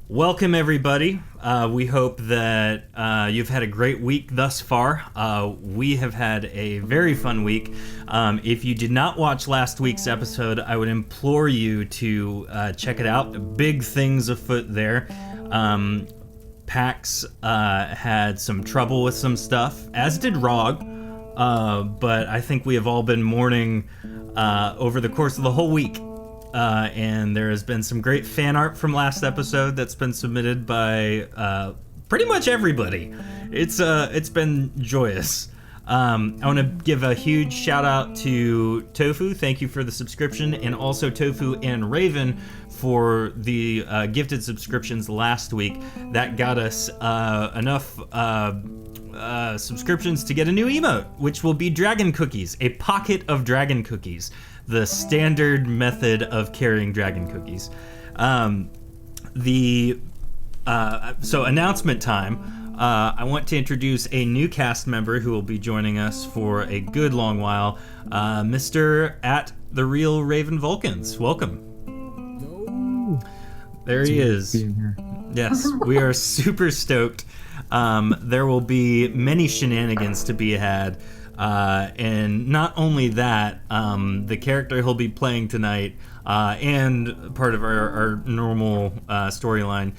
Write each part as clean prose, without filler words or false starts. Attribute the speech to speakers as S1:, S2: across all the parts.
S1: Welcome, everybody. We hope that you've had a great week thus far. We have had a very fun week. If you did not watch last week's episode, I would implore you to check it out. Big things afoot there. Pax had some trouble with some stuff, as did Rog. But I think we have all been mourning over the course of the whole week. And there has been some great fan art from last episode that's been submitted by pretty much everybody. It's been joyous. I want to give a huge shout out to Tofu. Thank you for the subscription, and also Tofu and Raven for the gifted subscriptions last week. That got us enough subscriptions to get a new emote, which will be dragon cookies, a pocket of dragon cookies. The standard method of carrying dragon cookies. So announcement time. I want to introduce a new cast member who will be joining us for a good long while. Mr. at the Real Raven Vulcans. Welcome. There he is. Yes, we are super stoked. There will be many shenanigans to be had. And not only that, the character he'll be playing tonight, and part of our normal storyline,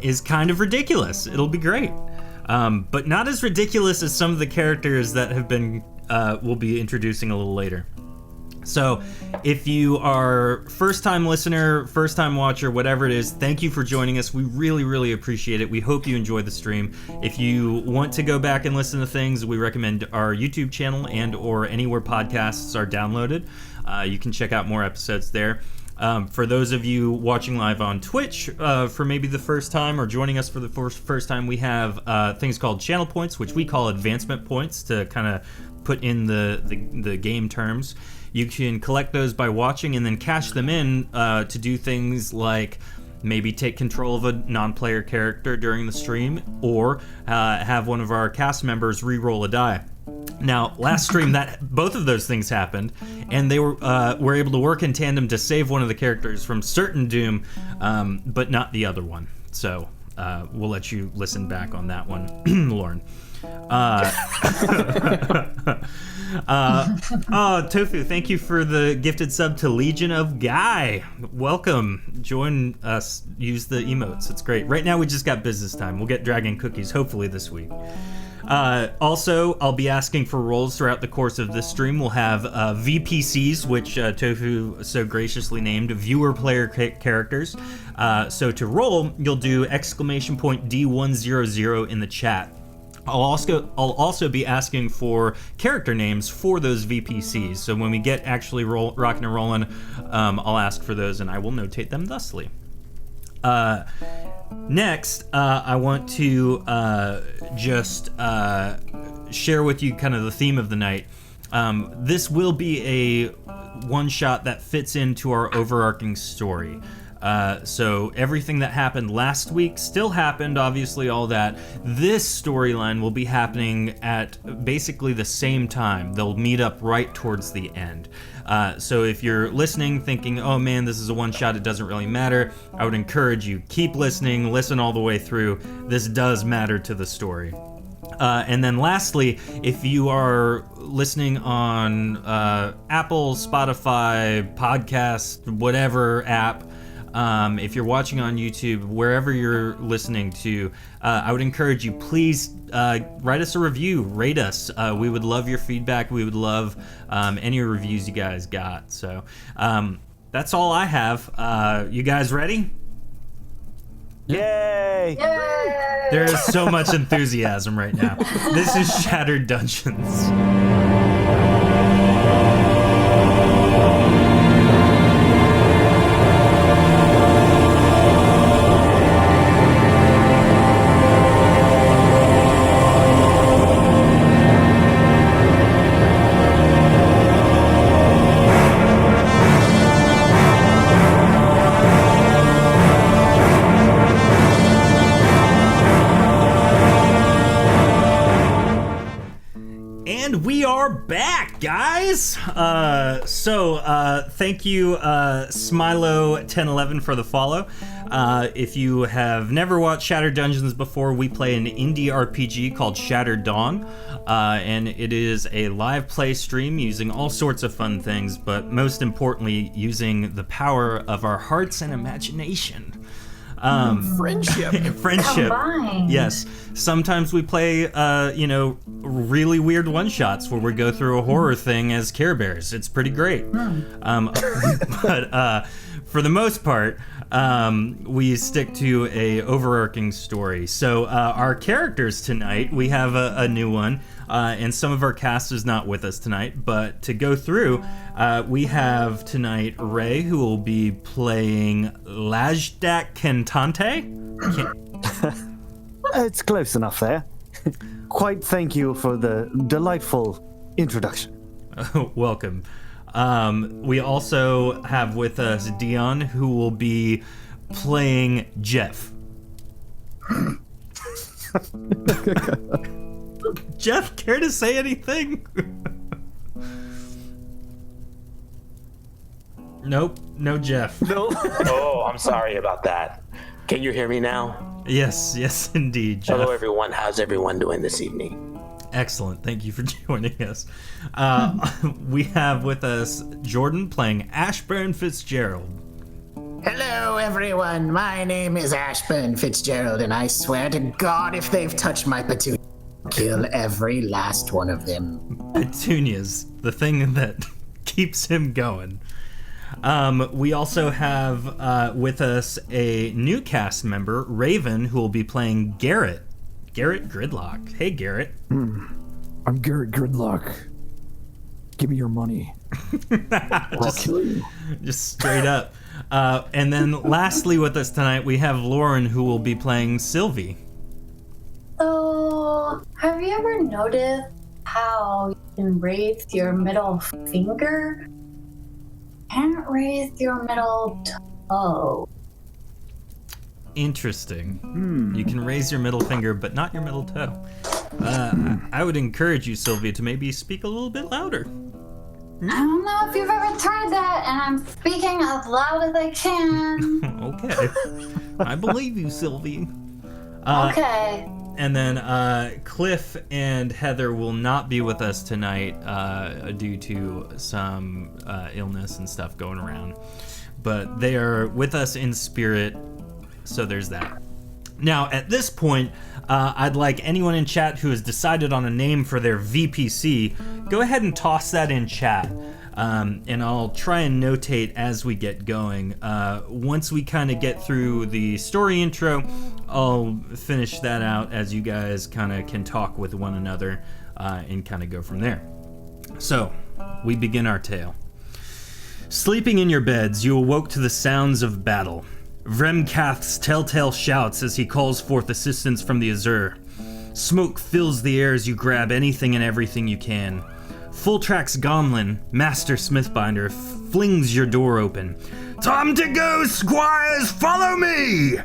S1: is kind of ridiculous. It'll be great. But not as ridiculous as some of the characters that have been, we'll be introducing a little later. So, if you are first-time listener, first-time watcher, whatever it is, thank you for joining us. We really, really appreciate it. We hope you enjoy the stream. If you want to go back and listen to things, we recommend our YouTube channel and or anywhere podcasts are downloaded. You can check out more episodes there. For those of you watching live on Twitch for maybe the first time or joining us for the first time, we have things called channel points, which we call advancement points to kind of put in the game terms. You can collect those by watching and then cash them in to do things like maybe take control of a non-player character during the stream, or have one of our cast members re-roll a die. Now, last stream, that both of those things happened, and they were able to work in tandem to save one of the characters from certain doom, but not the other one. So we'll let you listen back on that one, Lauren. Tofu, thank you for the gifted sub to Legion of Guy. Welcome. Join us. Use the emotes. It's great. Right now we just got business time. We'll get dragon cookies hopefully this week. Also, I'll be asking for rolls throughout the course of this stream. We'll have VPCs, which Tofu so graciously named viewer player characters. So to roll, you'll do !D100 in the chat. I'll also be asking for character names for those VPCs. So when we get actually rocking and rolling, I'll ask for those and I will notate them thusly. Next, I want to just share with you kind of the theme of the night. This will be a one-shot that fits into our overarching story. So everything that happened last week still happened, obviously, all that. This storyline will be happening at basically the same time. They'll meet up right towards the end. So if you're listening thinking, oh man, this is a one-shot, it doesn't really matter, I would encourage you, keep listening, listen all the way through. This does matter to the story. And then lastly, if you are listening on Apple, Spotify, podcast, whatever app, if you're watching on YouTube, wherever you're listening to, I would encourage you, please write us a review, rate us. We would love your feedback. We would love any reviews you guys got. So that's all I have. You guys ready?
S2: Yay!
S3: Yay!
S1: There is so much enthusiasm right now. This is Shattered Dungeons. are back, guys. Thank you, Smilo1011 for the follow. If you have never watched Shattered Dungeons before, we play an indie RPG called Shattered Dawn, and it is a live play stream using all sorts of fun things, but most importantly, using the power of our hearts and imagination.
S2: Friendship.
S3: Combined.
S1: Yes. Sometimes we play, really weird one-shots where we go through a horror thing as Care Bears. It's pretty great. But for the most part, we stick to a overarching story. So our characters tonight, we have a new one, and some of our cast is not with us tonight. But to go through, we have tonight Ray, who will be playing Lajdak Kentante.
S2: It's close enough there. Quite thank you for the delightful introduction.
S1: Welcome. We also have with us Dion, who will be playing Jeff. Jeff, care to say anything? Nope, no Jeff.
S2: No.
S4: Oh, I'm sorry about that. Can you hear me now?
S1: Yes, indeed, Jeff.
S4: Hello, everyone. How's everyone doing this evening?
S1: Excellent. Thank you for joining us. We have with us Jordan playing Ashburn Fitzgerald.
S5: Hello, everyone. My name is Ashburn Fitzgerald, and I swear to God, if they've touched my petunia, I'll kill every last one of them.
S1: Petunias, the thing that keeps him going. We also have with us a new cast member, Raven, who will be playing Garrett. Garrett Gridlock. Hey, Garrett.
S6: I'm Garrett Gridlock. Give me your money. I'll kill you.
S1: Just straight up. And then lastly with us tonight, we have Lauren, who will be playing Sylvie.
S3: So, have you ever noticed how you can raise your middle finger? Can't raise your middle toe.
S1: Interesting. You can raise your middle finger, but not your middle toe. I would encourage you, Sylvia, to maybe speak a little bit louder.
S3: I don't know if you've ever tried that, and I'm speaking as loud as I can.
S1: Okay. I believe you, Sylvie.
S3: Okay.
S1: And then Cliff and Heather will not be with us tonight due to some illness and stuff going around. But they are with us in spirit, so there's that. Now, at this point, I'd like anyone in chat who has decided on a name for their VPC, go ahead and toss that in chat. And I'll try and notate as we get going. Once we kind of get through the story intro, I'll finish that out as you guys kind of can talk with one another and kind of go from there. So, we begin our tale. Sleeping in your beds, you awoke to the sounds of battle. Vremkath's telltale shouts as he calls forth assistance from the Azure. Smoke fills the air as you grab anything and everything you can. Fultrax Gonlin, Master Smithbinder, flings your door open. Time to go, squires! Follow me!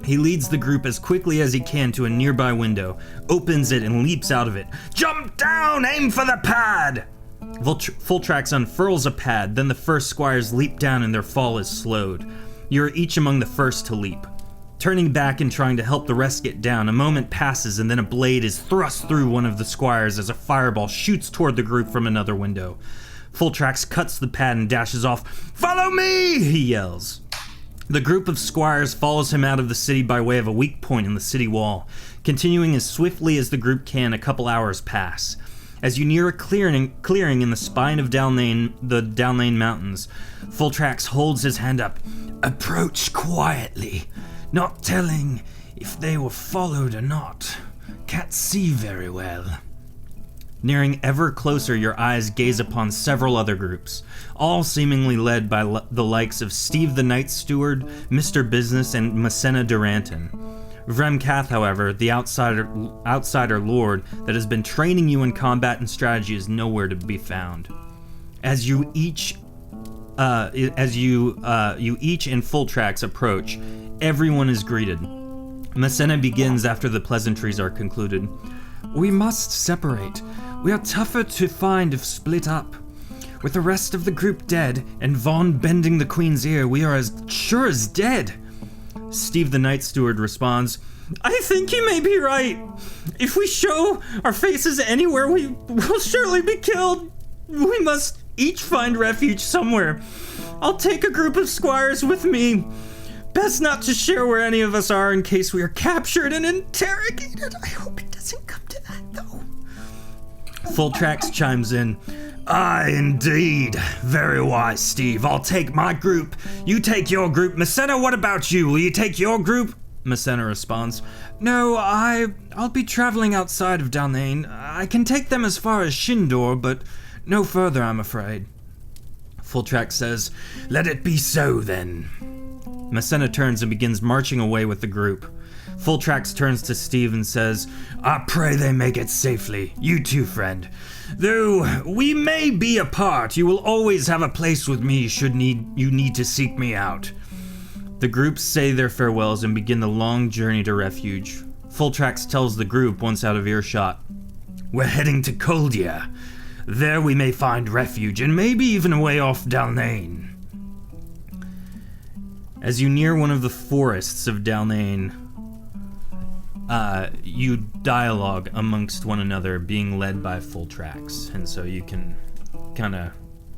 S1: He leads the group as quickly as he can to a nearby window, opens it and leaps out of it. Jump down! Aim for the pad! Fultrax unfurls a pad, then the first squires leap down and their fall is slowed. You're each among the first to leap. Turning back and trying to help the rest get down, a moment passes and then a blade is thrust through one of the squires as a fireball shoots toward the group from another window. Fultrax cuts the pad and dashes off. Follow me, he yells. The group of squires follows him out of the city by way of a weak point in the city wall. Continuing as swiftly as the group can, a couple hours pass. As you near a clearing in the spine of the Downlane Mountains, Fultrax holds his hand up. Approach quietly, not telling if they were followed or not. Can't see very well. Nearing ever closer, your eyes gaze upon several other groups, all seemingly led by the likes of Steve the Night Steward, Mr. Business, and Masenna Duranton. Vremkath, however, the outsider lord that has been training you in combat and strategy, is nowhere to be found. As you each and Fultrax approach, everyone is greeted. Masenna begins after the pleasantries are concluded. We must separate. We are tougher to find if split up. With the rest of the group dead, and Vaughn bending the Queen's ear, we are as sure as dead. Steve the Night Steward responds, I think you may be right. If we show our faces anywhere, we will surely be killed. We must each find refuge somewhere. I'll take a group of squires with me. Best not to share where any of us are in case we are captured and interrogated. I hope it doesn't come to that, though. Fultrax chimes in. Aye, indeed. Very wise, Steve. I'll take my group. You take your group. Messena, what about you? Will you take your group? Messena responds, No, I'll be traveling outside of Dalnain. I can take them as far as Shindor, but no further, I'm afraid. Fultrax says, Let it be so, then. Messena turns and begins marching away with the group. Fultrax turns to Steve and says, I pray they make it safely. You too, friend. Though we may be apart, you will always have a place with me should you need to seek me out. The groups say their farewells and begin the long journey to refuge. Fultrax tells the group, once out of earshot, We're heading to Coldia. There we may find refuge, and maybe even a way off Dalnain. As you near one of the forests of Dalnain, you dialogue amongst one another, being led by Fultrax, and so you can kind of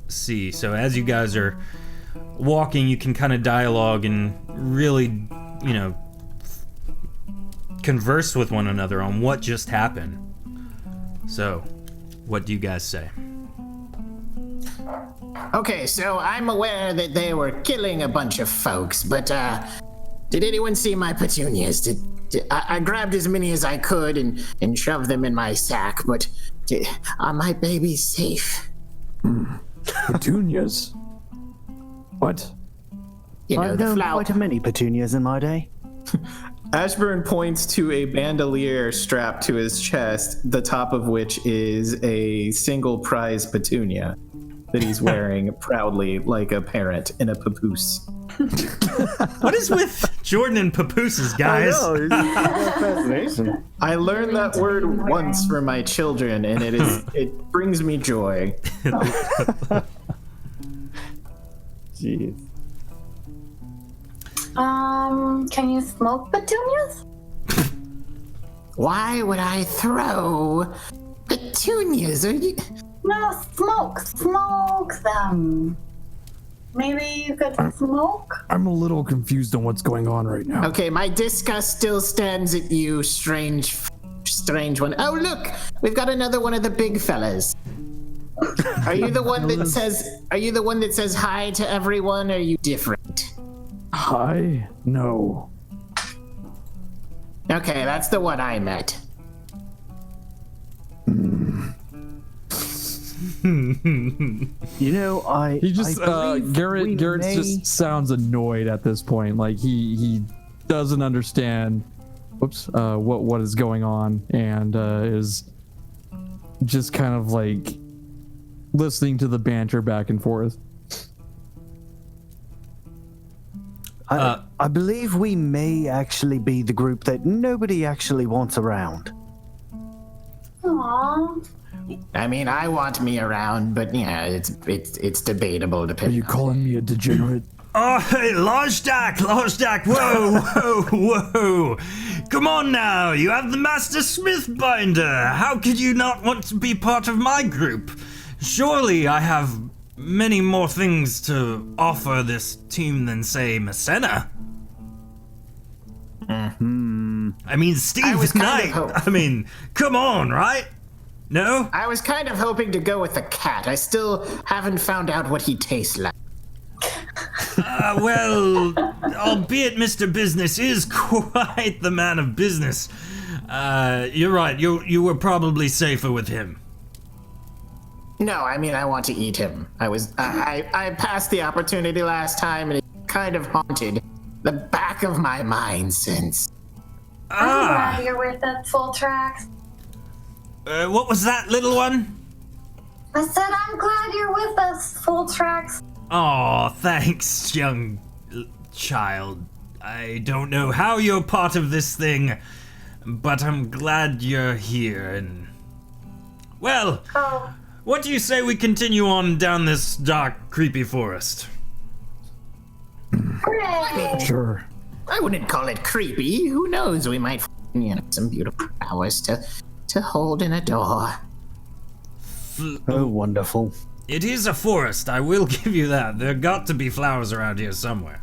S1: see. So as you guys are walking, you can kind of dialogue and really, converse with one another on what just happened. So, what do you guys say?
S5: Okay, so I'm aware that they were killing a bunch of folks, but did anyone see my petunias? I grabbed as many as I could and shoved them in my sack, but are my babies safe?
S6: Petunias? What?
S5: You know,
S2: I've
S5: the
S2: known
S5: flower.
S2: quite a many petunias in my day.
S7: Ashburn points to a bandolier strapped to his chest, the top of which is a single prize petunia that he's wearing proudly like a parent in a papoose.
S1: What is with Jordan and papooses, guys?
S2: Fascination.
S7: I learned that word once for my children, and it brings me joy.
S2: Jeez.
S3: Can you smoke petunias?
S5: Why would I throw petunias? Are you...
S3: No, smoke them. Maybe you could smoke?
S6: I'm a little confused on what's going on right now.
S5: Okay, my disgust still stands at you, strange one. Oh, look, we've got another one of the big fellas. Are you the one that says hi to everyone? Or are you different?
S6: Hi? No.
S5: Okay, that's the one I met.
S6: He just Garrett just sounds annoyed at this point. Like he doesn't understand what is going on, and is just kind of like listening to the banter back and forth.
S2: I believe we may actually be the group that nobody actually wants around.
S3: Aww.
S5: I mean, I want me around, but yeah, it's debatable.
S6: Are
S5: Depending.
S6: you calling me a degenerate?
S1: Oh, hey, Lodgedack, whoa. Come on now, you have the Master Smith binder. How could you not want to be part of my group? Surely I have many more things to offer this team than, say, Messena. I mean, Steve Knight. I mean, come on, right? No?
S5: I was kind of hoping to go with the cat. I still haven't found out what he tastes like.
S1: Well, albeit Mr. Business is quite the man of business, you're right, you were probably safer with him.
S5: No, I mean, I want to eat him. I passed the opportunity last time, and it kind of haunted the back of my mind since.
S3: I'm glad you're with us, Fultrax.
S1: What was that, little one?
S3: I said I'm glad you're with us, Fultrax.
S1: Aw, thanks, young child. I don't know how you're part of this thing, but I'm glad you're here, and Well, what do you say we continue on down this dark, creepy forest?
S3: Hooray!
S6: Sure.
S5: I wouldn't call it creepy. Who knows? We might find some beautiful flowers to hold and adore.
S2: Oh, wonderful.
S1: It is a forest, I will give you that. There got to be flowers around here somewhere.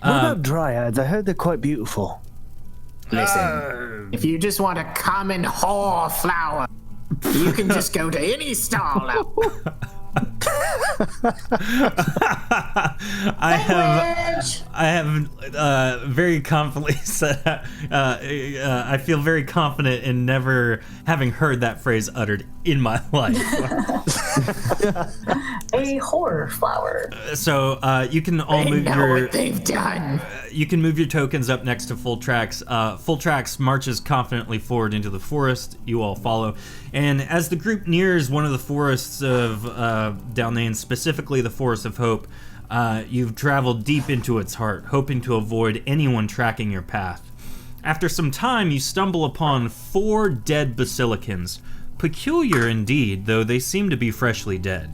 S2: What about dryads? I heard they're quite beautiful.
S5: Listen, if you just want a common whore flower, you can just go to any stall out.
S3: I
S1: have very confidently said. I feel very confident in never having heard that phrase uttered in my life.
S3: A horror flower.
S1: So you can all
S5: They
S1: move
S5: know
S1: your.
S5: what they've done.
S1: You can move your tokens up next to Fultrax. Fultrax marches confidently forward into the forest. You all follow. And as the group nears one of the forests of Dalnain, specifically the Forest of Hope, you've traveled deep into its heart, hoping to avoid anyone tracking your path. After some time, you stumble upon 4 dead basilicans. Peculiar indeed, though they seem to be freshly dead.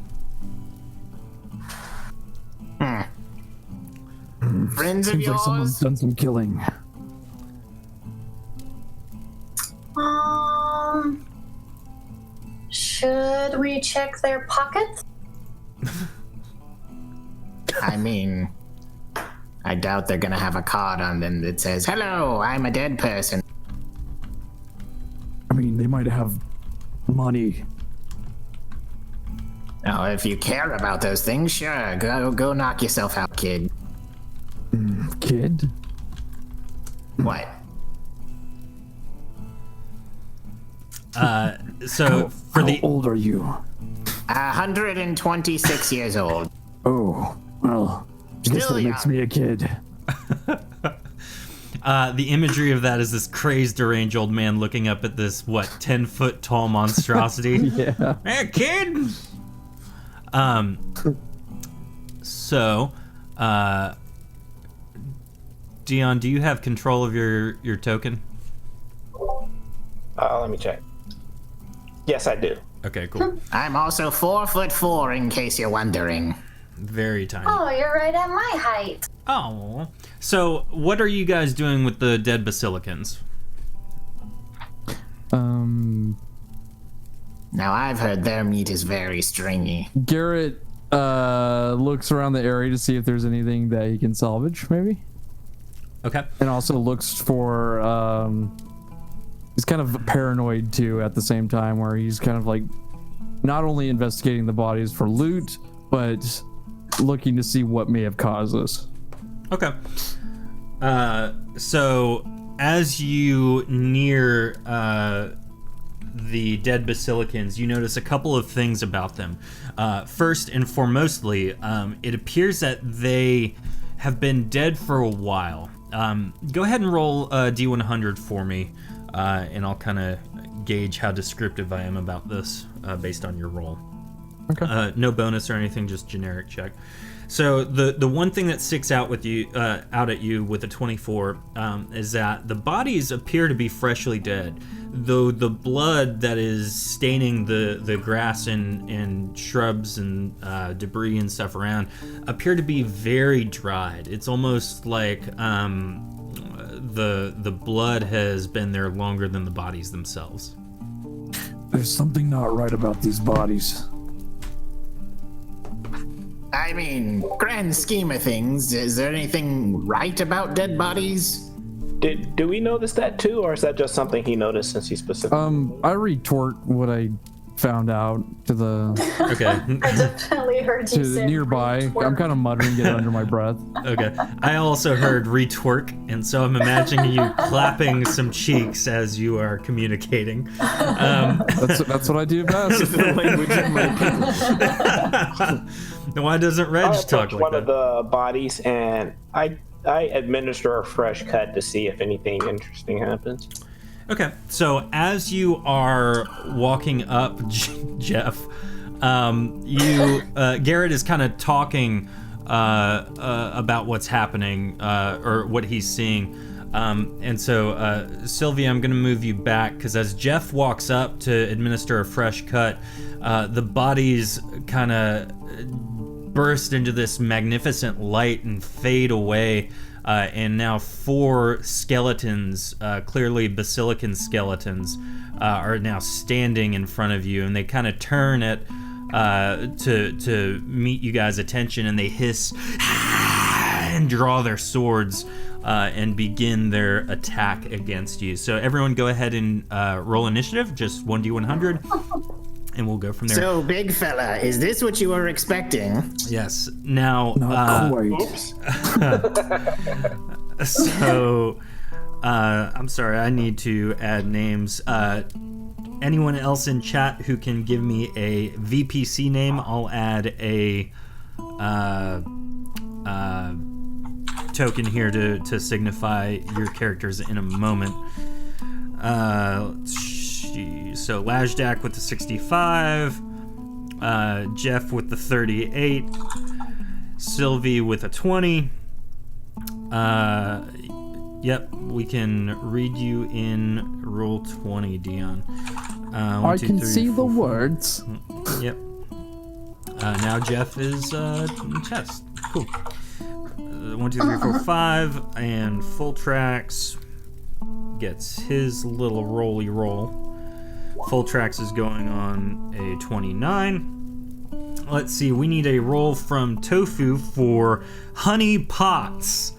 S5: Friends of
S6: Seems like someone's
S5: yours?
S6: done some killing.
S3: Should we check their pockets?
S5: I mean, I doubt they're gonna have a card on them that says, "Hello, I'm a dead person."
S6: I mean, they might have money.
S5: Oh, if you care about those things, sure, go knock yourself out, kid.
S6: Kid?
S5: What?
S1: So for
S6: How old are you?
S5: 126 years old.
S6: Oh, well, I guess
S5: Still
S6: that makes
S5: young.
S6: me a kid.
S1: the imagery of that is this crazed, deranged old man looking up at this 10-foot tall monstrosity.
S6: Yeah.
S1: Hey, kid. So, Dion, do you have control of your token?
S4: Let me check. Yes, I do.
S1: Okay, cool.
S5: I'm also 4'4", in case you're wondering.
S1: Very tiny.
S3: Oh, you're right at my height.
S1: Oh. So, what are you guys doing with the dead basilicans?
S5: Now, I've heard their meat is very stringy.
S6: Garrett looks around the area to see if there's anything that he can salvage, maybe.
S1: Okay.
S6: And also looks for he's kind of paranoid too at the same time, where he's kind of like not only investigating the bodies for loot, but looking to see what may have caused this.
S1: Okay. So as you near the dead basilicans, you notice a couple of things about them. First and foremostly, it appears that they have been dead for a while. Go ahead and roll a D100 for me, and I'll kind of gauge how descriptive I am about this based on your roll.
S6: Okay.
S1: No bonus or anything, just generic check. So the one thing that sticks out with you out at you with a 24 is that the bodies appear to be freshly dead, though the blood that is staining the grass and shrubs and debris and stuff around appear to be very dried. It's almost like the blood has been there longer than the bodies themselves.
S6: There's something not right about these bodies.
S5: I mean, grand scheme of things, is there anything right about dead bodies?
S4: Do we notice that too, or is that just something he noticed since he's specific?
S6: I retort what I found out to the
S1: Okay.
S3: I definitely heard you
S6: to the
S3: say
S6: nearby.
S3: retort.
S6: I'm kind of muttering it under my breath.
S1: Okay. I also heard retwork, and so I'm imagining you clapping some cheeks as you are communicating.
S6: That's what I do best.
S7: The language of my people.
S1: Why doesn't Reg
S4: I'll
S1: talk
S4: approach
S1: like
S4: one
S1: that?
S4: of the bodies and I administer a fresh cut to see if anything interesting happens.
S1: Okay, so as you are walking up, Jeff, Garrett is kind of talking about what's happening or what he's seeing. And so, Sylvia, I'm going to move you back because as Jeff walks up to administer a fresh cut, the bodies kind of burst into this magnificent light and fade away. And now 4 skeletons, clearly basilican skeletons, are now standing in front of you, and they kind of turn at to meet you guys' attention, and they hiss and draw their swords and begin their attack against you. So everyone go ahead and roll initiative, just 1d100, and we'll go from there.
S5: So, big fella, is this what you were expecting?
S1: Yes. Now,
S6: Not quite.
S4: Oops.
S1: so, I'm sorry, I need to add names. Anyone else in chat who can give me a VPC name, I'll add a token here to signify your characters in a moment. Let's see. So Lajdak with the 65, Jeff with the 38, Sylvie with a 20. Yep, we can read you in roll 20, Dion.
S6: I can see the words.
S1: Yep. Now Jeff is in chest. Cool. 1, 2, 3, 4, 5, and Fultrax gets his little rolly roll. Fultrax is going on a 29. Let's see, we need a roll from Tofu for honey pots.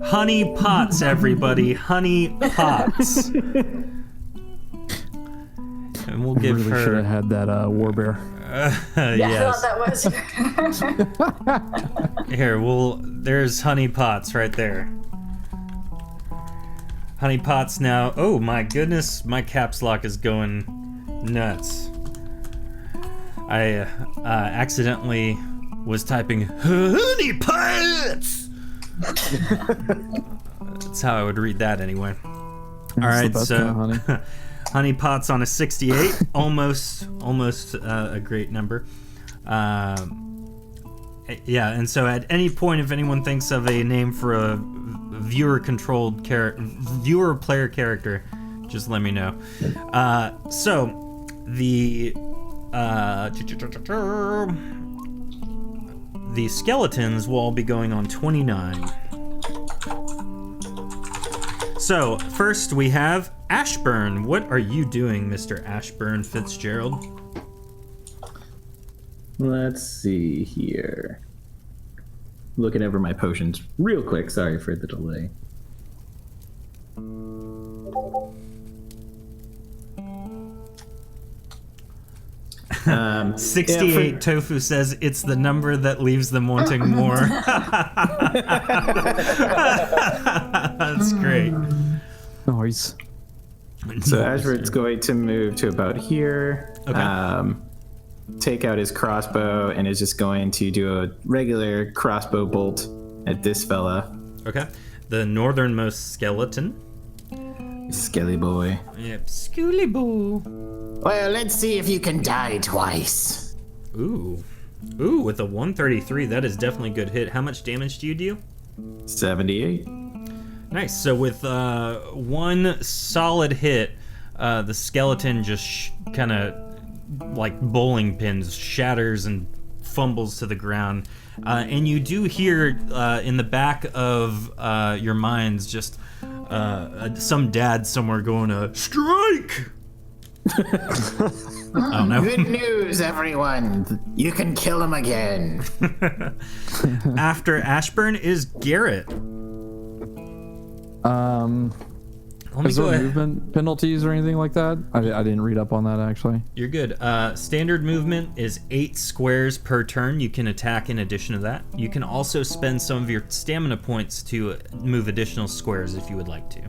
S1: Honey pots, everybody. Honey pots. And we'll give
S6: really
S1: her.
S6: should have had that warbear.
S1: Yes.
S3: I thought that was.
S1: Here, there's honey pots right there. Honey pots now. Oh my goodness, my caps lock is going nuts. I accidentally was typing honey pots. That's how I would read that anyway. All right, so honey pots on a 68, almost a great number. Yeah, and so at any point, if anyone thinks of a name for a viewer-controlled viewer-player character, just let me know. So the skeletons will all be going on 29. So first we have Ashburn. What are you doing, Mr. Ashburn Fitzgerald?
S7: Let's see here. Looking over my potions real quick. Sorry for the delay.
S1: 68 Tofu says it's the number that leaves them wanting more. That's great.
S6: Nice.
S7: So Ashford's going to move to about here.
S1: Okay.
S7: Take out his crossbow and is just going to do a regular crossbow bolt at this fella.
S1: Okay. The northernmost skeleton.
S7: Skelly boy.
S1: Yep. Schooly boo.
S5: Well, let's see if you can die twice.
S1: Ooh, with a 133, that is definitely a good hit. How much damage do you deal?
S7: 78.
S1: Nice. So with one solid hit, the skeleton just kind of like bowling pins shatters and fumbles to the ground. And you do hear in the back of your minds just some dad somewhere going, strike! Oh, no.
S5: Good news, everyone. You can kill him again.
S1: After Ashburn is Garrett.
S6: Is there movement penalties or anything like that? I didn't read up on that, actually.
S1: You're good. Standard movement is 8 squares per turn. You can attack in addition to that. You can also spend some of your stamina points to move additional squares if you would like to.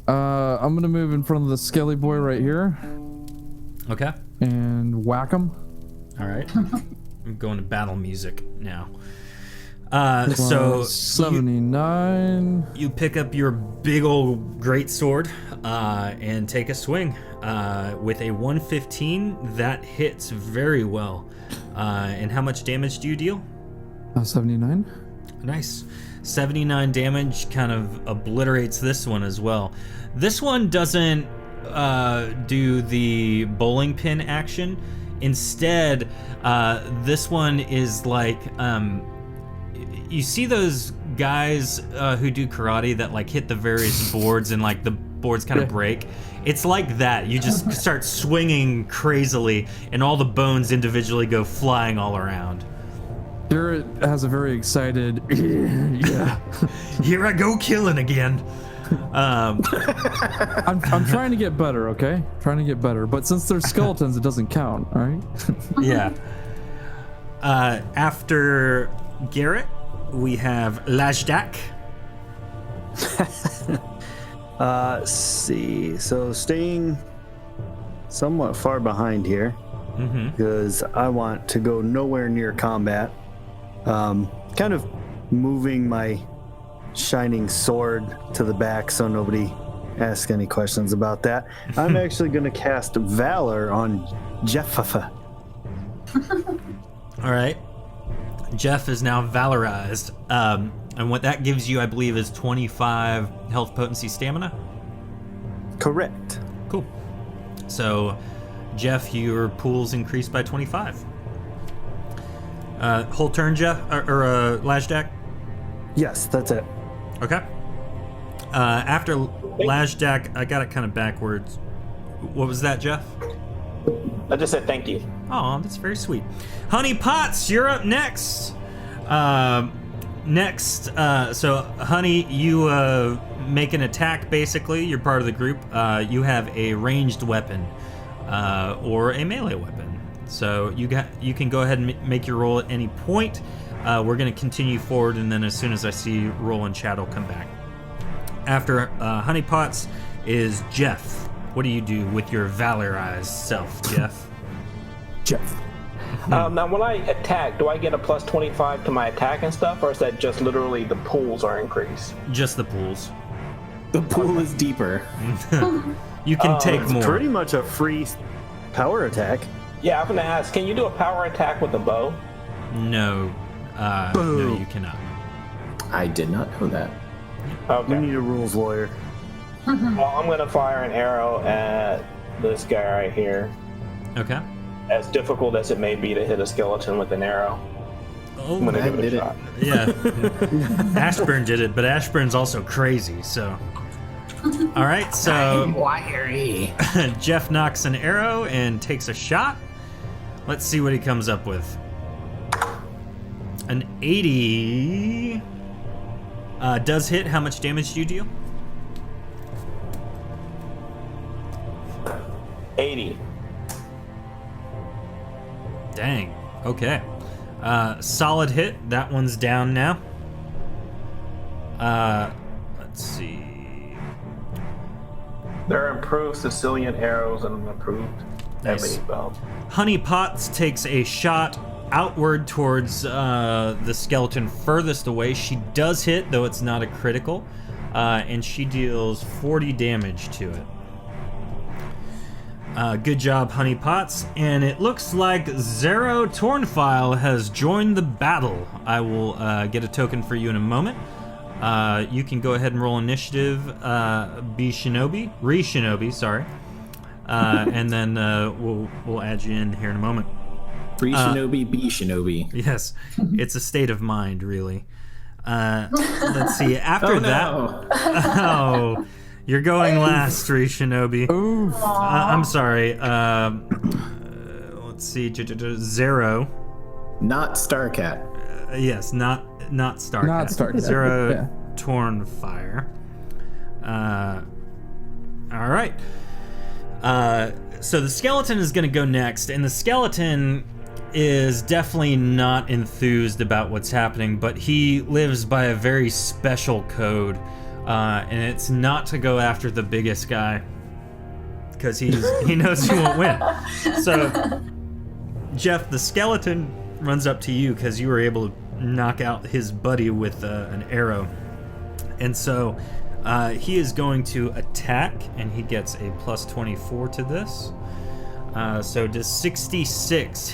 S6: I'm gonna move in front of the skelly boy right here.
S1: Okay.
S6: And whack him.
S1: All right. I'm going to battle music now. So
S6: 79.
S1: you pick up your big old great sword and take a swing. With a 115, that hits very well. And how much damage do you deal?
S6: 79.
S1: Nice. 79 damage kind of obliterates this one as well. This one doesn't do the bowling pin action. Instead, this one is like, you see those guys who do karate that like hit the various boards and like the boards kind of break? It's like that. You just start swinging crazily and all the bones individually go flying all around.
S6: Garrett has a very excited, yeah.
S1: Here I go killing again.
S6: I'm trying to get better, okay? Trying to get better. But since they're skeletons, it doesn't count, all right?
S1: Yeah. After Garrett, we have Lajdak.
S2: See. So staying somewhat far behind here because I want to go nowhere near combat. Kind of moving my shining sword to the back so nobody asks any questions about that. I'm actually going to cast Valor on Jeff.
S1: All right. Jeff is now valorized. And what that gives you, I believe, is 25 health, potency, stamina.
S2: Correct.
S1: Cool. So, Jeff, your pool's increased by 25. Whole turn, Jeff, or Lajdak?
S2: Yes, that's it.
S1: Okay. After Lajdak, I got it kind of backwards. What was that, Jeff?
S4: I just said thank you.
S1: Oh, that's very sweet. Honey Potts, you're up next. So Honey, you make an attack. Basically, you're part of the group. You have a ranged weapon or a melee weapon. So you can go ahead and make your roll at any point. We're going to continue forward, and then as soon as I see roll in chat, I'll come back. After Honey Potts is Jeff. What do you do with your valorized self, Jeff?
S6: Jeff.
S4: Now, when I attack, do I get a plus 25 to my attack and stuff, or is that just literally the pools are increased?
S1: Just the pools.
S7: The pool is deeper.
S1: You can take
S2: It's
S1: more.
S2: pretty much a free power attack.
S4: Yeah, I'm gonna ask, can you do a power attack with a bow?
S1: No. No, you cannot.
S7: I did not know that.
S2: We
S4: Okay.
S2: need a rules lawyer.
S4: Well, I'm gonna fire an arrow at this guy right here.
S1: Okay.
S4: As difficult as it may be to hit a skeleton with an arrow,
S1: Oh,
S4: I'm gonna
S7: I
S4: give it
S7: did
S4: a
S7: it.
S4: shot.
S1: yeah. Ashburn did it, but Ashburn's also crazy, so. All right, so
S5: Wiry.
S1: Jeff knocks an arrow and takes a shot. Let's see what he comes up with. An 80 does hit. How much damage do you deal?
S4: 80.
S1: Dang. Okay. Solid hit. That one's down now. Let's see.
S4: There are improved Sicilian arrows and an improved
S1: Nice.
S4: ebony bow.
S1: Honey Potts takes a shot outward towards the skeleton furthest away. She does hit, though it's not a critical, and she deals 40 damage to it. Good job, Honey Potts. And it looks like Zero Tornfile has joined the battle. I will get a token for you in a moment. You can go ahead and roll initiative, Re-Shinobi, sorry. And then we'll add you in here in a moment.
S7: Free Shinobi, be Shinobi.
S1: Yes, it's a state of mind, really. Let's see. After that, oh, you're going last, Re Shinobi. I'm sorry. Let's see. Zero.
S7: Not Starcat.
S1: Yes, not Starcat.
S6: Not Starcat,
S1: Zero
S6: yeah.
S1: Torn Fire. All right. So the skeleton is going to go next, and the skeleton is definitely not enthused about what's happening, but he lives by a very special code, and it's not to go after the biggest guy because he knows he won't win. So, Jeff, the skeleton runs up to you because you were able to knock out his buddy with an arrow, and so he is going to attack, and he gets a plus 24 to this. So does 66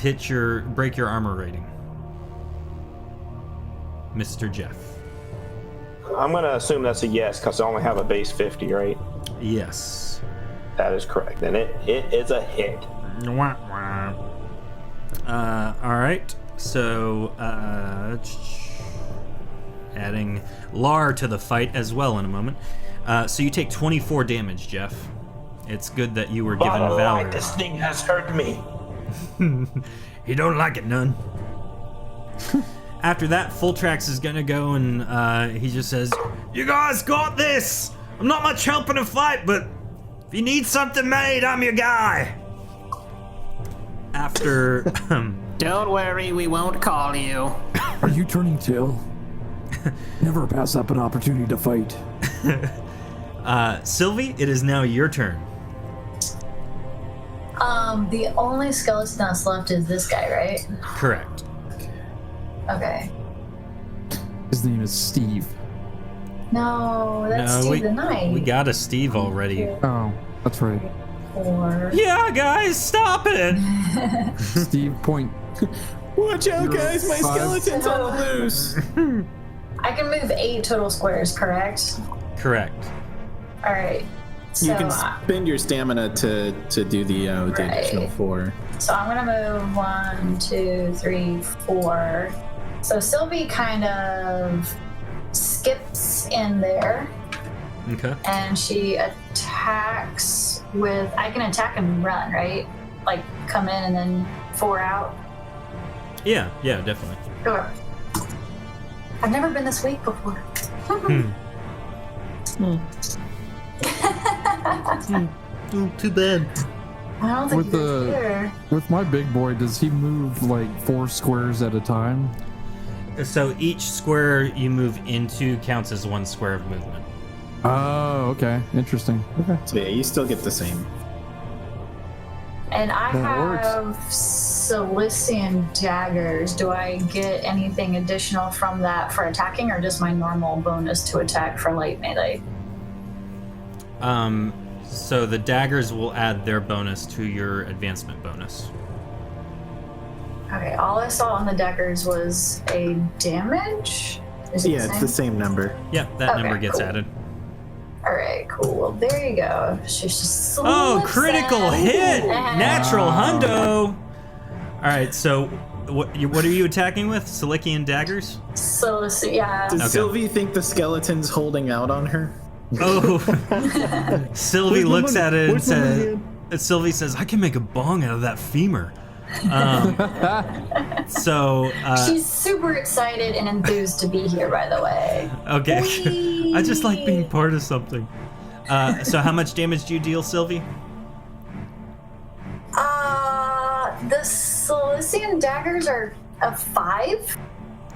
S1: break your armor rating? Mr. Jeff.
S4: I'm going to assume that's a yes because I only have a base 50, right?
S1: Yes.
S4: That is correct. And it is a hit.
S1: All right. So, adding Lar to the fight as well in a moment. So you take 24 damage, Jeff. It's good that you were given valor.
S4: This thing has hurt me.
S1: He don't like it none. After that, Fultrax is gonna go and he just says, "You guys got this! I'm not much help in a fight, but if you need something made, I'm your guy." After...
S5: Don't worry, we won't call you.
S6: Are you turning tail? Never pass up an opportunity to fight.
S1: Sylvie, it is now your turn.
S3: The only skeleton that's left is this guy, right?
S1: Correct.
S3: Okay.
S6: His name is Steve.
S3: No, that's Steve the Knight.
S1: We got a Steve already.
S6: Oh, that's right.
S3: 4.
S1: Yeah, guys, stop it!
S6: Steve, point.
S7: Watch out, guys! My
S6: 5.
S7: skeleton's on the loose.
S3: I can move 8 total squares, correct?
S1: Correct.
S3: All right. So,
S7: You can spend your stamina to do the additional 4.
S3: So I'm gonna move 1, 2, 3, 4. So Sylvie kind of skips in there.
S1: Okay.
S3: And she attacks with. I can attack and run, right? Like come in and then 4 out.
S1: Yeah, definitely.
S3: Sure. I've never been this weak before.
S1: Too bad.
S3: I don't think
S6: With
S3: you're here.
S6: with my big boy, does he move like 4 squares at a time?
S1: So each square you move into counts as 1 square of movement.
S6: Oh, okay. Interesting. Okay.
S7: So yeah, you still get the same.
S3: And I
S6: That works.
S3: have Cilician daggers. Do I get anything additional from that for attacking, or just my normal bonus to attack for light melee?
S1: So the daggers will add their bonus to your advancement bonus.
S3: Okay, all I saw on the daggers was a damage. Is it
S7: Yeah, it's the same number.
S1: Yeah, that
S3: Okay,
S1: number gets
S3: cool.
S1: added.
S3: All right, cool. Well, there you go. She's just
S1: Oh,
S3: slips
S1: critical
S3: in.
S1: hit! Natural hundo! Alright, so what are you attacking with? Cilician daggers?
S3: Yeah.
S7: Does
S1: Okay.
S7: Sylvie think the skeleton's holding out on her?
S1: Oh. Sylvie
S2: Where's my
S1: looks
S2: money?
S1: at it and
S2: Where's my money
S1: says, Sylvie says, "I can make a bong out of that femur." So
S3: She's super excited and enthused to be here, by the way.
S1: okay.
S3: Whee!
S1: I just like being part of something. So how much damage do you deal, Sylvie?
S3: The Cilician daggers are a 5.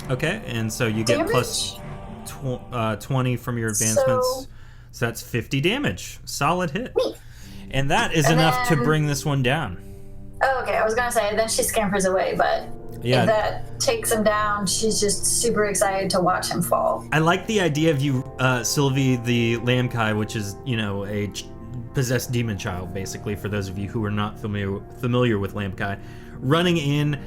S1: Okay, and so you get
S3: Damage?
S1: plus 20 from your advancements. So that's 50 damage. Solid hit.
S3: Neat.
S1: And that is
S3: And
S1: enough to
S3: then-
S1: bring this one down.
S3: Oh, okay, I was gonna say, then she scampers away, but
S1: Yeah.
S3: if that takes him down, she's just super excited to watch him fall.
S1: I like the idea of you, Sylvie the Lamkai, which is, a possessed demon child, basically, for those of you who are not familiar with Lamkai, running in,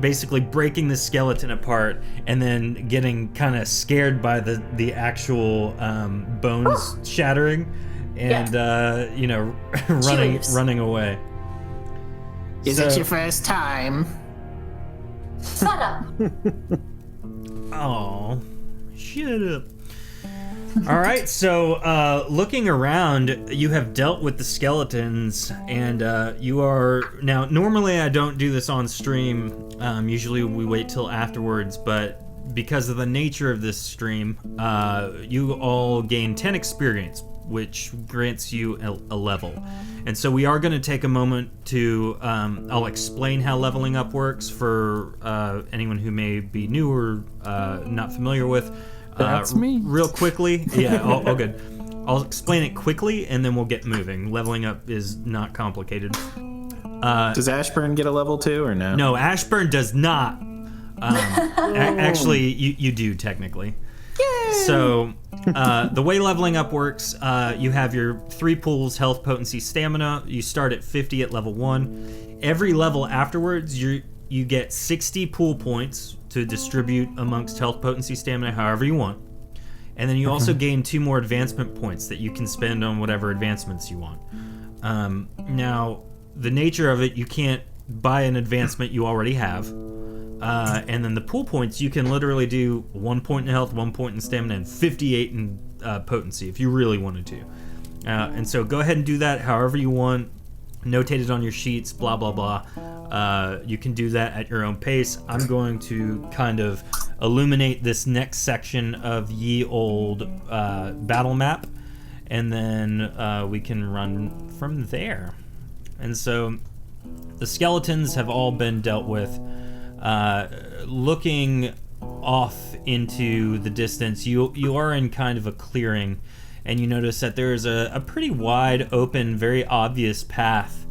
S1: basically breaking the skeleton apart, and then getting kind of scared by the actual bones shattering, and running away.
S5: Is it your first time?
S3: Shut up.
S1: Oh, shut up. All right, so looking around, you have dealt with the skeletons, and you are now. Normally, I don't do this on stream. Usually, we wait till afterwards, but because of the nature of this stream, you all gain 10 experience, which grants you a level. And so we are going to take a moment to. I'll explain how leveling up works for anyone who may be new or not familiar with.
S6: That's me.
S1: Real quickly. Yeah, all good. I'll explain it quickly, and then we'll get moving. Leveling up is not complicated.
S7: Does Ashburn get a level 2 or no?
S1: No, Ashburn does not. Actually, you do, technically. Yay! So, the way leveling up works, you have your 3 pools, health, potency, stamina. You start at 50 at level 1. Every level afterwards, you get 60 pool points, to distribute amongst health, potency, stamina, however you want. And then you also gain 2 more advancement points that you can spend on whatever advancements you want. Now, the nature of it, you can't buy an advancement you already have. And then the pool points, you can literally do 1 point in health, 1 point in stamina, and 58 in potency if you really wanted to. And so go ahead and do that however you want. Notate it on your sheets, blah, blah, blah. You can do that at your own pace. I'm going to kind of illuminate this next section of ye old battle map, and then we can run from there. And so the skeletons have all been dealt with. Looking off into the distance, you are in kind of a clearing, and you notice that there is a pretty wide open, very obvious path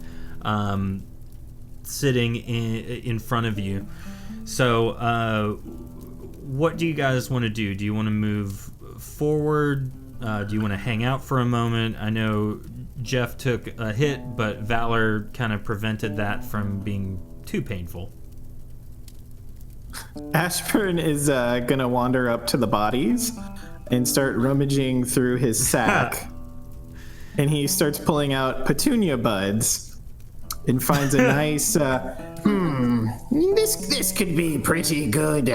S1: sitting in front of you. So what do you guys want to do? Do you want to move forward? Do you want to hang out for a moment? I know Jeff took a hit, but Valor kind of prevented that from being too painful.
S7: Ashburn is gonna wander up to the bodies and start rummaging through his sack. And he starts pulling out petunia buds and finds a nice
S5: This could be pretty good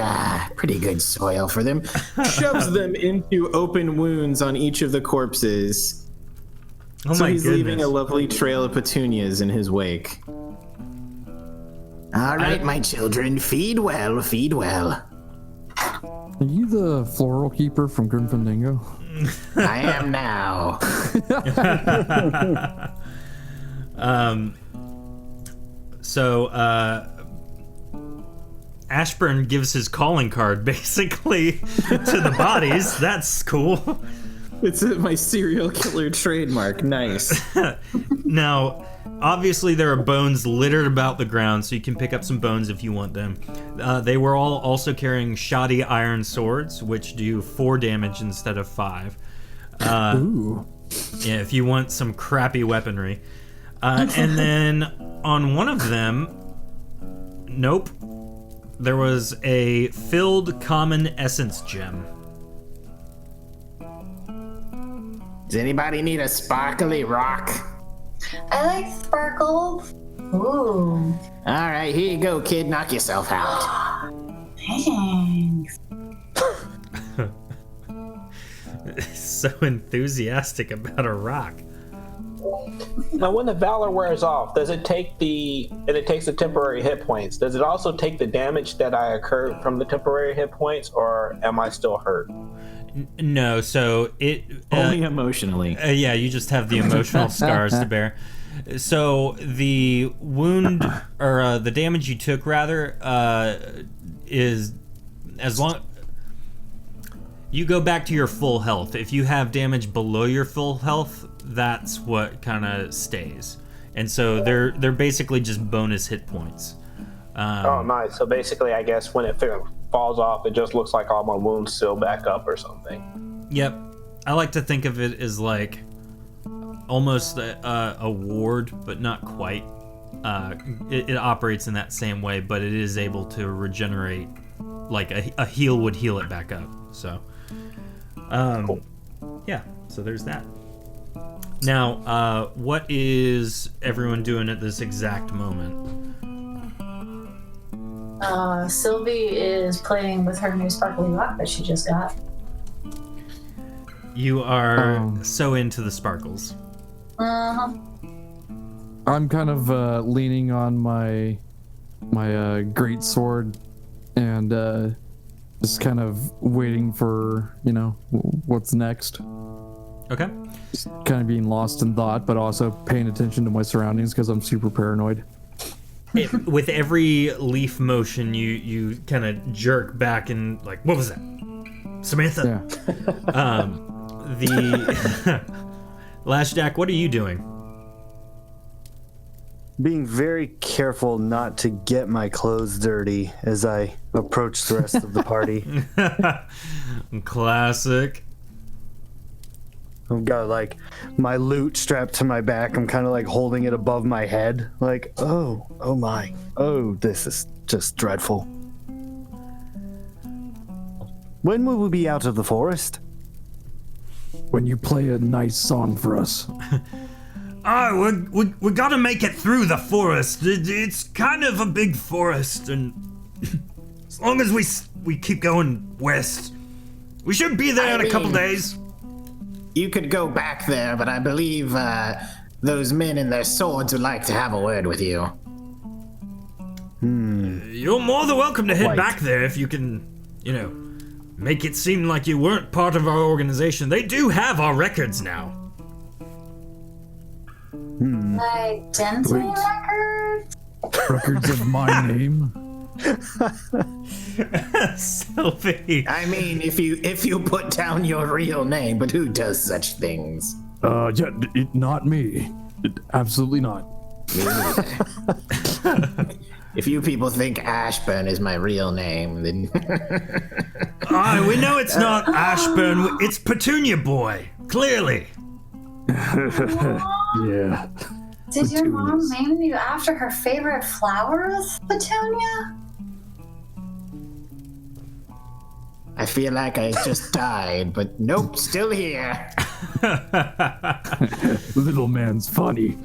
S5: soil for them.
S7: shoves them into open wounds on each of the corpses.
S1: Oh
S7: So
S1: my
S7: he's
S1: goodness.
S7: leaving a lovely trail of petunias in his wake.
S5: All right, my children, feed well, feed well.
S6: Are you the floral keeper from Grim Fandango?
S5: I am now.
S1: So Ashburn gives his calling card basically to the bodies. That's cool.
S7: It's my serial killer trademark. Nice.
S1: Now, obviously there are bones littered about the ground, so you can pick up some bones if you want them. They were all also carrying shoddy iron swords, which do 4 damage instead of 5.
S6: Ooh.
S1: Yeah, if you want some crappy weaponry. And then on one of them, nope, there was a filled common essence gem.
S5: Does anybody need a sparkly rock?
S3: I like sparkles. Ooh.
S5: All right, here you go, kid. Knock yourself out.
S3: Thanks.
S1: So enthusiastic about a rock.
S4: Now, when the Valor wears off, does it take and it takes the temporary hit points, does it also take the damage that I occurred from the temporary hit points, or am I still hurt?
S1: No, so it...
S7: Only emotionally.
S1: Yeah, you just have the emotional scars to bear. So the wound, or the damage you took, rather, is as long... You go back to your full health. If you have damage below your full health, that's what kind of stays. And so they're basically just bonus hit points.
S4: Oh, nice. So basically, I guess when it falls off, it just looks like all my wounds seal back up or something.
S1: Yep. I like to think of it as like almost a ward, but not quite. It operates in that same way, but it is able to regenerate like a heal would heal it back up. So,
S4: Cool.
S1: Yeah, so there's that. Now, what is everyone doing at this exact moment?
S3: Sylvie is playing with her new sparkly rock that she just got.
S1: You are so into the sparkles.
S3: Uh-huh.
S6: I'm kind of leaning on my great sword and just kind of waiting for, what's next.
S1: Okay.
S6: Just kind of being lost in thought, but also paying attention to my surroundings because I'm super paranoid.
S1: With every leaf motion, you kind of jerk back and like, what was that? Samantha?
S6: Yeah.
S1: The Lashjack, what are you doing?
S2: Being very careful not to get my clothes dirty as I approach the rest of the party.
S1: Classic.
S2: I've got like my loot strapped to my back. I'm kind of like holding it above my head. Like, oh my. Oh, this is just dreadful. When will we be out of the forest?
S6: When you play a nice song for us.
S1: Oh, we gotta make it through the forest. It's kind of a big forest, and as long as we keep going west, we should be there in a couple days.
S5: You could go back there, but I believe those men and their swords would like to have a word with you.
S1: You're more than welcome to head back there if you can, make it seem like you weren't part of our organization. They do have our records now.
S3: Like dental records?
S6: Records of my name.
S1: Sylvie.
S5: I mean, if you put down your real name, but who does such things?
S6: Not me. Absolutely not.
S5: Me neither. If you people think Ashburn is my real name, then
S1: We know it's not Ashburn. It's Petunia Boy. Clearly.
S6: Yeah.
S3: Did your mom name you after her favorite flowers, Petunia?
S5: I feel like I just died, but nope, still here.
S6: Little man's funny.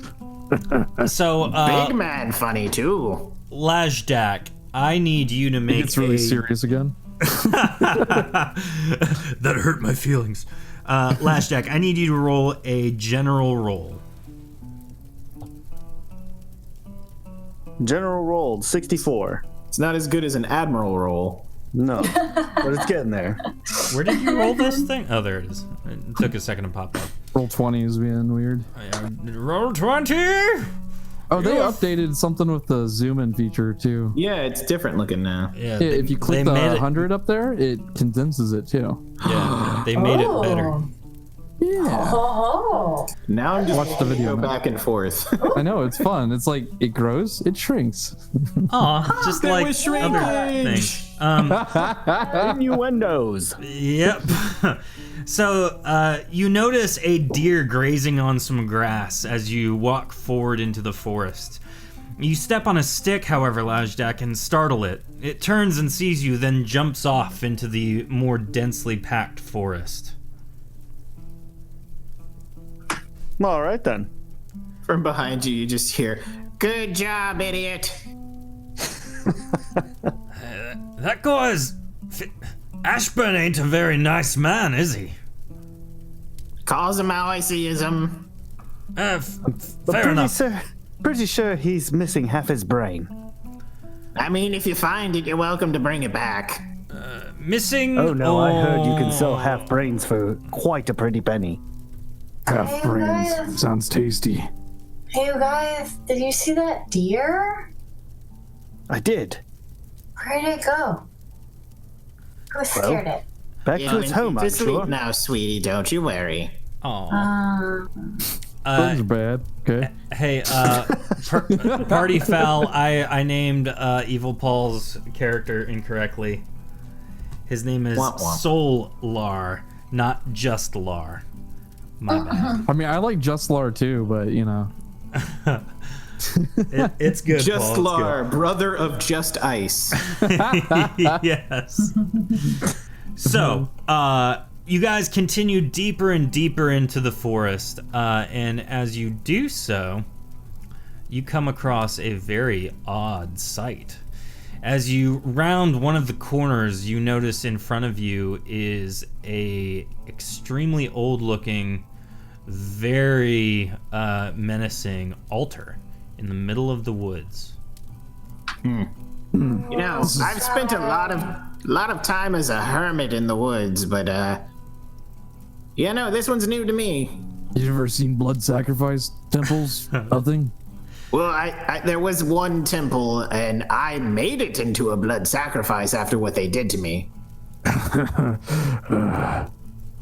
S1: So,
S5: Big man funny too.
S1: Lajdak, I need you to make
S6: It's really serious again.
S1: That hurt my feelings. Lajdak, I need you to roll a general roll.
S2: General rolled 64.
S7: It's not as good as an admiral roll.
S2: No, but it's getting there.
S1: Where did you roll this thing? Oh, there it is. It took a second to pop up.
S6: Roll 20 is being weird.
S1: Roll 20!
S6: Oh, they updated something with the zoom in feature too.
S7: Yeah, it's different looking now.
S1: Yeah,
S6: If you click the
S1: made it-
S6: 100 up there, it condenses it too.
S1: Yeah, they made it better.
S6: Yeah.
S3: Oh.
S7: Now I'm just
S6: Watch the video,
S7: go
S6: man.
S7: back and forth.
S6: I know, it's fun. It's like it grows, it shrinks.
S1: Aw, just
S7: There
S1: like
S7: was
S1: other
S7: shrinkage.
S1: things.
S2: Innuendos.
S1: Yep. So, you notice a deer grazing on some grass as you walk forward into the forest. You step on a stick, however, Lajdak, and startle it. It turns and sees you, then jumps off into the more densely packed forest.
S2: All right then.
S5: From behind you, you just hear, "Good job, idiot."
S1: That guy's... Ashburn ain't a very nice man, is he?
S5: Calls him how I see him.
S1: Fair enough.
S2: Pretty sure he's missing half his brain.
S5: I mean, if you find it, you're welcome to bring it back.
S1: Missing...
S2: Oh no, I heard you can sell half brains for quite a pretty penny.
S6: Half
S3: Hey,
S6: brains.
S3: guys.
S6: Sounds tasty.
S3: Hey, you guys, did you see that deer?
S2: I did.
S3: Where did it go? Who scared it?
S2: Back to its home,
S5: to
S2: I'm
S5: sleep
S2: sure.
S5: now, sweetie. Don't you worry.
S1: Aw.
S6: Birds are bad. Okay.
S1: Hey, Party Foul, I named Evil Paul's character incorrectly. His name is
S5: Womp womp.
S1: Soul Lar, not Just Lar. My bad.
S6: I mean, I like Just Lar too, but you know.
S1: It's good,
S7: Just
S1: Paul.
S7: Lar, brother of Just Ice.
S1: Yes. So, you guys continue deeper and deeper into the forest, and as you do so, you come across a very odd sight. As you round one of the corners, you notice in front of you is a extremely old-looking, very menacing altar in the middle of the woods.
S5: You know, I've spent a lot of time as a hermit in the woods, but this one's new to me.
S6: You ever seen blood sacrifice temples? Nothing.
S5: Well, I there was one temple, and I made it into a blood sacrifice after what they did to me.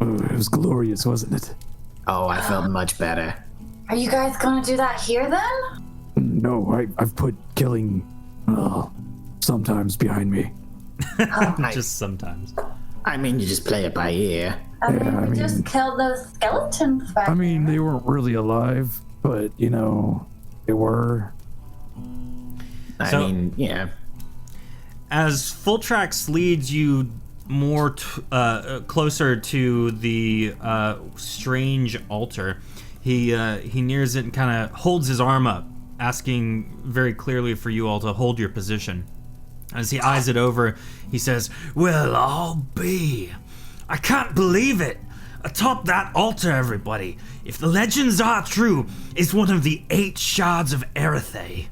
S6: It was glorious, wasn't it?
S5: Oh, I felt much better.
S3: Are you guys gonna do that here then?
S6: No, I've put killing sometimes behind me.
S1: Just sometimes.
S5: I mean, you just play it by ear.
S3: I mean,
S6: Yeah, I
S3: we just
S6: mean-
S3: killed those skeletons back
S6: I mean, they weren't really alive, but you know, they were.
S5: I
S1: So-
S5: mean, yeah.
S1: As Fultrax leads you more closer to the strange altar. He nears it and kind of holds his arm up, asking very clearly for you all to hold your position. As he eyes it over, he says, "Well, I'll be. I can't believe it. Atop that altar, everybody, if the legends are true, is one of the 8 shards of Erethe.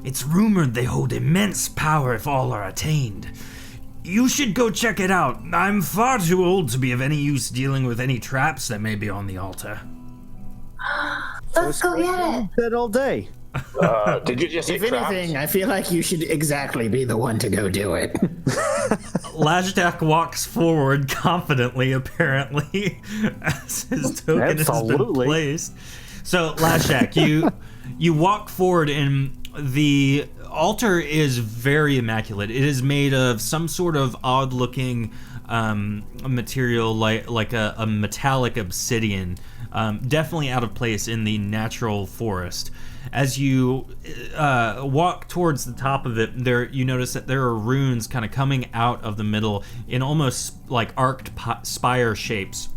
S1: It's rumored they hold immense power if all are attained. You should go check it out. I'm far too old to be of any use dealing with any traps that may be on the altar."
S3: Let's go get it.
S2: Said all day.
S4: Did you just say
S5: If anything, I feel like you should exactly be the one to go do it.
S1: Lashdak walks forward confidently, apparently, as his token has been placed. So, Lashdak, you walk forward, and the altar is very immaculate. It is made of some sort of odd-looking material, like a metallic obsidian, definitely out of place in the natural forest. As you walk towards the top of it, you notice that there are runes kind of coming out of the middle in almost like arced spire shapes.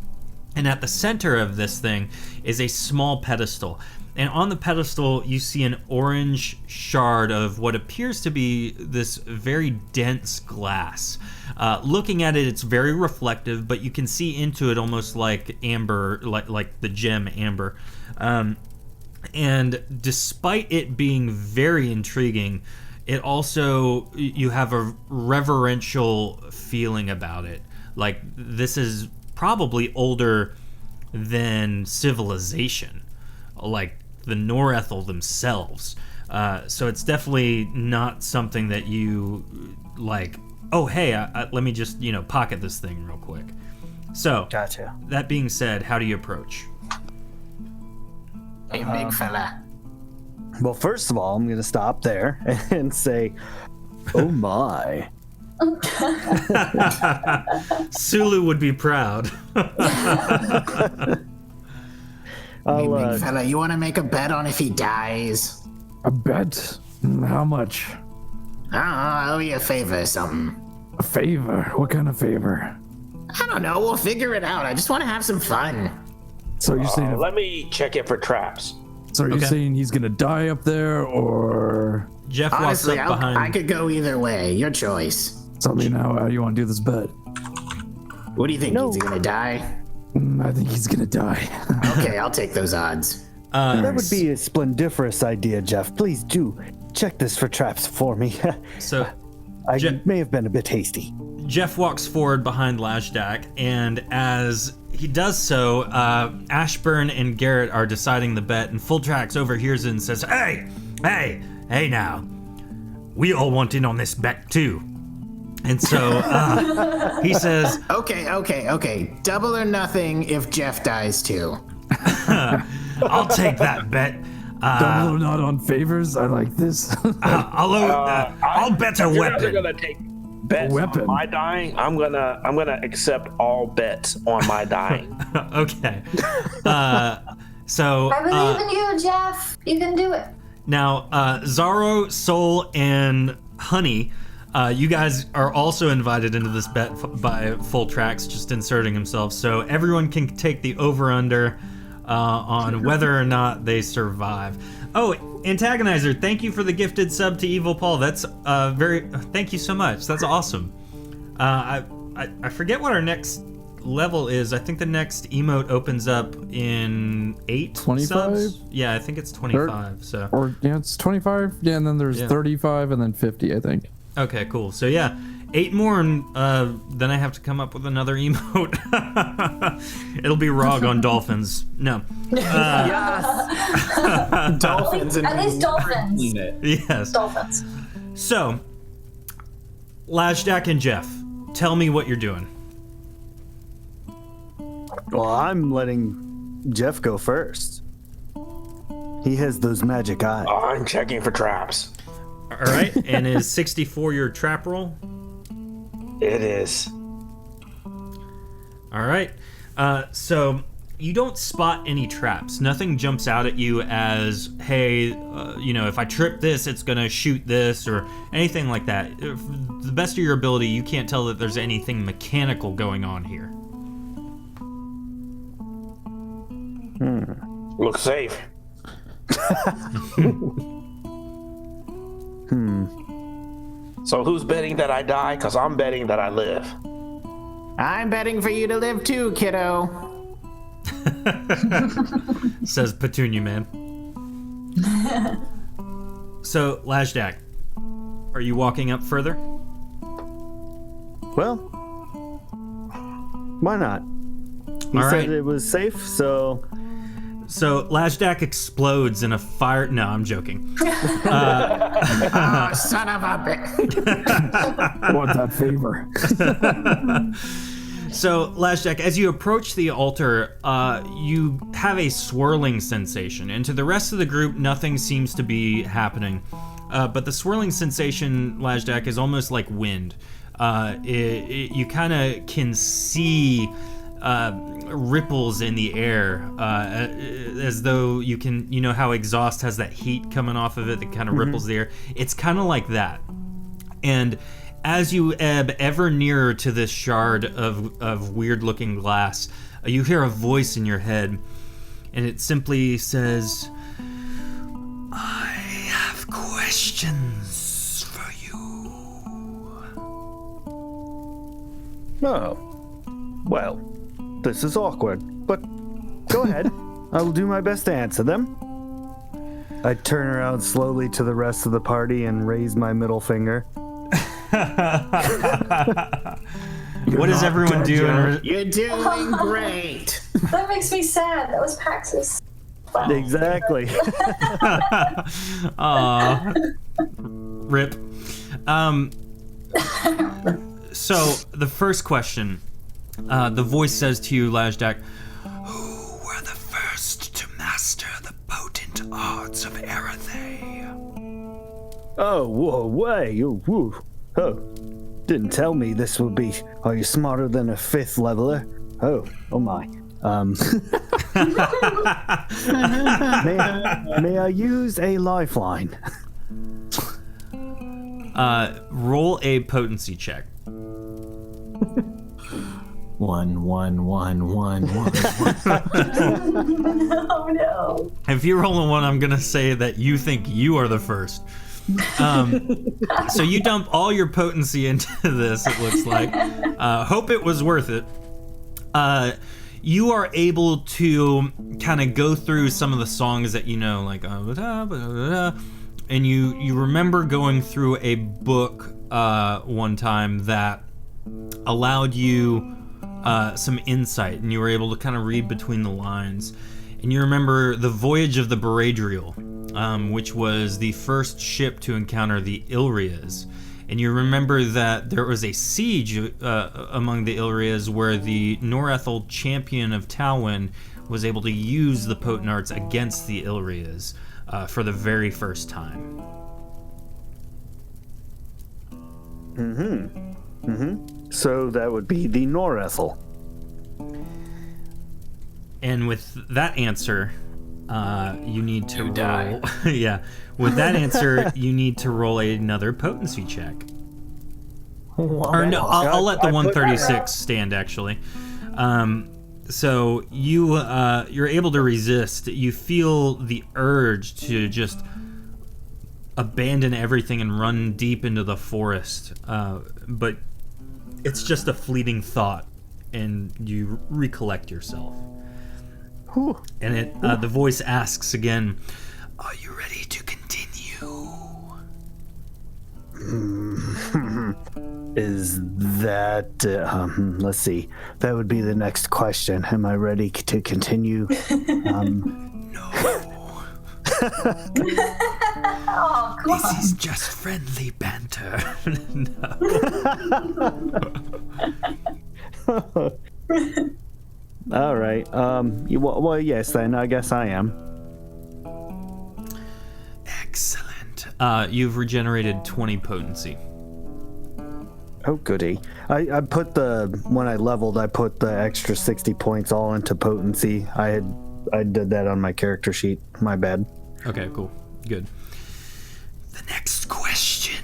S1: And at the center of this thing is a small pedestal. And on the pedestal, you see an orange shard of what appears to be this very dense glass. Looking at it, it's very reflective, but you can see into it almost like amber, like the gem amber. And despite it being very intriguing, it also, you have a reverential feeling about it. Like, this is probably older than civilization, like the Norethel themselves. So it's definitely not something that you like, oh, hey, let me just, pocket this thing real quick. So,
S2: Gotcha.
S1: That being said, how do you approach?
S5: Hey, big fella.
S2: Well, first of all, I'm going to stop there and say, "Oh my."
S1: Sulu would be proud.
S5: Hey, big fella, you want to make a bet on if he dies?
S6: A bet? How much?
S5: I owe you a favor or something.
S6: A favor? What kind of favor?
S5: I don't know. We'll figure it out. I just want to have some fun.
S6: So you're saying?
S4: Let me check it for traps.
S6: So are you saying he's gonna die up there, or?
S1: Jeff walks
S5: Honestly,
S1: up behind.
S5: I could go either way. Your choice.
S6: Tell me now how you want to do this bet.
S5: What do you think? Is he gonna die?
S6: I think he's gonna die.
S5: Okay, I'll take those odds.
S2: That would be a splendiferous idea, Jeff. Please do check this for traps for me.
S1: So
S2: I may have been a bit hasty.
S1: Jeff walks forward behind Lashdak, and as he does so, Ashburn and Garrett are deciding the bet, and Fultrax overhears it and says, Hey now, we all want in on this bet too. And so he says,
S5: Okay. Double or nothing if Jeff dies too.
S1: I'll take that bet.
S6: Double or not on favors? I like this.
S1: I'll bet a
S4: If you guys are
S1: weapon.
S4: gonna take bets on my dying, I'm gonna accept all bets on my dying.
S1: Okay. So
S3: I believe in you, Jeff. You can do it.
S1: now, Zaro, Soul, and Honey, you guys are also invited into this bet by Fultrax, just inserting himself. So everyone can take the over/under on whether or not they survive. Oh, Antagonizer, thank you for the gifted sub to Evil Paul. That's thank you so much. That's awesome. I forget what our next level is. I think the next emote opens up in 25 subs. Yeah, I think it's 25. So
S6: it's 25. Yeah, and then there's 35 and then 50, I think.
S1: Okay, cool. So yeah, 8 more, and then I have to come up with another emote. It'll be Rog on dolphins. No.
S7: Dolphins.
S3: At least dolphins.
S1: Yes.
S3: Dolphins.
S1: So, Lashdak and Jeff, tell me what you're doing.
S2: Well, I'm letting Jeff go first. He has those magic eyes.
S4: I'm checking for traps.
S1: All right, and is 64 your trap roll?
S4: It is.
S1: All right. So you don't spot any traps. Nothing jumps out at you as, hey, if I trip this, it's gonna shoot this, or anything like that. To the best of your ability, you can't tell that there's anything mechanical going on here.
S4: Looks safe. So who's betting that I die? Because I'm betting that I live.
S5: I'm betting for you to live too, kiddo.
S1: Says Petunia Man. So, Lajdak, are you walking up further?
S2: Well, why not? He
S1: All
S2: said
S1: right.
S2: it was safe, so...
S1: So, Lajdak explodes in a fire... No, I'm joking.
S5: Oh, son of a bitch.
S6: Want that favor?
S1: So, Lajdak, as you approach the altar, you have a swirling sensation, and to the rest of the group, nothing seems to be happening. But the swirling sensation, Lajdak, is almost like wind. You kind of can see ripples in the air, as though you can, you know how exhaust has that heat coming off of it that kind of ripples the air? It's kind of like that. And as you ebb ever nearer to this shard of weird-looking glass, you hear a voice in your head, and it simply says, I have questions for you.
S2: Oh. Well, this is awkward, but go ahead. I will do my best to answer them. I turn around slowly to the rest of the party and raise my middle finger.
S1: What does everyone do?
S5: You're doing great.
S3: That makes me sad. That was Praxis. Wow.
S2: Exactly.
S1: Aw. Rip. So, the first question, the voice says to you, Lajdak, who were the first to master the potent arts of Erethe?
S2: Oh, whoa, way. Oh, woo. Oh, didn't tell me this would be. Are you smarter than a 5th leveler? Oh my. May I use a lifeline?
S1: Roll a potency check.
S5: 1, 1, 1, 1, 1.
S3: Oh no.
S1: If you roll a 1, I'm gonna say that you think you are the first. So you dump all your potency into this, it looks like. Hope it was worth it. You are able to kind of go through some of the songs that you know, like, and you remember going through a book one time that allowed you some insight, and you were able to kind of read between the lines. And you remember the Voyage of the Beradriel, which was the first ship to encounter the Ilrias. And you remember that there was a siege among the Ilrias where the Norethel champion of Talwyn was able to use the potent arts against the Ilrias for the very first time.
S2: So that would be the Norethel.
S1: And with that answer, you need to roll.
S4: die.
S1: Yeah. With that answer, you need to roll another potency check. Or no, I'll let the 136 stand actually. So you're able to resist. You feel the urge to just abandon everything and run deep into the forest, but it's just a fleeting thought, and you recollect yourself.
S2: Whew.
S1: And the voice asks again, "Are you ready to continue?"
S2: Is that, let's see, that would be the next question. Am I ready to continue?
S1: No.
S3: Oh, come on.
S1: This is just friendly banter. No.
S2: All right. Well, yes, then I guess I am.
S1: Excellent. You've regenerated 20 potency.
S2: Oh, goody. I put when I leveled, I put the extra 60 points all into potency. I did that on my character sheet. My bad.
S1: Okay, cool. Good. The next question.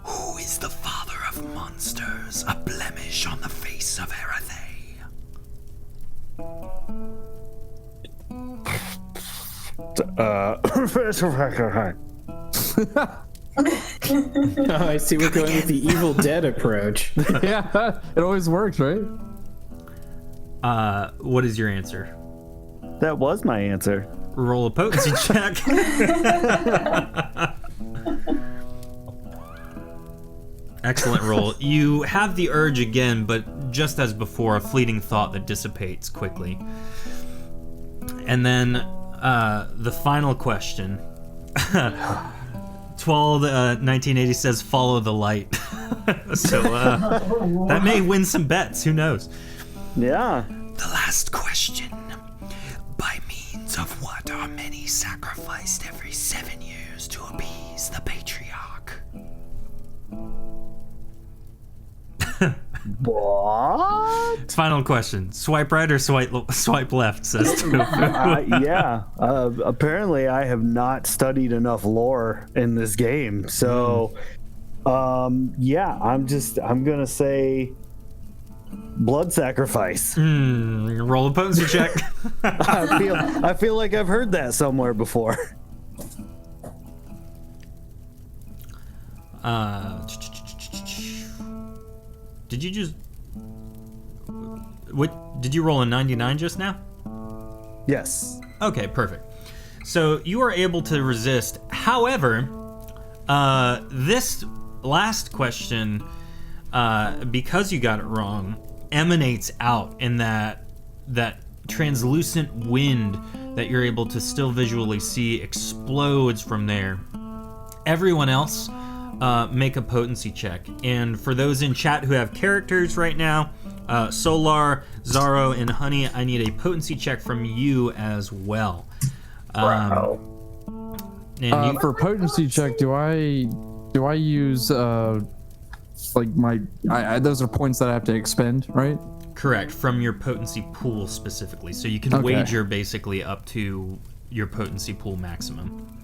S1: Who is the father of monsters? A blemish on the face of Erethe.
S7: Oh, I see. We're going with the Evil Dead approach.
S6: Yeah, it always works, right?
S1: What is your answer?
S2: That was my answer.
S1: Roll a potency check. Excellent roll. You have the urge again, but just as before, a fleeting thought that dissipates quickly. And then the final question. Twald 1980 says, "Follow the light." So that may win some bets. Who knows?
S2: Yeah.
S1: The last question. By means of what are many sacrificed every 7 years to appease the patriarch?
S2: What?
S1: Final question. Swipe right or swipe left, says Tofu.
S2: Yeah. Apparently, I have not studied enough lore in this game. So, yeah, I'm going to say blood sacrifice.
S1: Roll a potency check.
S2: I feel like I've heard that somewhere before.
S1: Did you just... What? Did you roll a 99 just now?
S2: Yes.
S1: Okay, perfect. So you are able to resist. However, this last question, because you got it wrong, emanates out in that translucent wind that you're able to still visually see explodes from there. Everyone else, make a potency check. And for those in chat who have characters right now, Solar, Zaro, and Honey, I need a potency check from you as well.
S2: Wow.
S1: And
S6: For potency check, do I use like those are points that I have to expend, right?
S1: correct, from your potency pool specifically. So you can wager basically up to your potency pool maximum.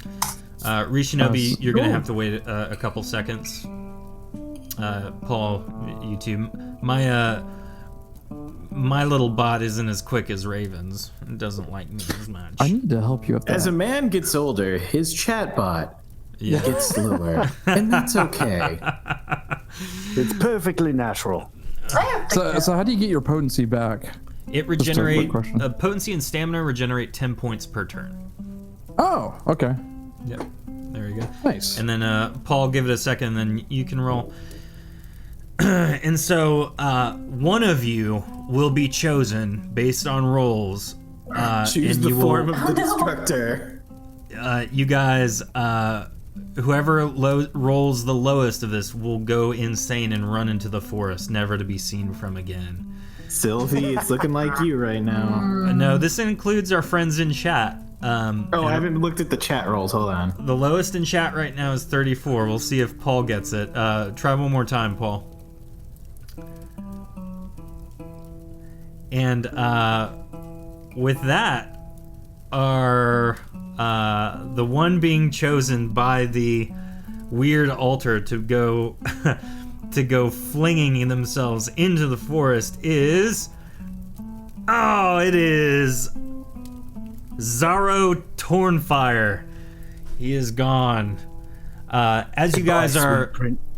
S1: Rishinobi, you're going to have to wait a couple seconds. Paul, you too. My little bot isn't as quick as Raven's. It doesn't like me as much.
S6: I need to help you with that.
S7: As a man gets older, his chatbot gets slower, and that's okay.
S2: It's perfectly natural.
S6: So how do you get your potency back?
S1: It regenerates. Potency and stamina regenerate 10 points per turn.
S6: Oh, okay.
S1: Yep. There you go.
S6: Nice.
S1: And then Paul, give it a second, and then you can roll. And so one of you will be chosen based on rolls.
S7: Choose the form of the destructor.
S1: You guys, whoever rolls the lowest of this will go insane and run into the forest, never to be seen from again.
S7: Sylvie, it's looking like you right now.
S1: No, this includes our friends in chat.
S7: I haven't looked at the chat rolls. Hold on.
S1: The lowest in chat right now is 34. We'll see if Paul gets it. Try one more time, Paul. And with that, are the one being chosen by the weird altar to go to go flinging themselves into the forest is it is Zaro Tornfire. He is gone. As you guys are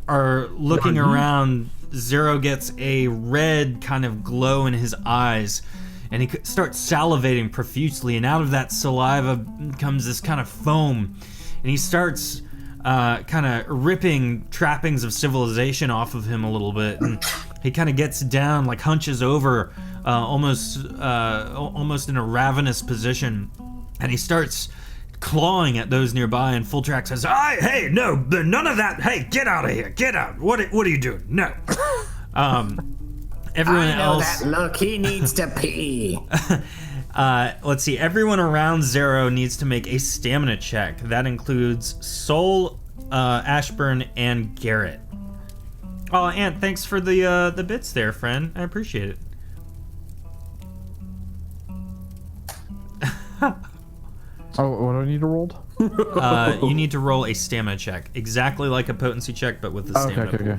S1: looking around, Zero gets a red kind of glow in his eyes, and he starts salivating profusely, and out of that saliva comes this kind of foam, and he starts kind of ripping trappings of civilization off of him a little bit, and he kind of gets down, like hunches over, almost in a ravenous position, and he starts clawing at those nearby, and Fultrax says, hey, no, none of that. Hey, get out of here. Get out. What are you doing? No. Everyone else.
S5: That look, he needs to pee.
S1: Let's see. Everyone around Zero needs to make a stamina check. That includes Soul, Ashburn, and Garrett. Oh, Ant, thanks for the bits there, friend. I appreciate it.
S6: Oh, what do I need to roll?
S1: You need to roll a stamina check, exactly like a potency check, but with the stamina.
S6: Okay.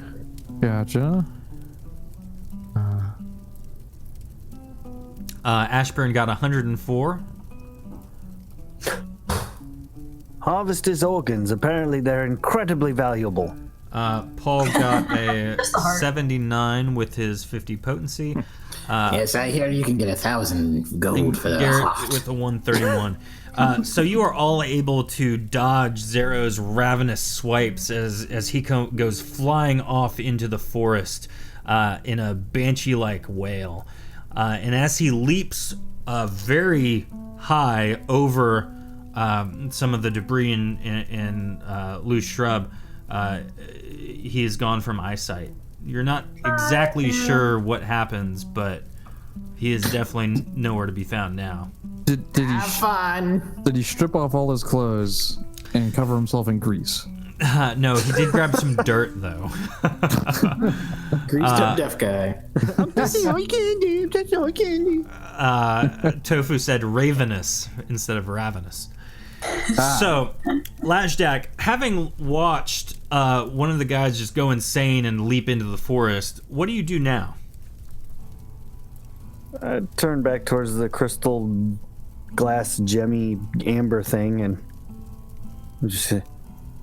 S6: Gotcha.
S1: Ashburn got 104.
S2: Harvest his organs. Apparently, they're incredibly valuable.
S1: Paul got a 79 with his 50 potency.
S5: Yes, I hear you can get 1,000 gold for the
S1: Garrett
S5: heart.
S1: with a 131. So you are all able to dodge Zero's ravenous swipes as he goes flying off into the forest in a banshee-like wail. And as he leaps very high over some of the debris and loose shrub, he is gone from eyesight. You're not exactly sure what happens, but he is definitely nowhere to be found now.
S6: Did
S5: Have fun.
S6: he strip off all his clothes and cover himself in grease?
S1: No, he did grab some dirt, though.
S7: Greased up deaf guy.
S2: That's all candy. That's all candy.
S1: Tofu said ravenous instead of ravenous. So, Lashdak, having watched one of the guys just go insane and leap into the forest, what do you do now?
S2: I turn back towards the crystal glass gemmy amber thing and just say,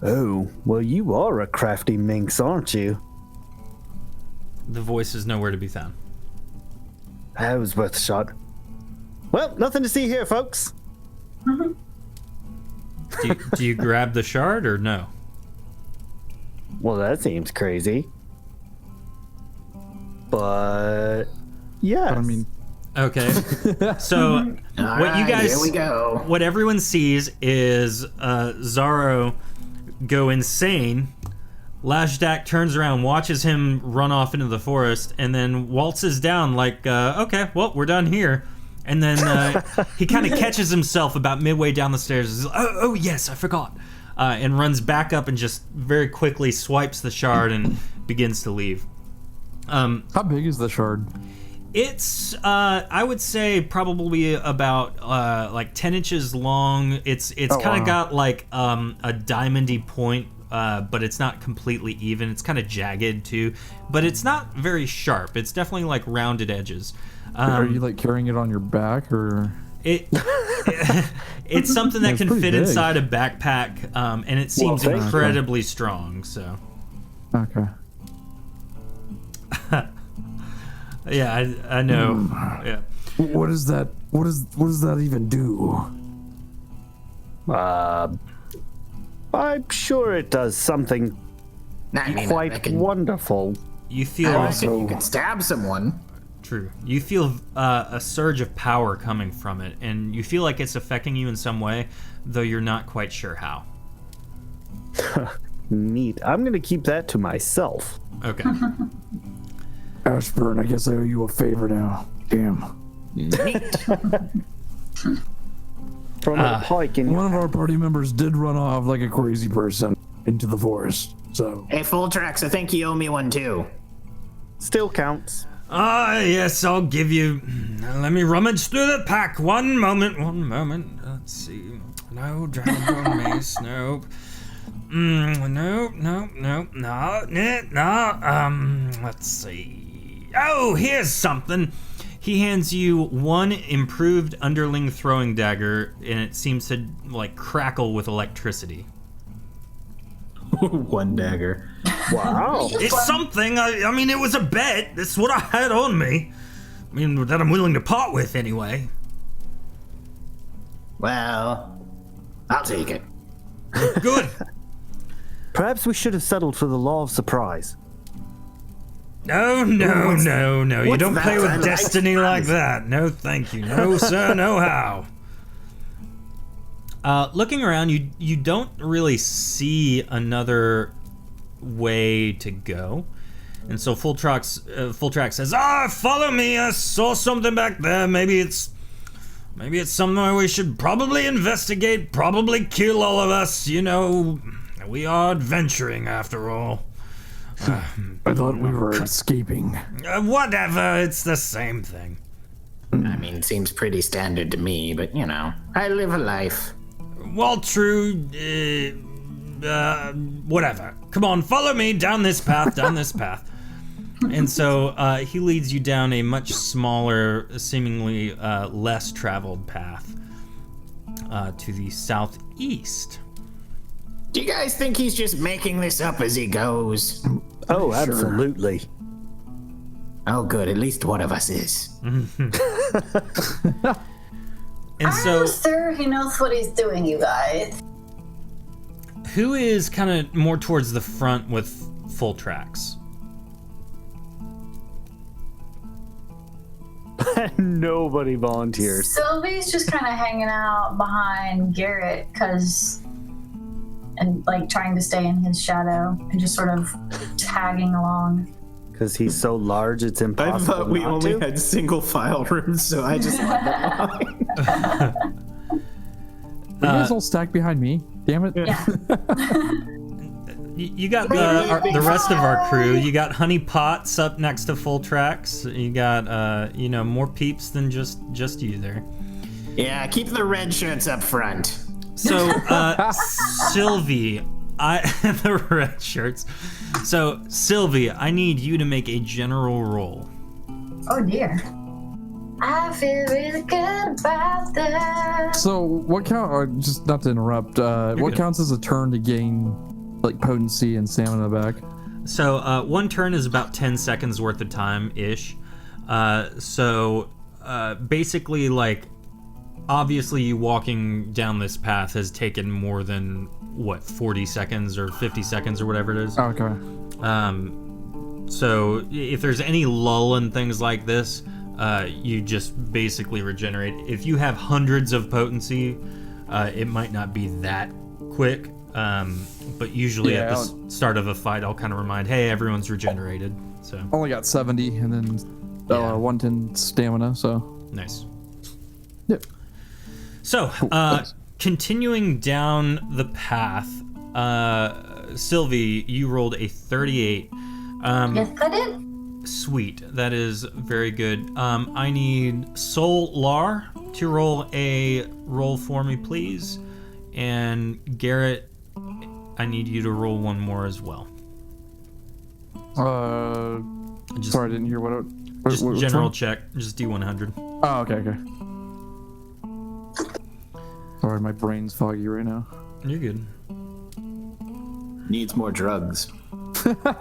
S2: "Oh, well, you are a crafty minx, aren't you?"
S1: The voice is nowhere to be found.
S2: That was worth a shot. Well, nothing to see here, folks.
S1: Do you grab the shard or no?
S2: Well, that seems crazy. But yes.
S6: I mean,
S1: Okay. So what you guys,
S5: here we go.
S1: what everyone sees is Zaro go insane. Lashdak turns around, watches him run off into the forest, and then waltzes down like, okay, well, we're done here. And then he kind of catches himself about midway down the stairs. Oh yes, I forgot. And runs back up and just very quickly swipes the shard and begins to leave.
S6: how big is the shard?
S1: It's, I would say, probably about like 10 inches long. It's kind of got like a diamondy point, but it's not completely even. It's kind of jagged too, but it's not very sharp. It's definitely like rounded edges.
S6: Are you like carrying it on your back or?
S1: It's something that can fit
S6: big.
S1: inside a backpack, and it seems incredibly strong. So.
S6: Okay.
S1: Yeah, I know. Yeah.
S6: What is that? What does that even do?
S2: I'm sure it does something
S5: I mean, I
S2: quite
S5: reckon-
S2: wonderful.
S1: You
S5: I
S1: feel
S5: reckon you could stab someone.
S1: true. You feel a surge of power coming from it, and you feel like it's affecting you in some way, though you're not quite sure how.
S2: Neat. I'm gonna keep that to myself.
S1: Okay.
S6: Ashburn, I guess I owe you a favor now. Damn.
S2: From a pike in
S6: One of our party members did run off like a crazy person into the forest. So
S5: Hey, Fultrax, I think you owe me one too.
S2: still counts.
S1: Yes, I'll give you. Let me rummage through the pack. One moment. Let's see. No, dragon mace. Nope. No. Let's see. Oh, here's something. He hands you one improved underling throwing dagger, and it seems to like crackle with electricity.
S7: One dagger.
S2: Wow.
S1: It's something. I mean, it was a bet. That's what I had on me. I mean, that I'm willing to part with anyway.
S5: Well, I'll take it.
S1: Good.
S2: Perhaps we should have settled for the law of surprise.
S1: No. You
S5: what's
S1: don't
S5: that?
S1: play
S5: I
S1: with
S5: like
S1: destiny like
S5: surprise.
S1: that. No, thank you. No, sir, no how. Looking around, you don't really see another way to go. And so Fultrax says, follow me. I saw something back there. Maybe it's somewhere we should probably investigate, probably kill all of us. You know, we are adventuring after all.
S6: I thought we were escaping.
S1: Whatever, it's the same thing.
S5: I mean, seems pretty standard to me, but you know, I live a life.
S1: Well, true. Whatever. Come on, follow me down this path, And so he leads you down a much smaller, seemingly less traveled path to the southeast.
S5: Do you guys think he's just making this up as he goes?
S2: Oh, absolutely.
S5: Oh, good. At least one of us is.
S1: And
S3: I'm
S1: so,
S3: sure he knows what he's doing, you guys.
S1: who is kind of more towards the front with Fultrax?
S2: Nobody volunteers.
S3: Sylvie's just kind of hanging out behind Garrett and like trying to stay in his shadow and just sort of tagging along.
S2: Because he's so large, it's
S7: I
S2: impossible.
S7: thought we
S2: not
S7: only
S2: to.
S7: had single file rooms, so I just left that behind.
S6: You guys all stacked behind me. Damn it.
S3: Yeah.
S1: You got the rest of our crew. You got Honey Potts up next to Fultrax. You got more peeps than just you there.
S5: Yeah, keep the red shirts up front.
S1: So Sylvie, the red shirts. So Sylvie, I need you to make a general roll.
S3: Oh dear. I feel really good about that.
S6: So what count? Just not to interrupt. What
S1: good.
S6: counts as a turn to gain like potency and stamina back?
S1: So one turn is about 10 seconds worth of time ish. Basically, like, obviously you walking down this path has taken more than 40 seconds or 50 seconds or whatever it is.
S6: Okay.
S1: So if there's any lull and things like this, you just basically regenerate. If you have hundreds of potency, it might not be that quick. But usually at the start of a fight, I'll kind of remind, hey, everyone's regenerated. So
S6: Only got 70 and then 110 stamina. So
S1: nice.
S6: Yep.
S1: So continuing down the path, Sylvie, you rolled a 38.
S3: Yes, I did.
S1: Sweet, that is very good. I need Sol Lar to roll a roll for me, please. And Garrett, I need you to roll one more as well.
S6: Sorry, I didn't hear what
S1: Just
S6: which
S1: general
S6: one?
S1: check, just D100.
S6: Oh, okay. Sorry, my brain's foggy right now.
S1: You're good.
S7: Needs more drugs.
S3: I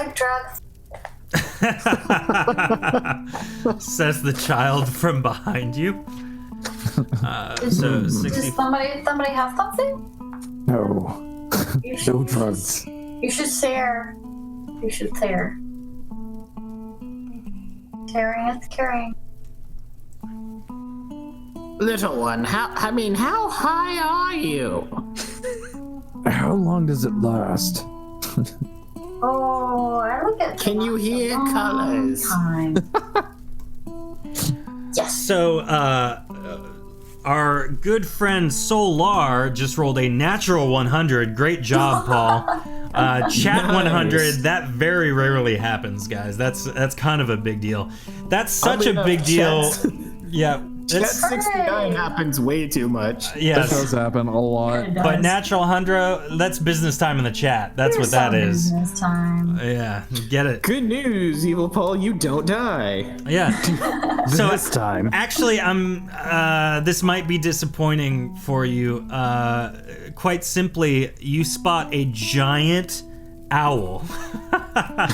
S3: like drugs.
S1: Says the child from behind you. So 60.
S3: Does somebody have something?
S6: No.
S3: You should,
S6: No drugs.
S3: You should share. You should share. Caring is caring.
S5: Little one, how high are you?
S6: How long does it last?
S3: Oh, I look at.
S5: Can you hear colors?
S3: Yes.
S1: So, our good friend Solar just rolled a natural 100. Great job, Paul. Chat 100, that very rarely happens, guys. That's kind of a big deal. That's such a big deal. Yeah.
S7: That
S1: It's,
S7: 69 happens way too much.
S6: That
S1: yes.
S6: does happen a lot.
S1: But natural 100, that's business time in the chat. That's what that is.
S3: Business time.
S1: Yeah, get it.
S7: Good news, Evil Paul, you don't die.
S1: Yeah. So
S2: This time.
S1: actually, this might be disappointing for you. Quite simply, you spot a giant owl.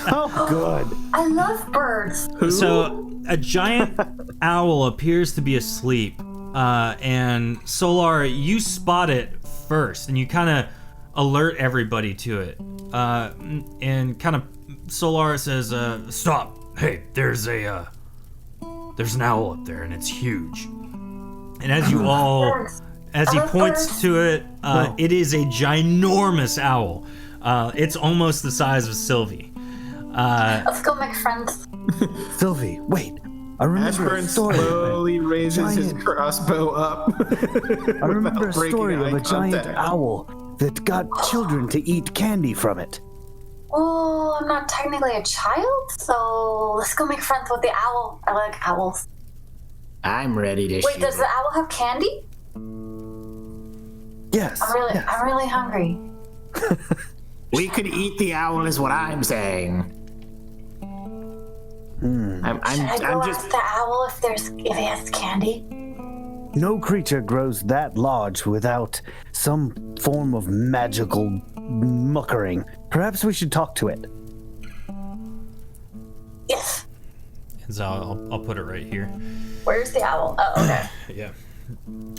S2: Oh, good.
S3: I love birds.
S1: So a giant owl appears to be asleep, and Solar, you spot it first, and you kind of alert everybody to it. And kind of Solar says, "Stop! Hey, there's an owl up there, and it's huge." And as you all, as he points to it, it is a ginormous owl. It's almost the size of Sylvie.
S3: Let's go make friends.
S2: Sylvie, wait. I remember a
S7: Ashburn
S2: story.
S7: slowly raises his
S2: Giant.
S7: crossbow up.
S2: I remember a story of a giant owl that got children to eat candy from it.
S3: Well, I'm not technically a child, so let's go make friends with the owl. I like owls.
S5: I'm ready to
S3: Wait,
S5: shoot.
S3: does the owl have candy?
S2: Yes.
S3: I'm really hungry.
S5: We could eat the owl, is what I'm saying.
S3: Should I go
S5: I'm just.
S3: ask the owl if he has candy?
S2: No creature grows that large without some form of magical muckering. Perhaps we should talk to it.
S3: Yes.
S1: And so I'll put it right here.
S3: Where's the owl? Oh, okay.
S1: Yeah.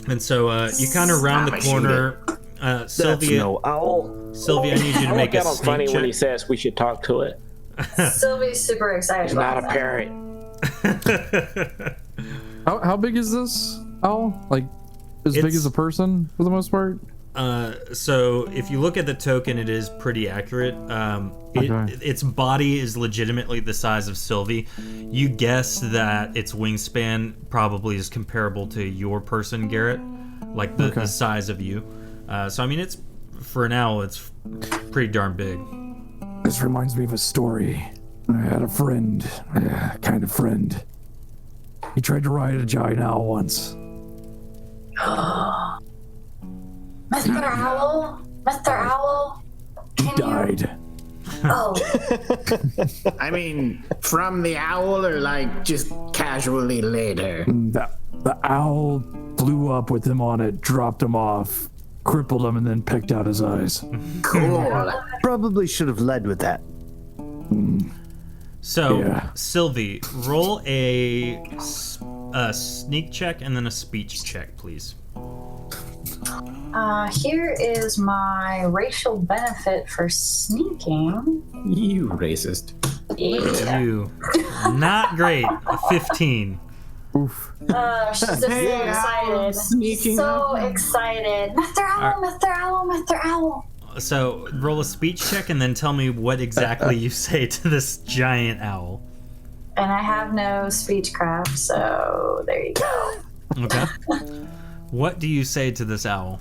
S1: And so you kind of round the corner. Sylvia,
S2: no owl.
S1: Sylvia, I need you to make a
S4: It's
S1: sneak
S4: funny when he
S1: check.
S4: says we should talk to it.
S3: Sylvie's super excited.
S4: It's
S3: about
S4: not a
S3: that.
S4: parrot.
S6: How big is this owl? Like as big
S1: It's-
S6: as a person for the most part?
S1: So if you look at the token, it is pretty accurate.
S6: Okay.
S1: Its body is legitimately the size of Sylvie. You guess that its wingspan probably is comparable to your person, Garrett, like the size of you. So I mean, it's for an owl, it's pretty darn big.
S8: This reminds me of a story. I had a friend, kind of friend. He tried to ride a giant owl once.
S3: Mr. Owl? Mr. Owl?
S8: He died.
S3: Oh,
S5: I mean, from the owl or like just casually later?
S8: The owl flew up with him on it, dropped him off, crippled him, and then picked out his eyes.
S5: Cool.
S2: Probably should have led with that.
S1: So
S8: Yeah.
S1: Sylvie, roll a sneak check and then a speech check, please.
S3: here is my racial benefit for sneaking.
S7: You racist.
S3: Yeah.
S1: You, not great. A 15.
S3: She's just so excited.
S7: sneaking
S3: So excited. Mr. Owl, Mr. Owl, Mr. Owl.
S1: So roll a speech check and then tell me what exactly you say to this giant owl.
S3: And I have no speechcraft, so there you go.
S1: Okay. What do you say to this owl?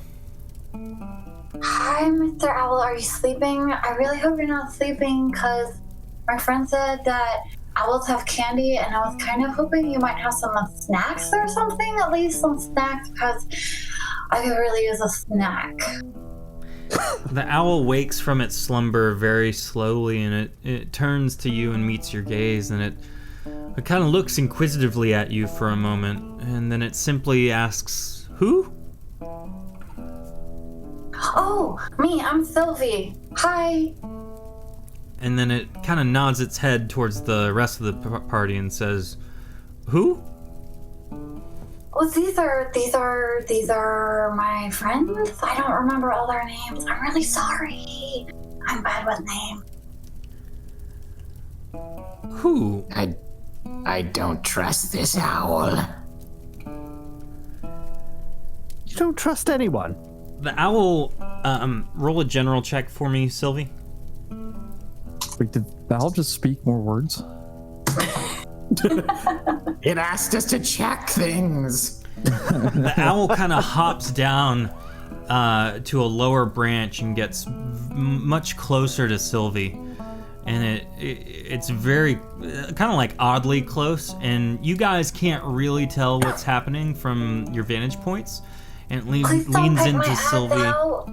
S3: Hi, Mr. Owl, are you sleeping? I really hope you're not sleeping, because my friend said that owls have candy, and I was kind of hoping you might have some snacks or something, at least some snacks, because I could really use a snack.
S1: The owl wakes from its slumber very slowly, and it turns to you and meets your gaze, and it kind of looks inquisitively at you for a moment, and then it simply asks, "Who?"
S3: Oh, me, I'm Sylvie. Hi.
S1: And then it kind of nods its head towards the rest of the party and says, "Who?"
S3: Well, these are my friends. I don't remember all their names. I'm really sorry. I'm bad with names.
S1: Who?
S5: I don't trust this owl.
S2: You don't trust anyone.
S1: The owl, roll a general check for me, Sylvie.
S6: Wait, did the owl just speak more words?
S5: It asked us to check things.
S1: The owl kind of hops down to a lower branch and gets much closer to Sylvie. And it's very, kind of like oddly close. And you guys can't really tell what's happening from your vantage points. And it
S3: Please don't
S1: leans
S3: pick my
S1: into
S3: eyes
S1: Sylvie.
S3: out.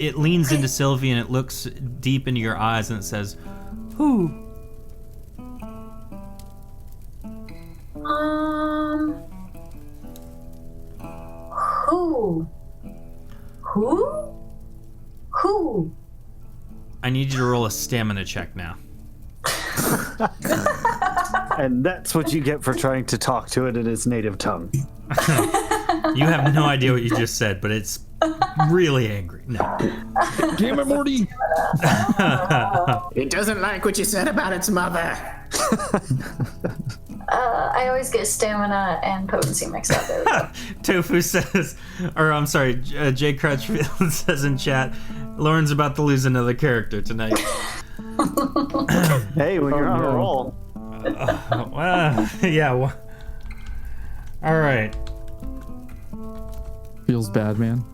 S1: It leans into Sylvie and it looks deep into your eyes and it says, "Who?"
S3: Who? Who? Who?
S1: I need you to roll a stamina check now.
S2: And that's what you get for trying to talk to it in its native tongue.
S1: You have no idea what you just said, but it's really angry. No.
S6: Damn it, Morty!
S5: It doesn't like what you said about its mother.
S3: I always get stamina and potency mixed up. There we go.
S1: Tofu says, or I'm sorry, Jay Crutchfield says in chat, Lauren's about to lose another character tonight.
S2: Hey, when you're on a
S6: no.
S2: roll.
S1: Well, yeah. All right.
S6: Feels bad, man.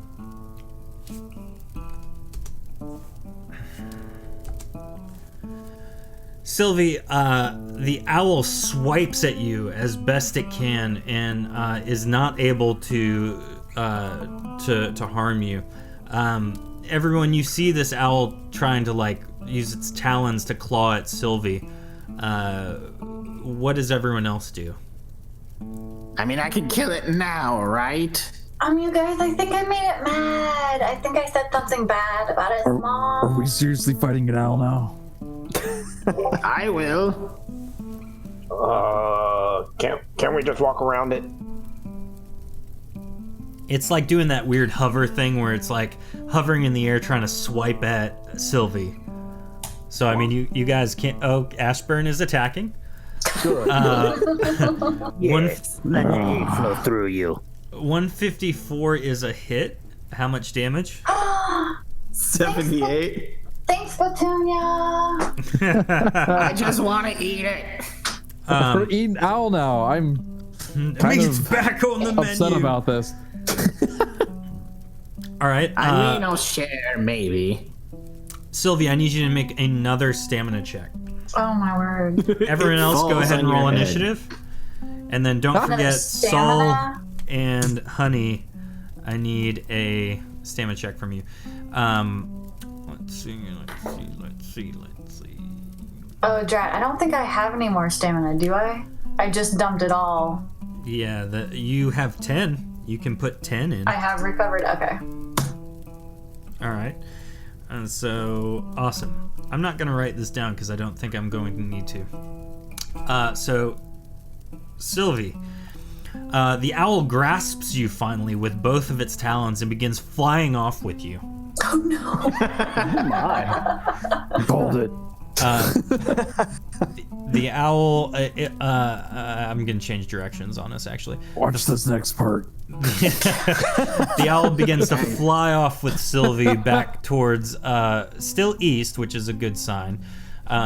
S1: Sylvie, the owl swipes at you as best it can and is not able to harm you. Everyone, you see this owl trying to like use its talons to claw at Sylvie. What does everyone else do?
S5: I mean, I can kill it now, right?
S3: You guys, I think I made it mad. I think I said something bad about its mom.
S8: Are we seriously fighting an owl now?
S5: I will.
S4: Can we just walk around it?
S1: It's like doing that weird hover thing where it's like hovering in the air trying to swipe at Sylvie. So, I mean, you guys can't... Oh, Ashburn is attacking.
S2: Good. Yes, let the hate flow through you.
S1: 154 is a hit. How much damage?
S7: 78.
S3: Thanks, Petunia.
S5: I just want to eat it.
S6: We're eating owl now. I'm kind
S1: Meat's
S6: of
S1: back on the
S6: upset
S1: menu.
S6: about this.
S1: All right.
S5: I mean, I'll share, maybe.
S1: Sylvie, I need you to make another stamina check.
S3: Oh, my word.
S1: Everyone else, go
S7: falls
S1: ahead and
S7: on
S1: roll
S7: your head.
S1: initiative. And then don't
S3: Another
S1: forget, Saul
S3: stamina?
S1: and Honey, I need a stamina check from you. Let's see.
S3: Oh, Drat, I don't think I have any more stamina, do I? I just dumped it all.
S1: Yeah, you have 10. You can put 10 in.
S3: I have recovered. Okay.
S1: All right. And so, awesome. I'm not going to write this down because I don't think I'm going to need to. So, Sylvie, the owl grasps you finally with both of its talons and begins flying off with you.
S3: Oh, no.
S2: Oh my.
S8: Called it.
S1: The owl, I'm going to change directions on us, actually.
S8: Watch this next part.
S1: The owl begins to fly off with Sylvie back towards, still east, which is a good sign.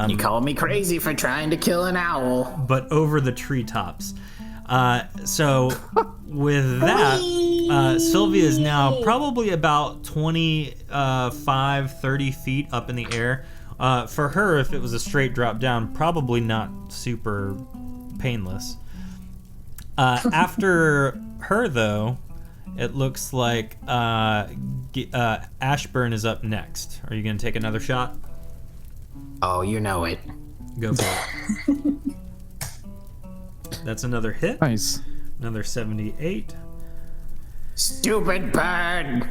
S5: You call me crazy for trying to kill an owl.
S1: But over the treetops. So with that, Sylvia is now probably about 25, 30 feet up in the air. For her, if it was a straight drop down, probably not super painless. After her, though, it looks like Ashburn is up next. Are you going to take another shot?
S5: Oh, you know it.
S1: Go for it. That's another hit.
S6: Nice.
S1: Another 78.
S5: Stupid bird.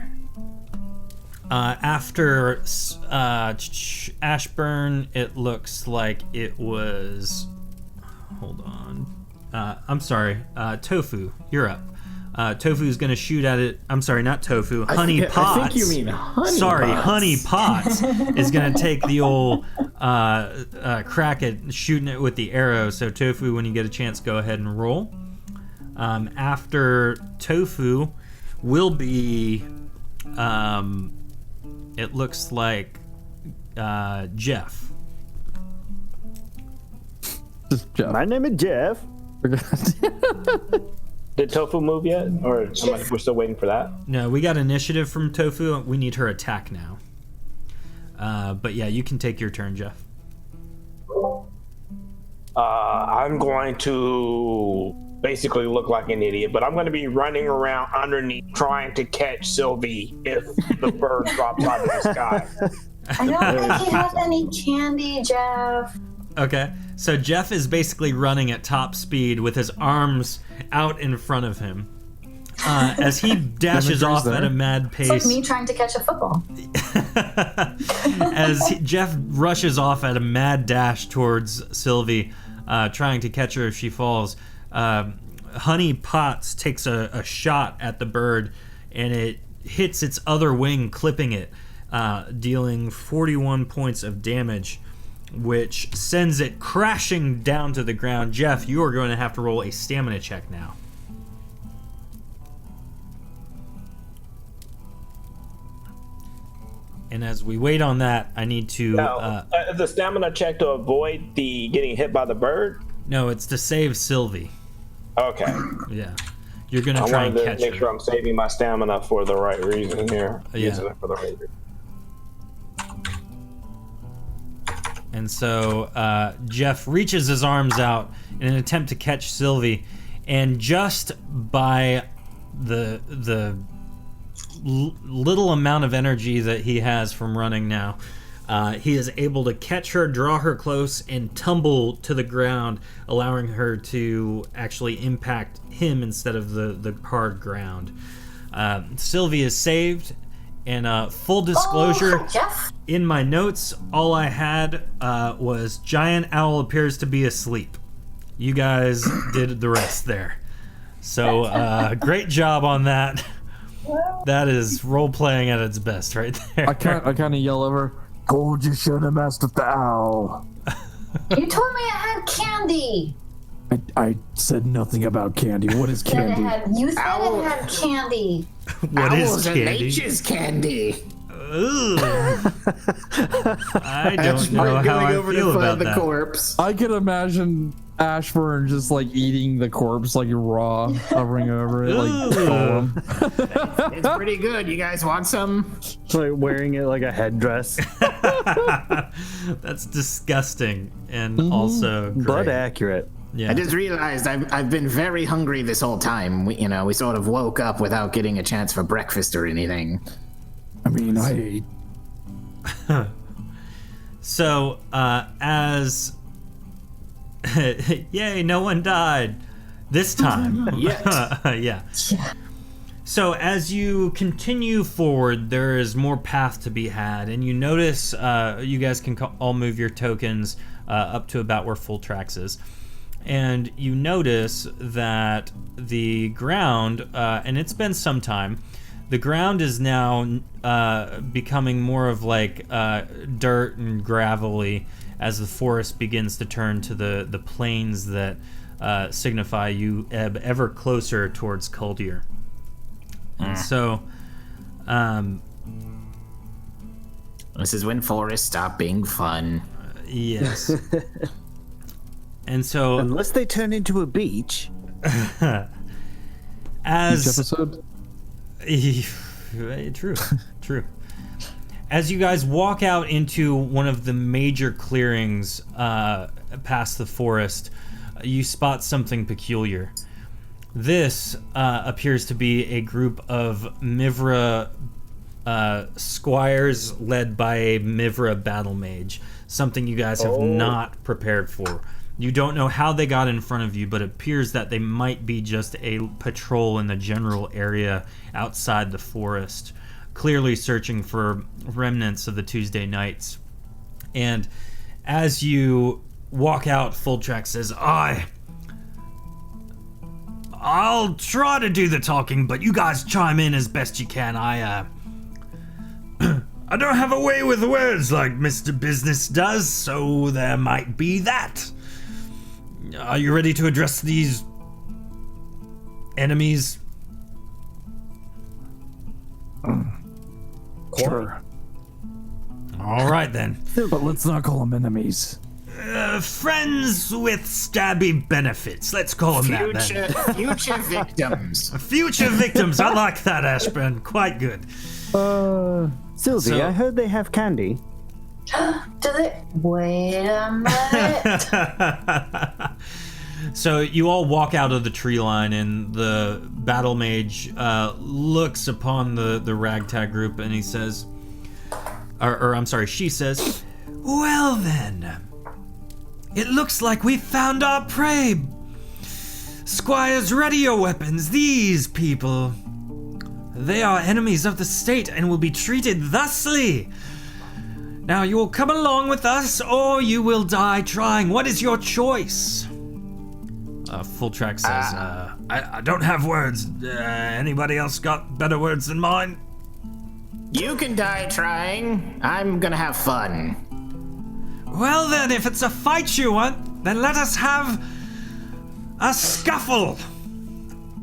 S1: After Ashburn, it looks like it was... Hold on. I'm sorry. Tofu, you're up. Tofu's going to shoot at it. I'm sorry, not Tofu. Honey Pots.
S7: I think you mean Honey
S1: Sorry,
S7: Pots.
S1: Honey Pots is going to take the old crack at shooting it with the arrow. So Tofu, when you get a chance, go ahead and roll. After Tofu will be... it looks like Jeff.
S6: Jeff.
S2: My name is Jeff.
S4: Did Tofu move yet? Or we're still waiting for that?
S1: No, we got initiative from Tofu. We need her attack now. But yeah, you can take your turn, Jeff.
S4: I'm going to basically look like an idiot, but I'm going to be running around underneath trying to catch Sylvie if the bird drops out of the sky.
S3: I don't think he has any candy, Jeff.
S1: Okay, so Jeff is basically running at top speed with his arms out in front of him. As he dashes off at a mad pace.
S3: It's like me trying to catch a football.
S1: As Jeff rushes off at a mad dash towards Sylvie, trying to catch her if she falls, Honey Pots takes a shot at the bird, and it hits its other wing, clipping it, dealing 41 points of damage, which sends it crashing down to the ground. Jeff, you are going to have to roll a stamina check now. And as we wait on that, I need to...
S4: the stamina check to avoid the getting hit by the bird?
S1: No, it's to save Sylvie.
S4: Okay.
S1: Yeah. You're going to
S4: I
S1: try and
S4: wanted to
S1: catch
S4: make
S1: her.
S4: sure I'm saving my stamina for the right reason here.
S1: Yeah.
S4: Using it for the right reason.
S1: And so Jeff reaches his arms out in an attempt to catch Sylvie, and just by the little amount of energy that he has from running now, he is able to catch her, draw her close, and tumble to the ground, allowing her to actually impact him instead of the hard ground. Sylvie is saved, and full disclosure, in my notes, all I had was Giant Owl appears to be asleep. You guys did the rest there. So great job on that. That is role-playing at its best right there.
S6: I kind of yell over, "Told you shouldn't have messed with the owl."
S3: You told me I had candy.
S8: I said nothing about candy. What is candy?
S3: You said it had candy.
S1: What is
S5: Owls are
S1: candy?
S5: nature's candy.
S1: Ooh. I don't know how I feel about that.
S7: Corpse.
S6: I can imagine Ashburn just like eating the corpse like raw, hovering over it like Golem.
S5: It's pretty good. You guys want some?
S2: Like wearing it like a headdress.
S1: That's disgusting and also great.
S2: But accurate.
S1: Yeah.
S5: I just realized I've been very hungry this whole time. We sort of woke up without getting a chance for breakfast or anything.
S8: I mean, I ate.
S1: So, as yay, no one died this time. Yeah. So as you continue forward, there is more path to be had, and you notice you guys can all move your tokens up to about where Fultrax is. And you notice that the ground, and it's been some time, the ground is now becoming more of like dirt and gravelly as the forest begins to turn to the plains that signify you ebb ever closer towards Kuldir. And so,
S5: this is when forests stop being fun.
S1: yes. And so,
S2: Unless they turn into a beach.
S1: as
S6: Each episode?
S1: True. As you guys walk out into one of the major clearings past the forest, you spot something peculiar. This appears to be a group of Mivra squires led by a Mivra battle mage, something you guys have not prepared for. You don't know how they got in front of you, but it appears that they might be just a patrol in the general area outside the forest, clearly searching for remnants of the Toosdae Knights. And as you walk out, Fultrax says, I'll try to do the talking, but you guys chime in as best you can. I don't have a way with words like Mr. Business does, so there might be that. Are you ready to address these enemies?
S8: Sure.
S1: All right then.
S8: But let's not call them enemies.
S1: Friends with stabby benefits. Let's call them that then.
S5: Future victims.
S1: Future victims. I like that, Ashburn. Quite good.
S2: Sylvie,
S1: So-
S2: I heard they have candy.
S3: Do they? Wait a minute.
S1: So you all walk out of the tree line, and the battle mage looks upon the ragtag group, and he says, or I'm sorry, she says, "Well then, it looks like we found our prey. Squires, ready your weapons. These people, they are enemies of the state and will be treated thusly. Now you will come along with us, or you will die trying. What is your choice?" Fultrax says, I don't have words. Anybody else got better words than mine?
S5: You can die trying. I'm gonna have fun.
S1: Well then, if it's a fight you want, then let us have a scuffle.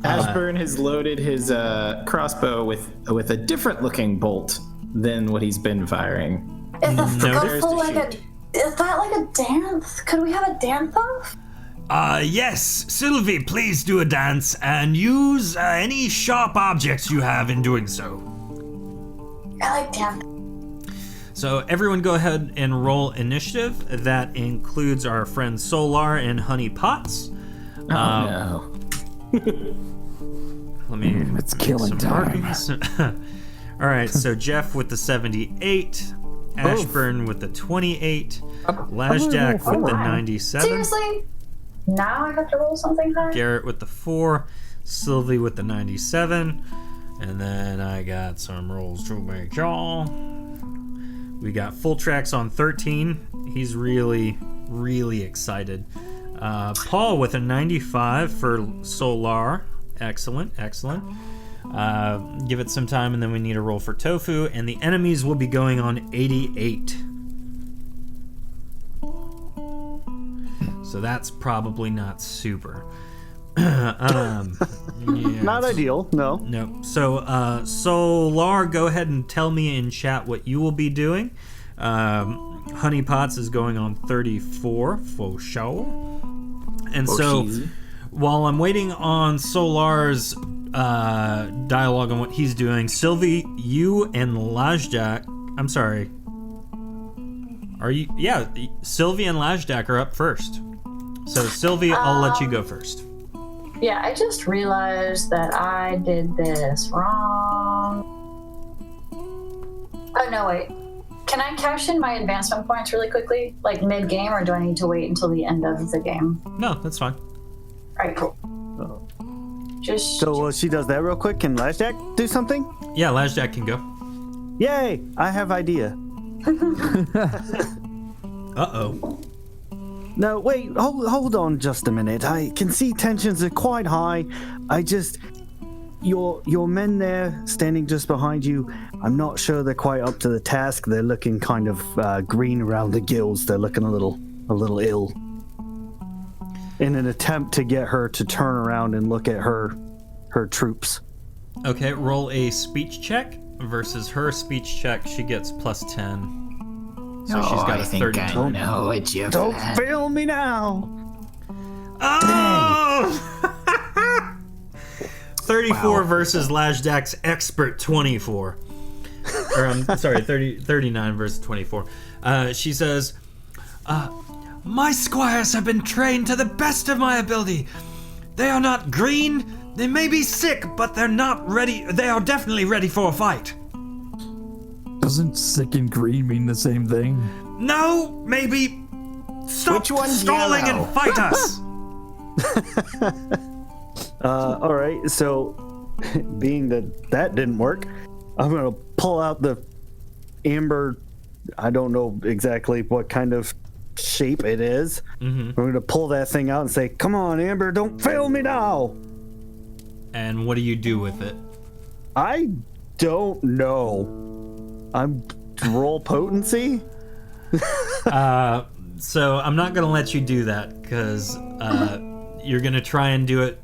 S7: Ashburn has loaded his crossbow with a different looking bolt than what he's been firing.
S3: Is the
S1: There's
S3: scuffle is that like a dance? Could we have a dance off?
S1: Yes, Sylvie, please do a dance and use any sharp objects you have in doing so.
S3: I like dance.
S1: So everyone go ahead and roll initiative. That includes our friends Solar and Honey Potts.
S5: No.
S1: Let me.
S8: It's killing time.
S1: All right, so Jeff with the 78, Ashburn with the 28, Lashjack with the 97.
S3: Seriously? Now I have to roll something high?
S1: Garrett with the 4, Sylvie with the 97, and then I got some rolls to make y'all. We got Fultrax on 13. He's really, really excited. Paul with a 95 for Solar. Excellent. Give it some time, and then we need a roll for Tofu, and the enemies will be going on 88. So that's probably not super.
S2: Not ideal, no.
S1: No. So, Solar, go ahead and tell me in chat what you will be doing. Honey Potts is going on 34 for sure. And so, while I'm waiting on Solar's dialogue on what he's doing, Sylvie, you and Lashjack, I'm sorry. Are you? Yeah, Sylvie and Lashjack are up first. So, Sylvie, I'll let you go first.
S3: Yeah, I just realized that I did this wrong. Oh, no, wait. Can I cash in my advancement points really quickly? Like mid-game, or do I need to wait until the end of the game?
S1: No, that's fine.
S3: Alright, cool.
S2: So she does that real quick. Can Lashjack do something?
S1: Yeah, Lashjack can go.
S2: Yay! I have idea.
S1: Uh-oh.
S2: No, wait, hold on just a minute. I can see tensions are quite high. Your men there standing just behind you, I'm not sure they're quite up to the task. They're looking kind of green around the gills. They're looking a little ill. In an attempt to get her to turn around and look at her troops.
S1: Okay, roll a speech check versus her speech check. She gets plus 10. So she's got a 30.
S5: I know what you're
S2: Don't fail me now.
S1: Oh! 34 versus Lashjack's expert 24. Or I'm sorry, 39 versus 24. She says, my squires have been trained to the best of my ability. They are not green. They may be sick, but they're not ready. They are definitely ready for a fight.
S8: Doesn't sick and green mean the same thing?
S1: No, maybe. Stop stalling
S5: yellow?
S1: and fight us.
S2: All right, so being that didn't work, I'm going to pull out the amber, I don't know exactly what kind of shape it is. I'm going to pull that thing out and say, come on, Amber, don't fail me now.
S1: And what do you do with it?
S2: I don't know. I'm roll potency?
S1: So I'm not going to let you do that because you're going to try and do it.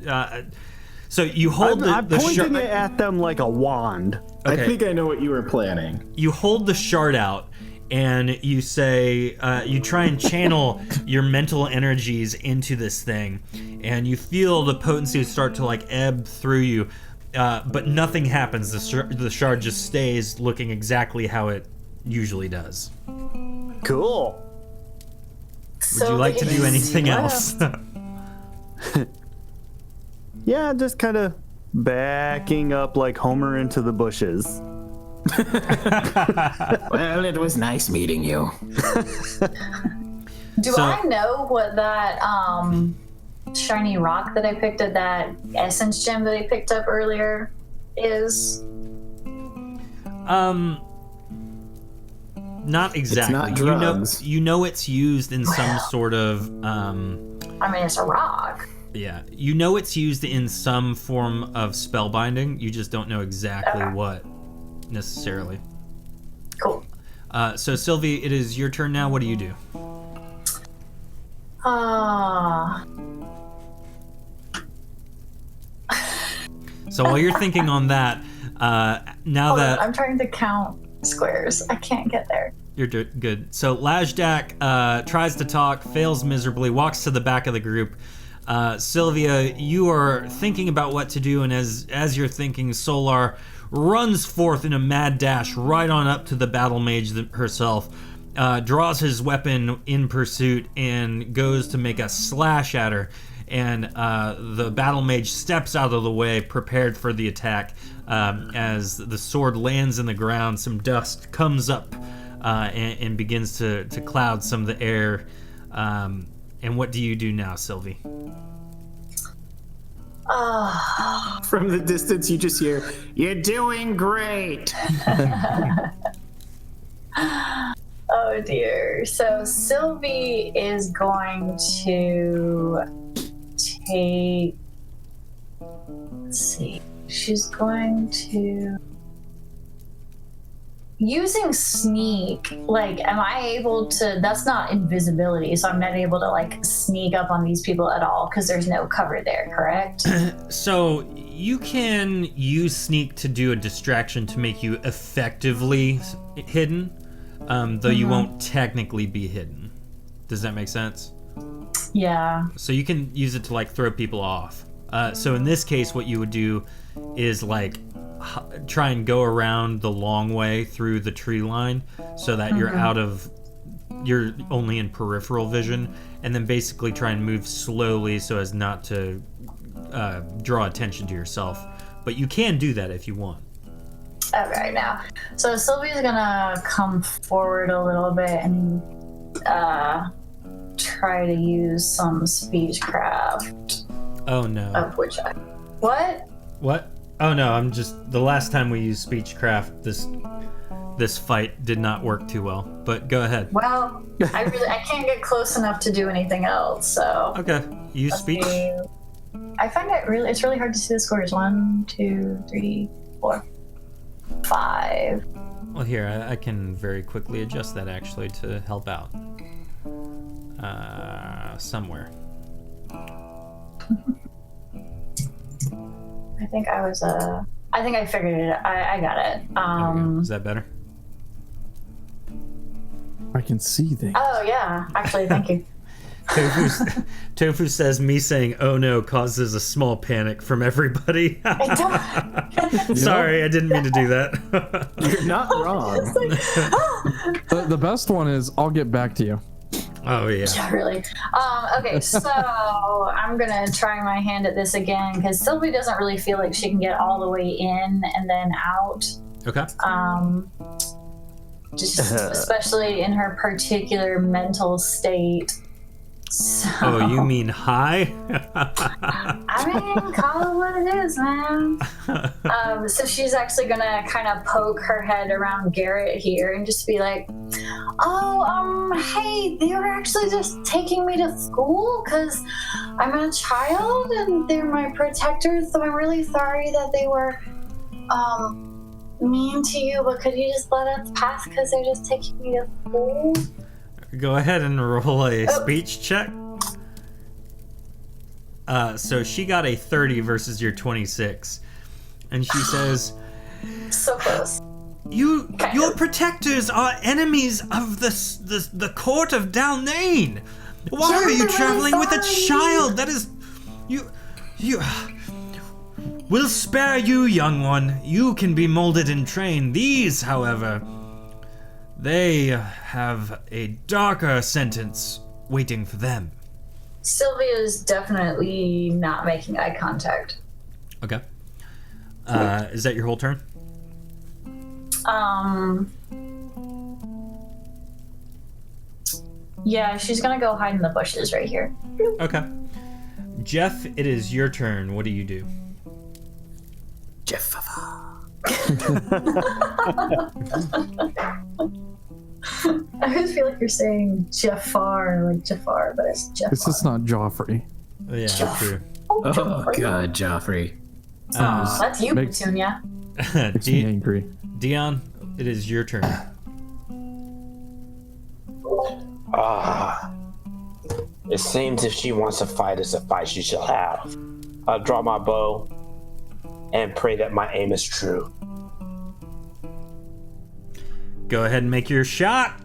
S1: So you hold
S2: I'm
S1: the
S2: pointing
S1: shard.
S2: it at them like a wand.
S1: Okay.
S7: I think I know what you were planning.
S1: You hold the shard out and you say, you try and channel your mental energies into this thing, and you feel the potency start to like ebb through you, but nothing happens. The shard just stays looking exactly how it usually does.
S2: Cool.
S1: Would you like to do anything else?
S2: Yeah, just kind of backing up like Homer into the bushes.
S5: Well, it was nice meeting you.
S3: Do I know what that shiny rock that I picked at that essence gem that I picked up earlier is?
S1: Not exactly.
S7: It's not drugs.
S1: You know it's used in some sort of
S3: I mean, it's a rock.
S1: yeah. You know it's used in some form of spellbinding. You just don't know exactly what necessarily.
S3: Cool.
S1: So Sylvie, it is your turn now. What do you do? So while you're thinking on that,
S3: I'm trying to count squares. I can't get there.
S1: You're good. So Lashjack tries to talk, fails miserably, walks to the back of the group, Sylvia, you are thinking about what to do, and as you're thinking, Solar runs forth in a mad dash right on up to the battle mage herself, draws his weapon in pursuit, and goes to make a slash at her. And the battle mage steps out of the way, prepared for the attack. As the sword lands in the ground, some dust comes up and begins to cloud some of the air. And what do you do now, Sylvie?
S5: From the distance, you just hear, "You're doing great."
S3: Oh dear. So Sylvie is going to take. Let's see. She's going to. Using sneak, like, am I able to? That's not invisibility, so I'm not able to, like, sneak up on these people at all because there's no cover there, correct?
S1: So you can use sneak to do a distraction to make you effectively hidden, though you won't technically be hidden. Does that make sense?
S3: Yeah.
S1: So you can use it to, like, throw people off. So in this case, what you would do is, like, try and go around the long way through the tree line so that you're only in peripheral vision, and then basically try and move slowly so as not to draw attention to yourself. But you can do that if you want.
S3: Okay, now. So Sylvia's gonna come forward a little bit and try to use some speechcraft.
S1: Oh no.
S3: Of which I... What?
S1: What? Oh no, I'm just... The last time we used speechcraft, this fight did not work too well. But go ahead.
S3: Well, I can't get close enough to do anything else, so...
S1: Okay, use speech.
S3: I find it's really hard to see the scores. 1, 2, 3, 4, 5.
S1: Well, here, I can very quickly adjust that, actually, to help out. Somewhere.
S3: I think I figured it. I got it.
S1: Okay. Is that better?
S6: I can see things.
S3: Oh yeah, actually, thank you.
S1: Tofu says me saying "oh no" causes a small panic from everybody. Sorry, I didn't mean to do that.
S7: You're not wrong.
S6: The best one is I'll get back to you.
S1: Oh yeah.
S3: Yeah, really. Okay, so I'm gonna try my hand at this again because Sylvie doesn't really feel like she can get all the way in and then out.
S1: Okay.
S3: Just especially in her particular mental state. So,
S1: oh, you mean high?
S3: I mean, call it what it is, man. So she's actually gonna kind of poke her head around Garrett here and just be like, hey, they were actually just taking me to school because I'm a child and they're my protectors, so I'm really sorry that they were mean to you, but could you just let us pass because they're just taking me to school?
S1: Go ahead and roll a speech check. So she got a 30 versus your 26. And she says,
S3: so close.
S1: Your protectors are enemies of the court of Dalnane. Why are you traveling with a child? That is... You... We'll spare you, young one. You can be molded and trained. These, however... They have a darker sentence waiting for them.
S3: Sylvia's definitely not making eye contact.
S1: Okay. Is that your whole turn?
S3: Yeah, she's gonna go hide in the bushes right here.
S1: Okay. Jeff, it is your turn. What do you do?
S5: Jeff.
S3: I always feel like you're saying Jafar, like Jafar, but it's Jafar.
S6: It's just not Joffrey.
S1: Yeah, true.
S5: Oh God, Joffrey.
S3: That's you, Petunia.
S6: Makes me angry.
S1: Dion, it is your turn.
S4: It seems if she wants to fight, it's a fight she shall have. I'll draw my bow and pray that my aim is true.
S1: Go ahead and make your shot.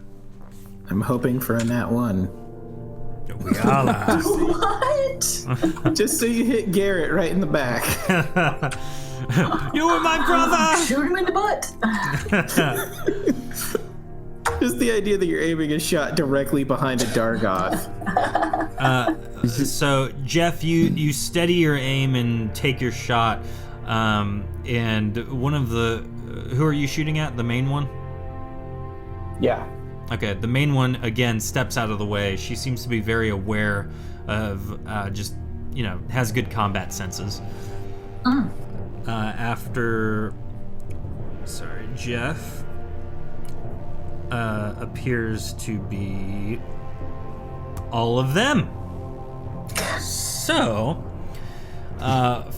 S7: I'm hoping for a nat 1.
S1: We all are.
S3: What? butt.
S7: Just so you hit Garrett right in the back.
S1: You were my brother!
S3: Shoot him in the butt.
S7: Just the idea that you're aiming a shot directly behind a Dargoth.
S1: So, Jeff, you steady your aim and take your shot. And one of the... who are you shooting at? The main one?
S4: Yeah.
S1: Okay, the main one, again, steps out of the way. She seems to be very aware of has good combat senses. After... Sorry, Jeff appears to be all of them. So,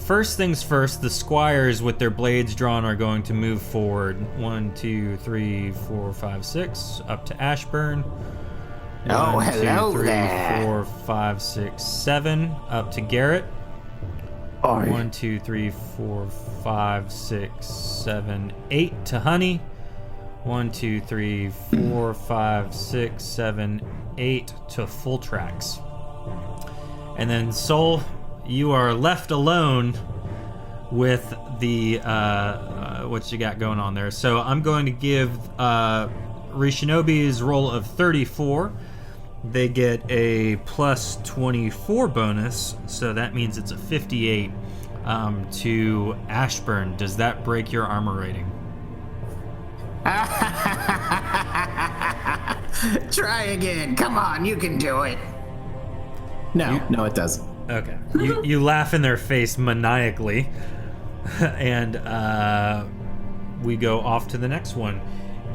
S1: first things first, the squires with their blades drawn are going to move forward. 1, 2, 3, 4, 5, 6, up to Ashburn.
S5: Oh,
S1: 1,
S5: hello
S1: 2, 3,
S5: there.
S1: 4, 5, 6, 7, up to Garrett.
S8: Aye.
S1: 1, 2, 3, 4, 5, 6, 7, 8 to Honey. 1, 2, 3, 4, 5, 6, 7, 8 to Fultrax. And then Soul, you are left alone with the what you got going on there. So I'm going to give Rishinobi's roll of 34. They get a plus 24 bonus, so that means it's a 58 to Ashburn. Does that break your armor rating?
S5: Try again. Come on, you can do it.
S7: No, it doesn't.
S1: Okay. You laugh in their face maniacally, and we go off to the next one.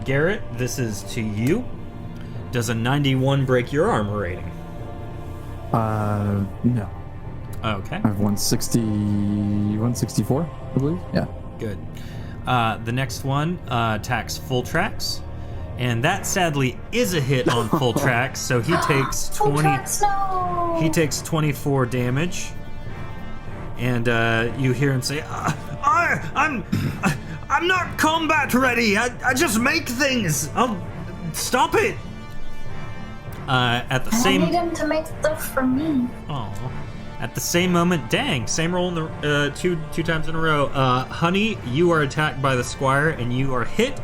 S1: Garrett, this is to you. Does a 91 break your armor rating?
S6: No.
S1: Okay.
S6: I have 164, I believe. Yeah.
S1: Good. The next one attacks Fultrax, and that sadly is a hit on Fultrax, so he takes 20.
S3: Fultrax, no!
S1: He takes 24 damage, and you hear him say, "I'm not combat ready. I just make things. I'll stop it." At the
S3: I
S1: same.
S3: need him to make stuff for me.
S1: Oh. At the same moment, dang, same roll in the two times in a row. Honey, you are attacked by the squire and you are hit,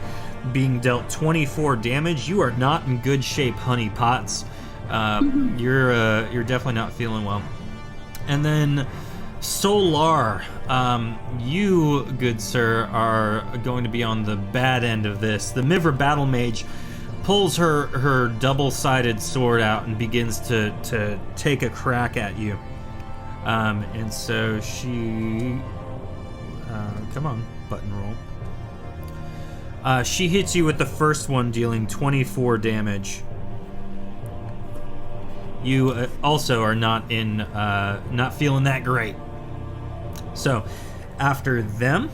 S1: being dealt 24 damage. You are not in good shape, Honey Potts. You're definitely not feeling well. And then Solar, you, good sir, are going to be on the bad end of this. The Mivra Battle Mage pulls her double-sided sword out and begins to take a crack at you. And so she... come on, button roll. She hits you with the first one, dealing 24 damage. You also are not feeling that great. So, after them,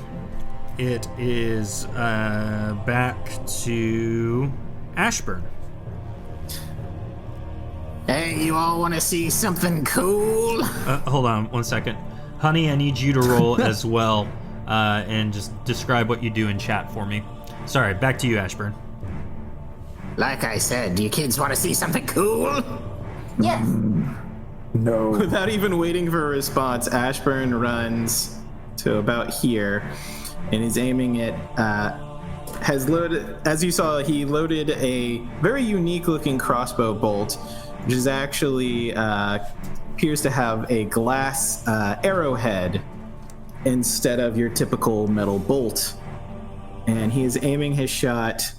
S1: it is back to Ashburn.
S5: Hey, you all want to see something cool?
S1: Hold on 1 second. Honey, I need you to roll as well, and just describe what you do in chat for me. Sorry, back to you, Ashburn.
S5: Like I said, do you kids want to see something cool?
S3: Yes.
S8: No.
S7: Without even waiting for a response, Ashburn runs to about here and is aiming it. Has loaded, as you saw, he loaded a very unique looking crossbow bolt, which is actually appears to have a glass arrowhead instead of your typical metal bolt. And he is aiming his shot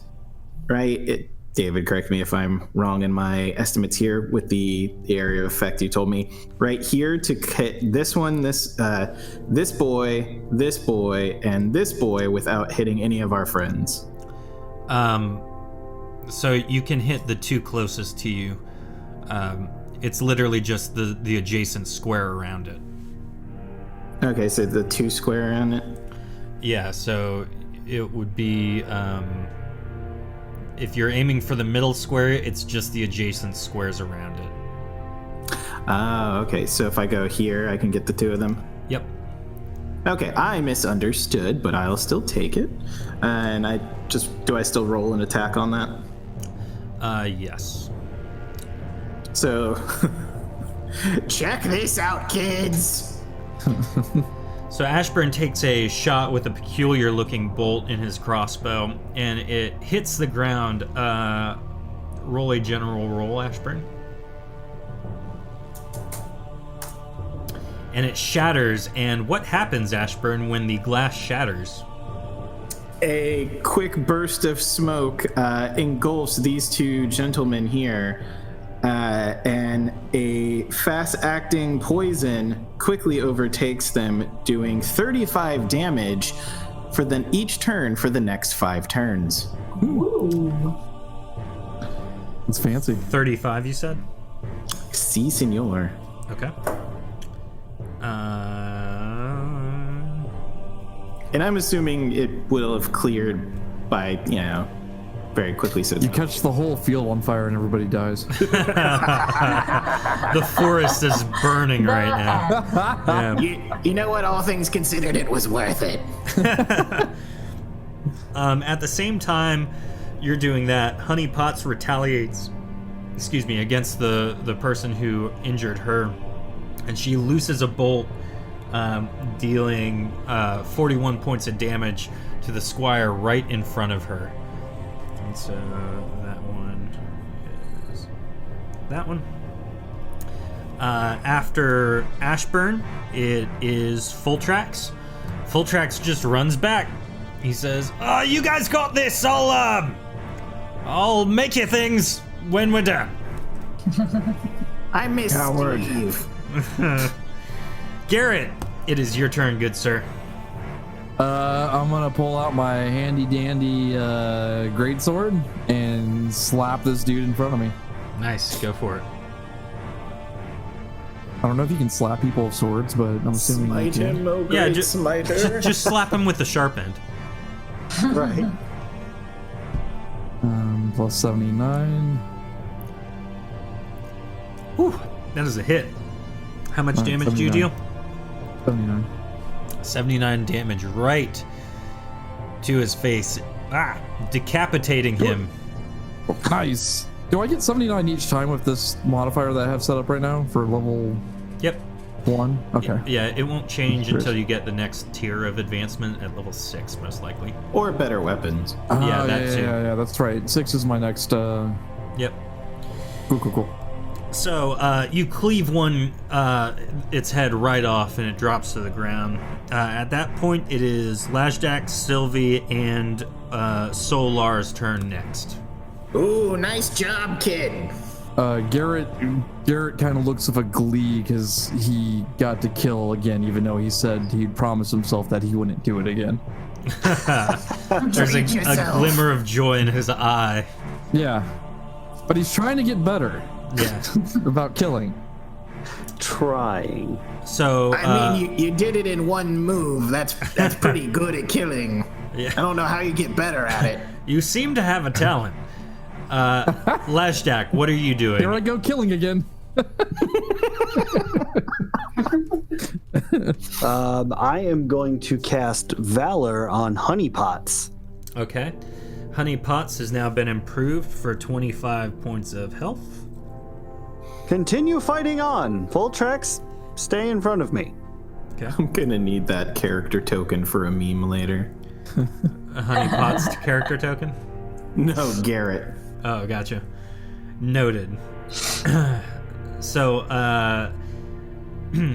S7: right. David, correct me if I'm wrong in my estimates here with the area of effect you told me. Right here to hit this one, this boy, and this boy without hitting any of our friends.
S1: So you can hit the two closest to you. It's literally just the adjacent square around it.
S7: Okay, so the two square on it?
S1: Yeah, so it would be... if you're aiming for the middle square, it's just the adjacent squares around it.
S7: Okay, so if I go here, I can get the two of them?
S1: Yep.
S7: Okay, I misunderstood, but I'll still take it. And do I still roll an attack on that?
S1: Yes.
S7: So
S5: Check this out, kids.
S1: So Ashburn takes a shot with a peculiar-looking bolt in his crossbow, and it hits the ground. Roll a general roll, Ashburn. And it shatters. And what happens, Ashburn, when the glass shatters?
S7: A quick burst of smoke engulfs these two gentlemen here, and a fast-acting poison quickly overtakes them, doing 35 damage for each turn for the next 5 turns.
S3: Ooh.
S6: It's fancy.
S1: 35, you said?
S7: Si, senor.
S1: Okay.
S7: And I'm assuming it will have cleared by, very quickly. So
S6: You catch the whole field on fire and everybody dies.
S1: The forest is burning right now. Yeah.
S5: You know what? All things considered, it was worth it.
S1: At the same time you're doing that, Honey Potts retaliates, against the person who injured her, and she looses a bolt, dealing 41 points of damage to the squire right in front of her. And so that one is that one. After Ashburn, it is Fultrax. Fultrax just runs back. He says, you guys got this. I'll make you things when we're done.
S5: I miss Steve.
S1: Garrett, it is your turn, good sir.
S6: I'm gonna pull out my handy dandy greatsword and slap this dude in front of me.
S1: Nice, go for it.
S6: I don't know if you can slap people with swords, but I'm assuming you can.
S7: oh
S1: Yeah,
S7: great
S1: just-
S7: smiter.
S1: Just slap him with the sharp end.
S2: Right.
S6: Plus 79.
S1: Whew, that is a hit. How much
S6: Alright,
S1: damage do you
S6: 79.
S1: deal?
S6: 79.
S1: 79 damage right to his face. Decapitating him.
S6: Nice. Do I get 79 each time with this modifier that I have set up right now for level
S1: Yep.
S6: 1? Okay.
S1: Yeah, it won't change
S6: Chris.
S1: until you get the next tier of advancement at level 6, most likely.
S7: Or better weapons.
S1: Yeah, that too.
S6: Yeah, that's right. 6 is my next.
S1: Yep.
S6: Cool.
S1: So you cleave one, its head right off, and it drops to the ground. At that point, it is Lajdak, Sylvie, and Solar's turn next.
S5: Ooh, nice job, kid.
S6: Garrett kind of looks with a glee because he got to kill again, even though he said he'd promised himself that he wouldn't do it again.
S1: There's a
S5: Treat yourself.
S1: glimmer of joy in his eye.
S6: Yeah, but he's trying to get better
S1: Yeah.
S6: about killing.
S2: Trying.
S1: So
S5: I mean, you did it in one move. That's pretty good at killing.
S1: Yeah.
S5: I don't know how you get better at it.
S1: you seem to have a talent. Lashdak, what are you doing?
S6: Here I go, killing again.
S2: I am going to cast Valor on Honey Potts.
S1: Okay. Honey Potts has now been improved for 25 points of health.
S2: Continue fighting on. Fultrax, stay in front of me.
S1: Okay.
S7: I'm gonna need that character token for a meme later.
S1: A Honey Potts character token?
S7: No, Garrett.
S1: Oh, gotcha. Noted. So,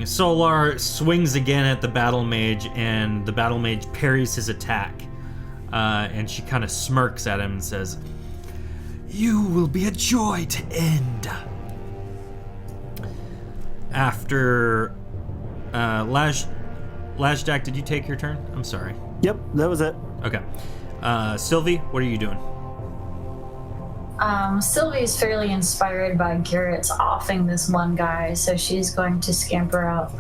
S1: Solar swings again at the Battle Mage, and the Battle Mage parries his attack. And she kind of smirks at him and says, "You will be a joy to end." After Lajdak, did you take your turn? I'm sorry.
S2: Yep, that was it.
S1: Okay. Sylvie, what are you doing?
S3: Sylvie's fairly inspired by Garrett's offing this one guy, so she's going to scamper out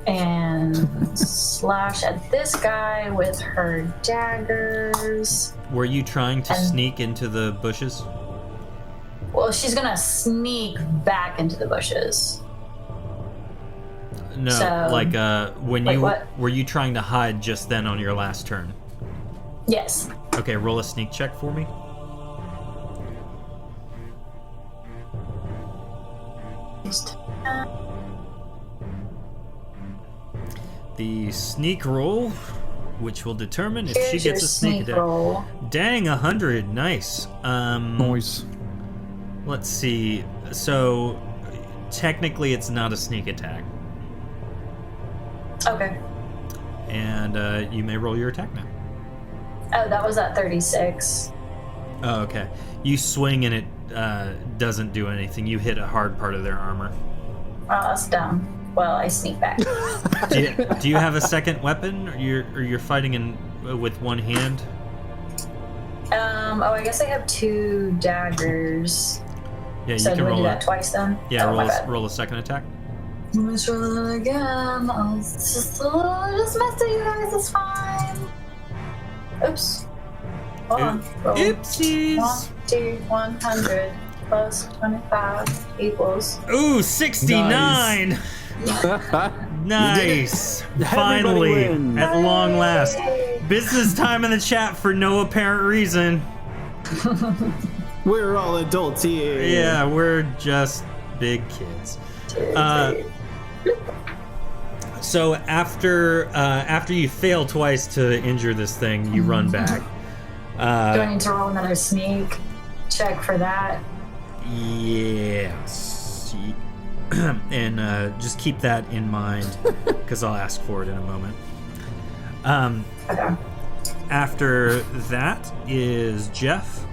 S3: and slash at this guy with her daggers.
S1: Were you trying to sneak into the bushes?
S3: Well, she's gonna sneak back into the bushes.
S1: No,
S3: So-
S1: like when
S3: Wait,
S1: you
S3: what?
S1: were you trying to hide just then on your last turn?
S3: Yes.
S1: Okay, roll a sneak check for me.
S3: It's
S1: the sneak roll, which will determine if
S3: Here's
S1: she gets
S3: your
S1: a sneak attack.
S3: roll.
S1: Dang, 100. Nice.
S6: Noise.
S1: Let's see. So, technically, it's not a sneak attack.
S3: Okay.
S1: And you may roll your attack now.
S3: Oh, that was at 36.
S1: Oh, okay. You swing and it doesn't do anything. You hit a hard part of their armor.
S3: Oh, that's dumb. Well, I sneak back.
S1: Do you have a second weapon, or you're fighting with one hand?
S3: I guess I have 2 daggers.
S1: Yeah,
S3: So
S1: you can
S3: do I
S1: roll
S3: do
S1: it.
S3: that twice then?
S1: Yeah,
S3: Oh, my bad.
S1: roll a second attack.
S3: Let's roll it again. Oh, it's just a little, I just messed it, you guys. It's fine. Oops. Hold on. Roll.
S1: Oopsies.
S3: 1, 2, 100 plus 25 equals.
S1: Ooh, 69. Nice. Finally,
S2: wins.
S1: at long last. Business time in the chat for no apparent reason.
S7: We're all adults here.
S1: Yeah, we're just big kids. So after you fail twice to injure this thing, you run back.
S3: Do I need to roll another sneak check for that?
S1: Yes. And just keep that in mind, because I'll ask for it in a moment.
S3: Okay.
S1: After that is Jeff.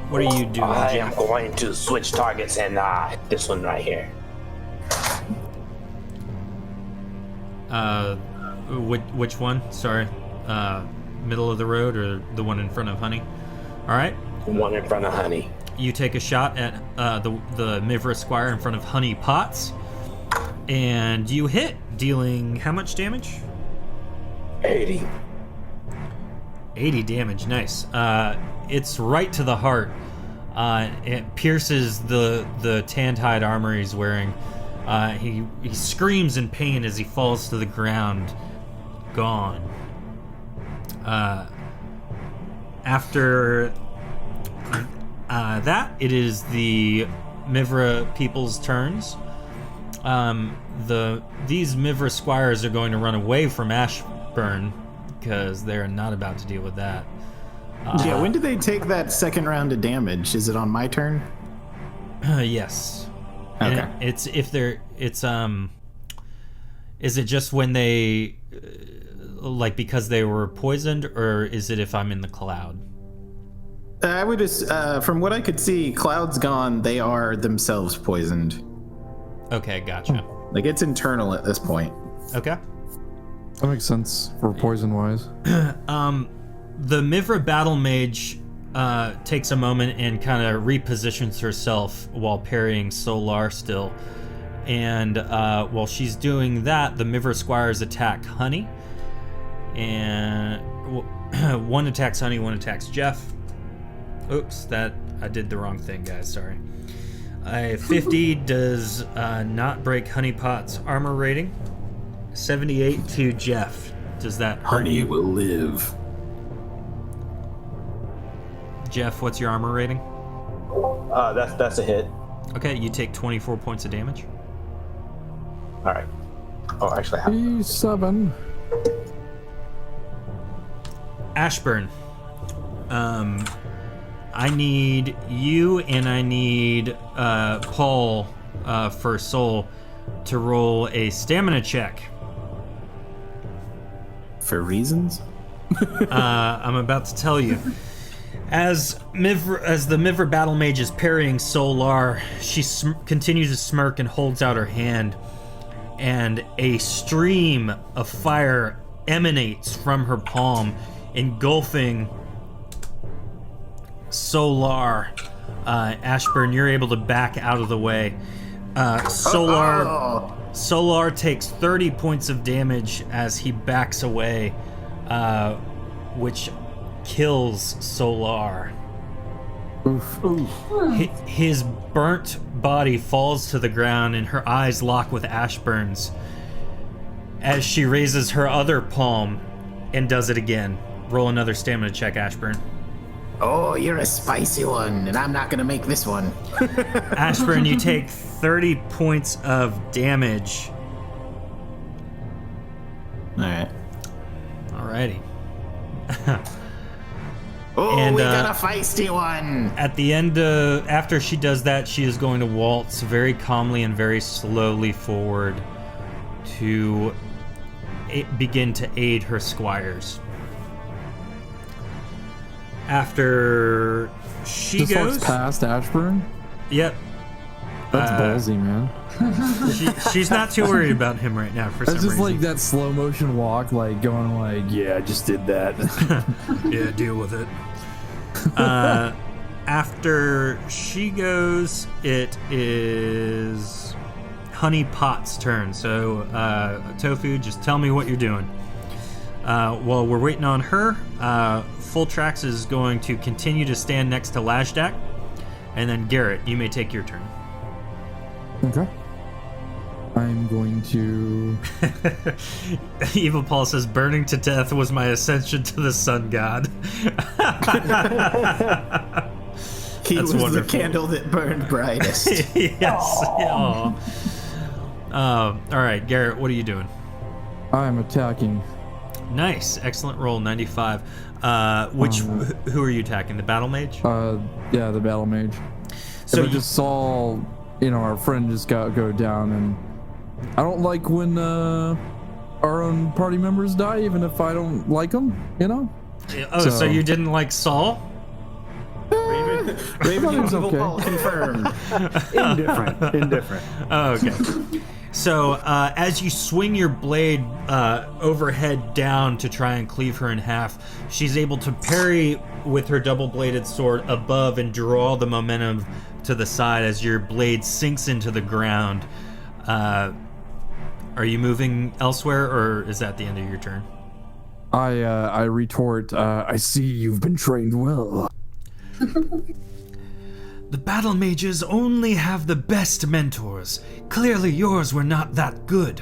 S1: What are you doing,
S4: I am
S1: Jeff?
S4: going to switch targets and this one right here.
S1: Which one? Sorry. Middle of the road or the one in front of Honey? All right.
S4: One in front of Honey.
S1: You take a shot at the Mivra Squire in front of Honey Potts, and you hit, dealing how much damage?
S4: 80.
S1: 80 damage. Nice. It's right to the heart. It pierces the tanned hide armor he's wearing. He screams in pain as he falls to the ground. Gone. After that, it is the Mivra people's turns. These Mivra squires are going to run away from Ashburn because they're not about to deal with that.
S7: Yeah, when do they take that second round of damage? Is it on my turn?
S1: Yes.
S7: Okay.
S1: And is it just when they like because they were poisoned, or is it if I'm in the cloud?
S7: I would just, from what I could see, Cloud's gone. They are themselves poisoned.
S1: Okay, gotcha.
S7: Like, it's internal at this point.
S1: Okay.
S6: That makes sense for poison wise.
S1: The Mivra battle mage takes a moment and kind of repositions herself while parrying Solar still. And while she's doing that, the Mivra squires attack Honey. And one attacks Honey, one attacks Jeff. Oops, I did the wrong thing, guys. Sorry. 50 does not break Honeypot's armor rating. 78 to Jeff. Does that hurt
S8: Honey
S1: you?
S8: will live.
S1: Jeff, what's your armor rating?
S4: That's a hit.
S1: Okay, you take 24 points of damage.
S4: All right. Oh, actually, I have.
S8: E7.
S1: Ashburn. I need you and I need Paul for Soul to roll a stamina check.
S7: For reasons?
S1: I'm about to tell you. As the Mivra battle mage is parrying Solar, she continues to smirk and holds out her hand, and a stream of fire emanates from her palm, engulfing Solar. Ashburn, you're able to back out of the way. Solar takes 30 points of damage as he backs away, which kills Solar. His burnt body falls to the ground and her eyes lock with Ashburn's as she raises her other palm and does it again. Roll another stamina check, Ashburn.
S5: Oh, you're a spicy one, and I'm not gonna make this one.
S1: Ashburn, you take 30 points of damage.
S7: All right.
S1: Alrighty.
S5: Oh,
S1: And,
S5: we got a feisty one.
S1: At the end, after she does that, she is going to waltz very calmly and very slowly forward to begin to aid her squires. After she
S6: Just
S1: goes
S6: walks past Ashburn.
S1: Yep.
S6: That's ballsy, man.
S1: She's not too worried about him right now for some
S6: That's just
S1: reason.
S6: like that slow motion walk, like going like, yeah, I just did that.
S1: Yeah, deal with it. After she goes, it is Honey Pot's turn. So, Tofu, just tell me what you're doing. While we're waiting on her, Fultrax is going to continue to stand next to Lashdak. And then Garrett, you may take your turn.
S6: Okay. I'm going to.
S1: Evil Paul says, burning to death was my ascension to the sun god.
S7: He
S1: That's
S7: was
S1: wonderful.
S7: the candle that burned brightest.
S1: Yes. Aw. All right, Garrett, what are you doing?
S6: I'm attacking.
S1: Nice. Excellent roll, 95. Who are you attacking? The battle mage?
S6: Yeah, the battle mage.
S1: So
S6: I just saw, our friend just go down, and I don't like when our own party members die, even if I don't like them,
S1: Oh, so you didn't like Saul?
S7: Raven
S6: It's
S7: Evil
S6: okay.
S7: Paul confirmed.
S2: Indifferent.
S1: Oh, okay. So as you swing your blade overhead down to try and cleave her in half, she's able to parry with her double-bladed sword above and draw the momentum to the side as your blade sinks into the ground. Are you moving elsewhere, or is that the end of your turn?
S6: I retort, I see you've been trained well.
S1: The battle mages only have the best mentors. Clearly yours were not that good.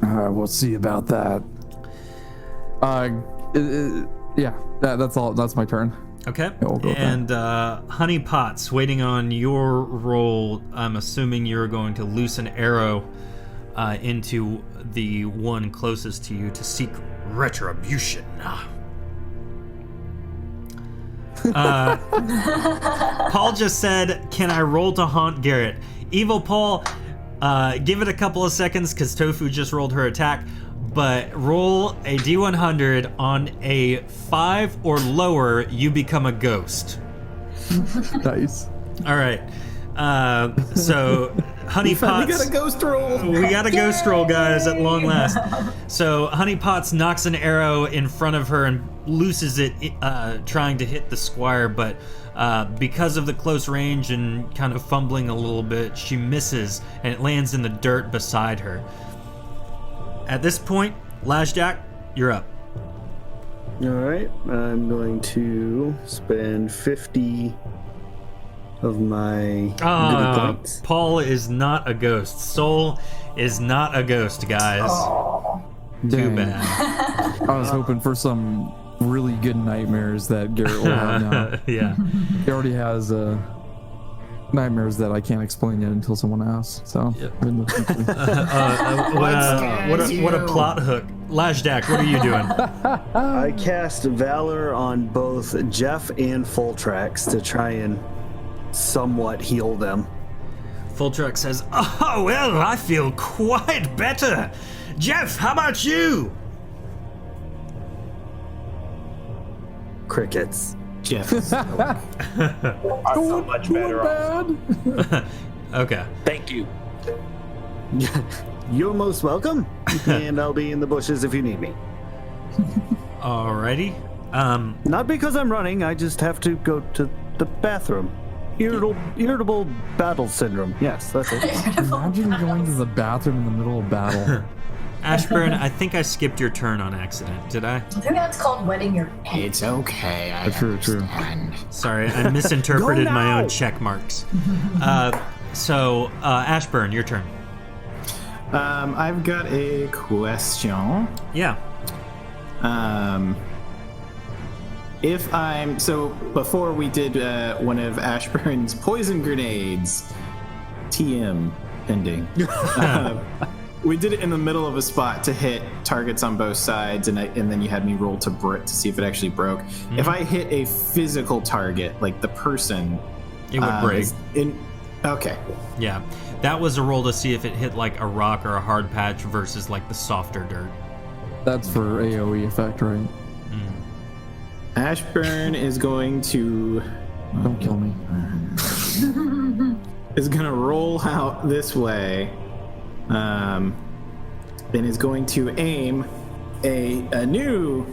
S6: We'll see about that. Yeah, that's all. That's my turn.
S1: Okay.
S6: Yeah, we'll go with
S1: And Honey Potts, waiting on your roll, I'm assuming you're going to loose an arrow into the one closest to you to seek retribution. Paul just said, can I roll to haunt Garrett? Evil Paul, give it a couple of seconds because Tofu just rolled her attack, but roll a D100. On a 5 or lower, you become a ghost.
S6: Nice.
S1: All right. So Honey
S7: We
S1: Potts,
S7: got a ghost roll.
S1: we got a ghost roll, guys, at long last. So Honey Potts knocks an arrow in front of her and looses it, trying to hit the squire, but because of the close range and kind of fumbling a little bit, she misses and it lands in the dirt beside her. At this point, Lashdak, you're up.
S2: All right, I'm going to spend 50 of my goody points.
S1: Paul is not a ghost. Soul is not a ghost, guys. Too
S6: Dang.
S1: bad.
S6: I was hoping for some really good nightmares that Garrett will have now.
S1: Yeah.
S6: He already has nightmares that I can't explain yet until someone asks. So,
S1: what a plot hook. Lashdak, what are you doing?
S2: I cast Valor on both Jeff and Fultrax to try and somewhat heal them.
S1: Fultrax says, oh, well, I feel quite better. Jeff, how about you?
S2: Crickets.
S7: Jeff.
S9: I feel much better off.
S1: Okay.
S9: Thank you.
S2: You're most welcome, and I'll be in the bushes if you need me.
S1: Alrighty.
S2: Not because I'm running, I just have to go to the bathroom. Irritable battle syndrome. Yes, that's it.
S6: Imagine going to the bathroom in the middle of battle.
S1: Ashburn, I think I skipped your turn on accident. Did I?
S3: I think that's called wetting your pants.
S5: It's okay. I
S6: True.
S5: understand.
S1: Sorry, I misinterpreted
S2: Go
S1: my
S2: now!
S1: own check marks. Ashburn, your turn.
S7: I've got a question.
S1: Yeah.
S7: before we did one of Ashburn's poison grenades, TM pending. We did it in the middle of a spot to hit targets on both sides, and then you had me roll to see if it actually broke. Mm-hmm. If I hit a physical target, like the person,
S1: it would break.
S7: Okay.
S1: Yeah, that was a roll to see if it hit like a rock or a hard patch versus like the softer dirt.
S6: That's for AoE effect, right?
S7: Ashburn is going to...
S6: Don't kill me.
S7: Is going to roll out this way. Then is going to aim a new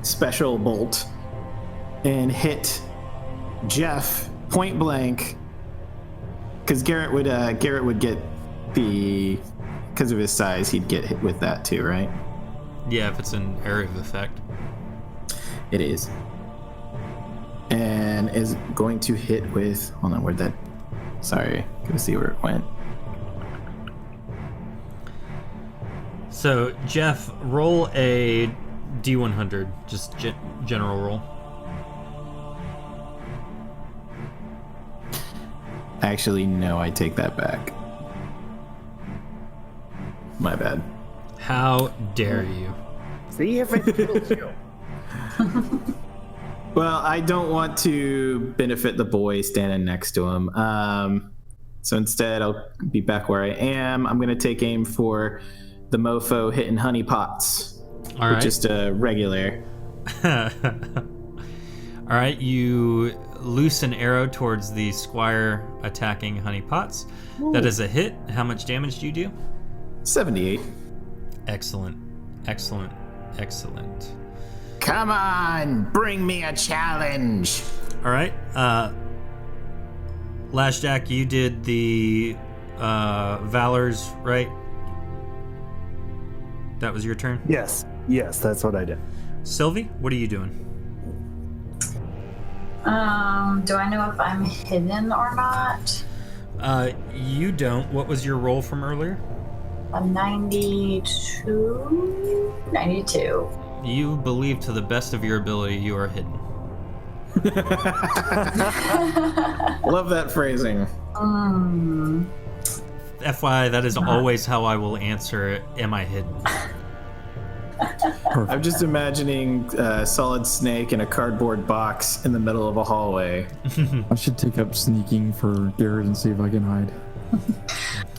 S7: special bolt and hit Jeff point blank. Because Garrett would get because of his size, he'd get hit with that too, right?
S1: Yeah, if it's an area of effect.
S7: It is. And is going to hit with... Hold on, where'd that... Sorry, gotta see where it went.
S1: So, Jeff, roll a D100, just general roll.
S7: Actually, no, I take that back. My bad.
S1: How dare you?
S2: See if it kills you.
S7: Well, I don't want to benefit the boy standing next to him. So instead, I'll be back where I am. I'm going to take aim for the mofo hitting honey pots.
S1: All right.
S7: Just a regular.
S1: All right, you loose an arrow towards the squire attacking honey pots. Ooh. That is a hit. How much damage do you do?
S7: 78.
S1: Excellent. Excellent. Excellent.
S5: Come on, bring me a challenge.
S1: All right. Last Jack, you did the Valors, right? That was your turn?
S2: Yes, that's what I did.
S1: Sylvie, what are you doing?
S3: Do I know if I'm hidden or not?
S1: You don't. What was your roll from earlier?
S3: A 92.
S1: You believe to the best of your ability you are hidden.
S7: Love that phrasing.
S1: FYI, that is always how I will answer it. Am I hidden?
S7: I'm just imagining Solid Snake in a cardboard box in the middle of a hallway.
S6: I should take up sneaking for Garrett and see if I can hide.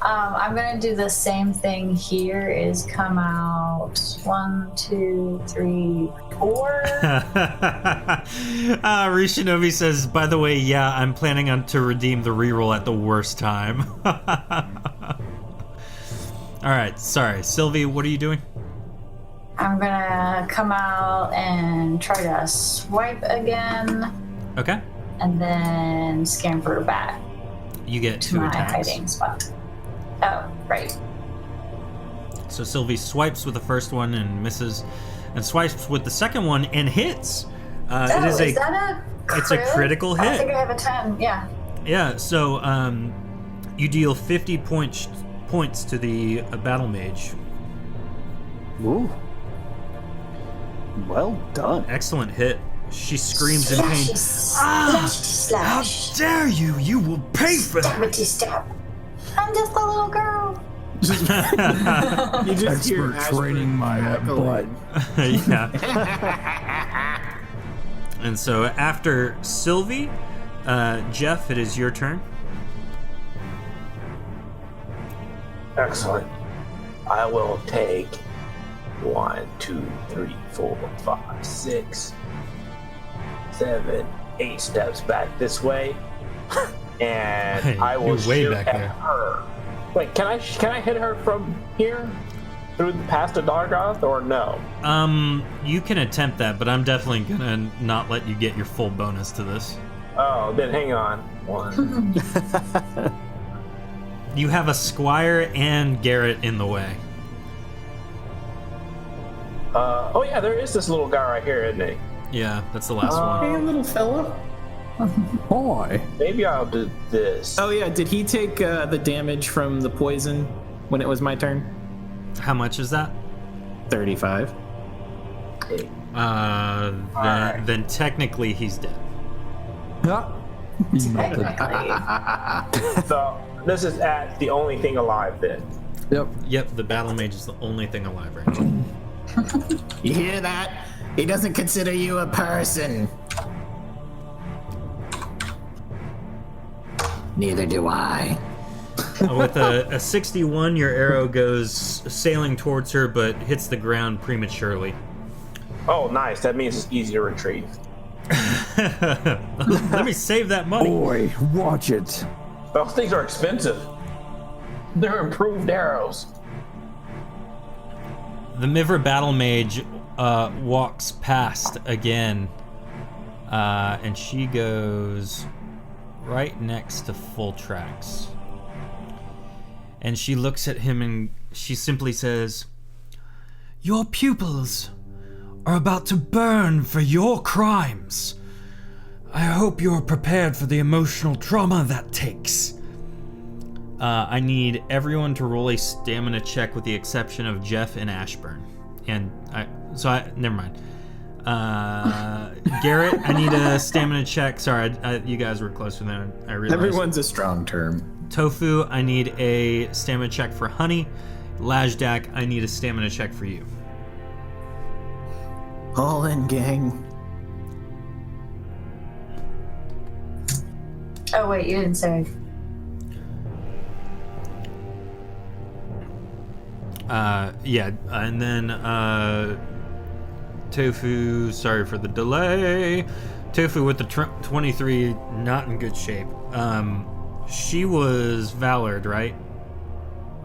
S3: I'm gonna do the same thing here. Is come out 1, 2, 3, 4.
S1: Rishinobi says, by the way, yeah, I'm planning on to redeem the reroll at the worst time. All right, sorry. Sylvie, what are you doing?
S3: I'm gonna come out and try to swipe again.
S1: Okay.
S3: And then scamper back.
S1: You get
S3: to
S1: 2
S3: my
S1: attacks.
S3: hiding spot. Oh, right.
S1: So Sylvie swipes with the first one and misses, and swipes with the second one and hits. It is
S3: is that a crit?
S1: It's a critical hit.
S3: I think I have a 10. Yeah.
S1: Yeah. So you deal 50 points to the battle mage.
S2: Ooh. Well done.
S1: Excellent hit. She screams in pain.
S3: How
S1: dare you! You will pay for that!
S3: Stab. I'm just a little girl.
S7: You just hear
S8: Expert training my butt.
S1: Yeah. And so after Sylvie, Jeff, it is your turn.
S4: Excellent. I will take 1, 2, 3, 4, 5, 6, 7, 8 steps back this way, and
S1: Hey,
S4: I will
S1: you're way
S4: shoot
S1: back
S4: at
S1: there.
S4: her. Wait, can I hit her from here, through past the Dargoth, or no?
S1: You can attempt that, but I'm definitely gonna not let you get your full bonus to this.
S4: Oh, then hang on. 1.
S1: You have a squire and Garrett in the way.
S4: Oh yeah, there is this little guy right here, isn't he?
S1: Yeah, that's the last one.
S7: Hey, little fella.
S8: Boy.
S4: Maybe I'll do this.
S7: Oh yeah, did he take the damage from the poison when it was my turn?
S1: How much is that?
S7: 35.
S1: Then technically he's dead.
S6: Yeah. He melted.
S4: So this is at the only thing alive then.
S1: Yep, the battle mage is the only thing alive right now.
S5: You hear that? He doesn't consider you a person. Neither do I.
S1: With a 61, your arrow goes sailing towards her, but hits the ground prematurely.
S4: Oh, nice. That means it's easy to retrieve.
S1: Let me save that money.
S8: Boy, watch it.
S4: Those things are expensive. They're improved arrows.
S1: The Mivra battle mage walks past again, and she goes right next to Fultrax. And she looks at him and she simply says, "Your pupils are about to burn for your crimes. I hope you're prepared for the emotional trauma that takes." I need everyone to roll a stamina check with the exception of Jeff and Ashburn. Never mind. Garrett, I need a stamina check. Sorry, you guys were closer than I realized.
S7: Everyone's a strong term.
S1: Tofu, I need a stamina check for Honey. Lajdak, I need a stamina check for you.
S5: All in, gang.
S3: Oh wait, you didn't say.
S1: And then Tofu, sorry for the delay. Tofu with the 23, not in good shape. She was Valored, right?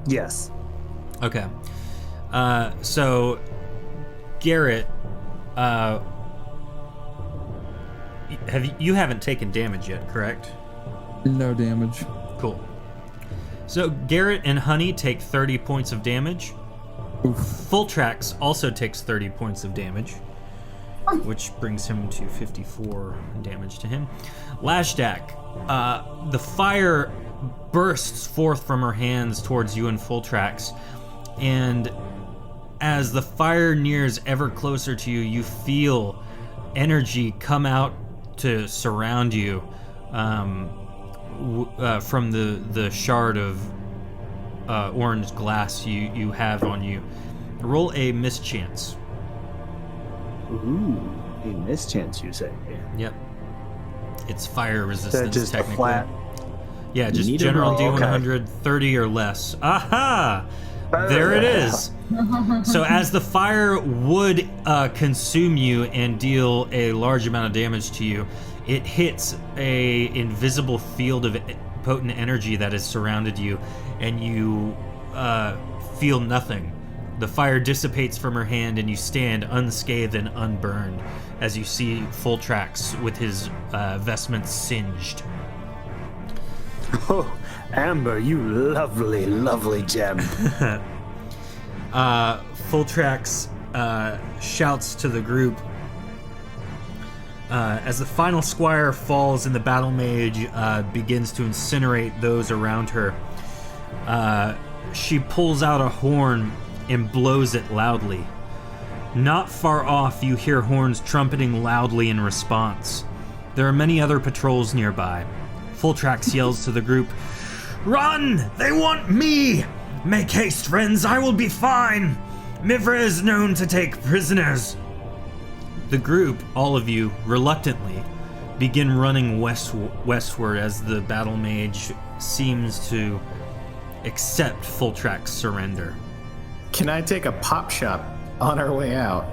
S2: Yes.
S1: Okay. So Garrett, you haven't taken damage yet, correct?
S6: No damage.
S1: Cool. So Garrett and Honey take 30 points of damage. Fultrax also takes 30 points of damage, which brings him to 54 damage to him. Lashdak, the fire bursts forth from her hands towards you and Fultrax, and as the fire nears ever closer to you, you feel energy come out to surround you from the shard of orange glass you have on you. Roll a mischance.
S2: Ooh, a mischance, you say?
S1: Yep. It's fire resistance,
S2: That just a
S1: technically.
S2: flat.
S1: Yeah, just
S7: need to
S1: general
S7: roll,
S1: D100, 30 or less. Aha! There it is. So as the fire would consume you and deal a large amount of damage to you, it hits a invisible field of potent energy that has surrounded you, and you feel nothing. The fire dissipates from her hand, and you stand unscathed and unburned as you see Fultrax with his vestments singed.
S2: Oh, Amber, you lovely, lovely gem.
S1: Fultrax shouts to the group. As the final squire falls and the battle mage begins to incinerate those around her, she pulls out a horn and blows it loudly. Not far off, you hear horns trumpeting loudly in response. There are many other patrols nearby. Fultrax yells to the group, "Run! They want me! Make haste, friends, I will be fine! Mivra is known to take prisoners." The group, all of you, reluctantly, begin running westward as the battle mage seems to accept Fultrax's surrender.
S7: Can I take a pop shot on our way out?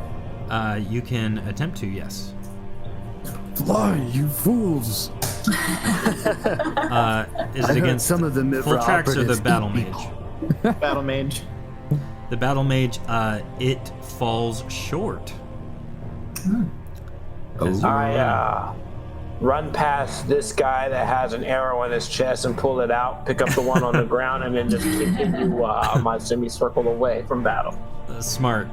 S1: You can attempt to, yes.
S8: Fly, you fools!
S1: Is it against
S2: some of the Mivra
S1: Fultrax or the
S2: operatives
S1: battle
S2: eat
S1: mage?
S7: Battle mage.
S1: The battle mage, it falls short. As you run.
S4: I run past this guy that has an arrow in his chest and pull it out, pick up the one on the ground, and then just continue my semicircle away from battle.
S1: Smart.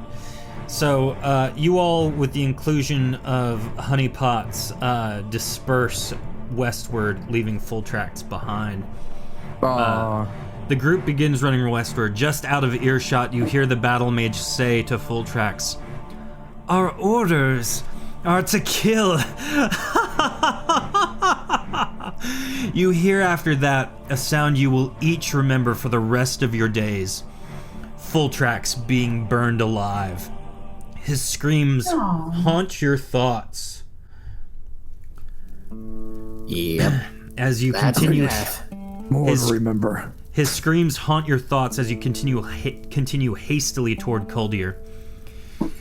S1: So you all, with the inclusion of honeypots, disperse westward, leaving Fultrax behind. The group begins running westward. Just out of earshot, you hear the battle mage say to Fultrax, Our orders are to kill. You hear after that a sound you will each remember for the rest of your days. Fultrax being burned alive. His screams haunt your thoughts.
S5: Yep.
S1: As you continue,
S8: More to remember.
S1: his screams haunt your thoughts as you continue hastily toward Kuldir.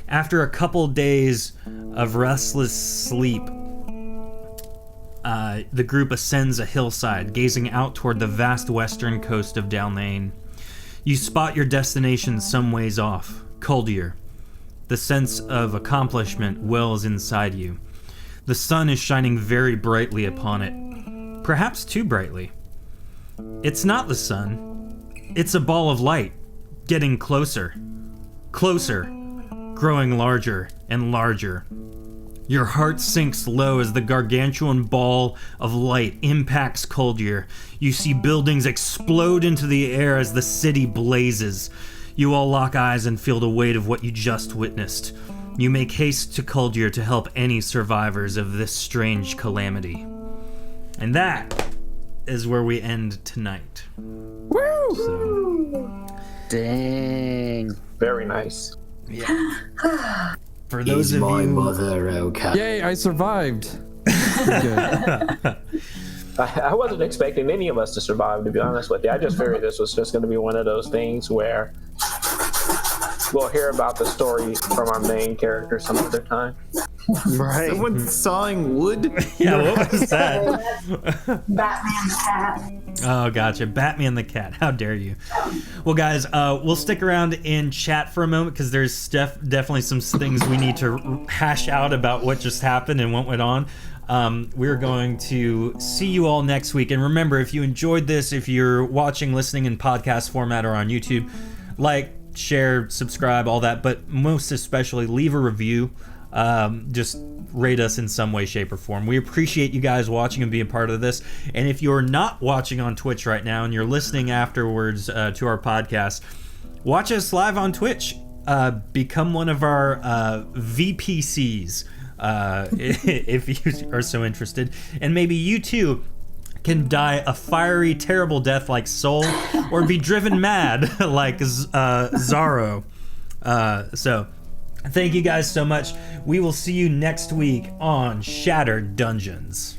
S1: After a couple days of restless sleep, the group ascends a hillside, gazing out toward the vast western coast of Dalnain. You spot your destination some ways off, Kuldir. The sense of accomplishment wells inside you. The sun is shining very brightly upon it, perhaps too brightly. It's not the sun. It's a ball of light, getting closer, growing larger and larger. Your heart sinks low as the gargantuan ball of light impacts Kuldir. You see buildings explode into the air as the city blazes. You all lock eyes and feel the weight of what you just witnessed. You make haste to Kuldir to help any survivors of this strange calamity. And that is where we end tonight.
S5: Woo!
S1: So,
S2: Dang.
S4: Very nice.
S1: yeah. For those
S5: Is
S1: of
S5: my
S1: you,
S5: mother okay?
S6: Yay, I survived. Good.
S4: I wasn't expecting any of us to survive, to be honest with you. I just figured this was just going to be one of those things where we'll hear about the story from our main character some other time.
S2: Right.
S7: Someone's sawing wood.
S1: yeah, what was that?
S3: Batman the cat.
S1: Oh, gotcha. Batman the cat. How dare you? Well, guys, we'll stick around in chat for a moment because there's definitely some things we need to hash out about what just happened and what went on. We're going to see you all next week. And remember, if you enjoyed this, if you're watching, listening in podcast format or on YouTube, like, share, subscribe, all that. But most especially, leave a review. Just rate us in some way, shape, or form. We appreciate you guys watching and being part of this. And if you're not watching on Twitch right now and you're listening afterwards to our podcast, watch us live on Twitch. Become one of our VPCs if you are so interested. And maybe you too can die a fiery, terrible death like Soul, or be driven mad like Zaro. So thank you guys so much. We will see you next week on Shattered Dungeons.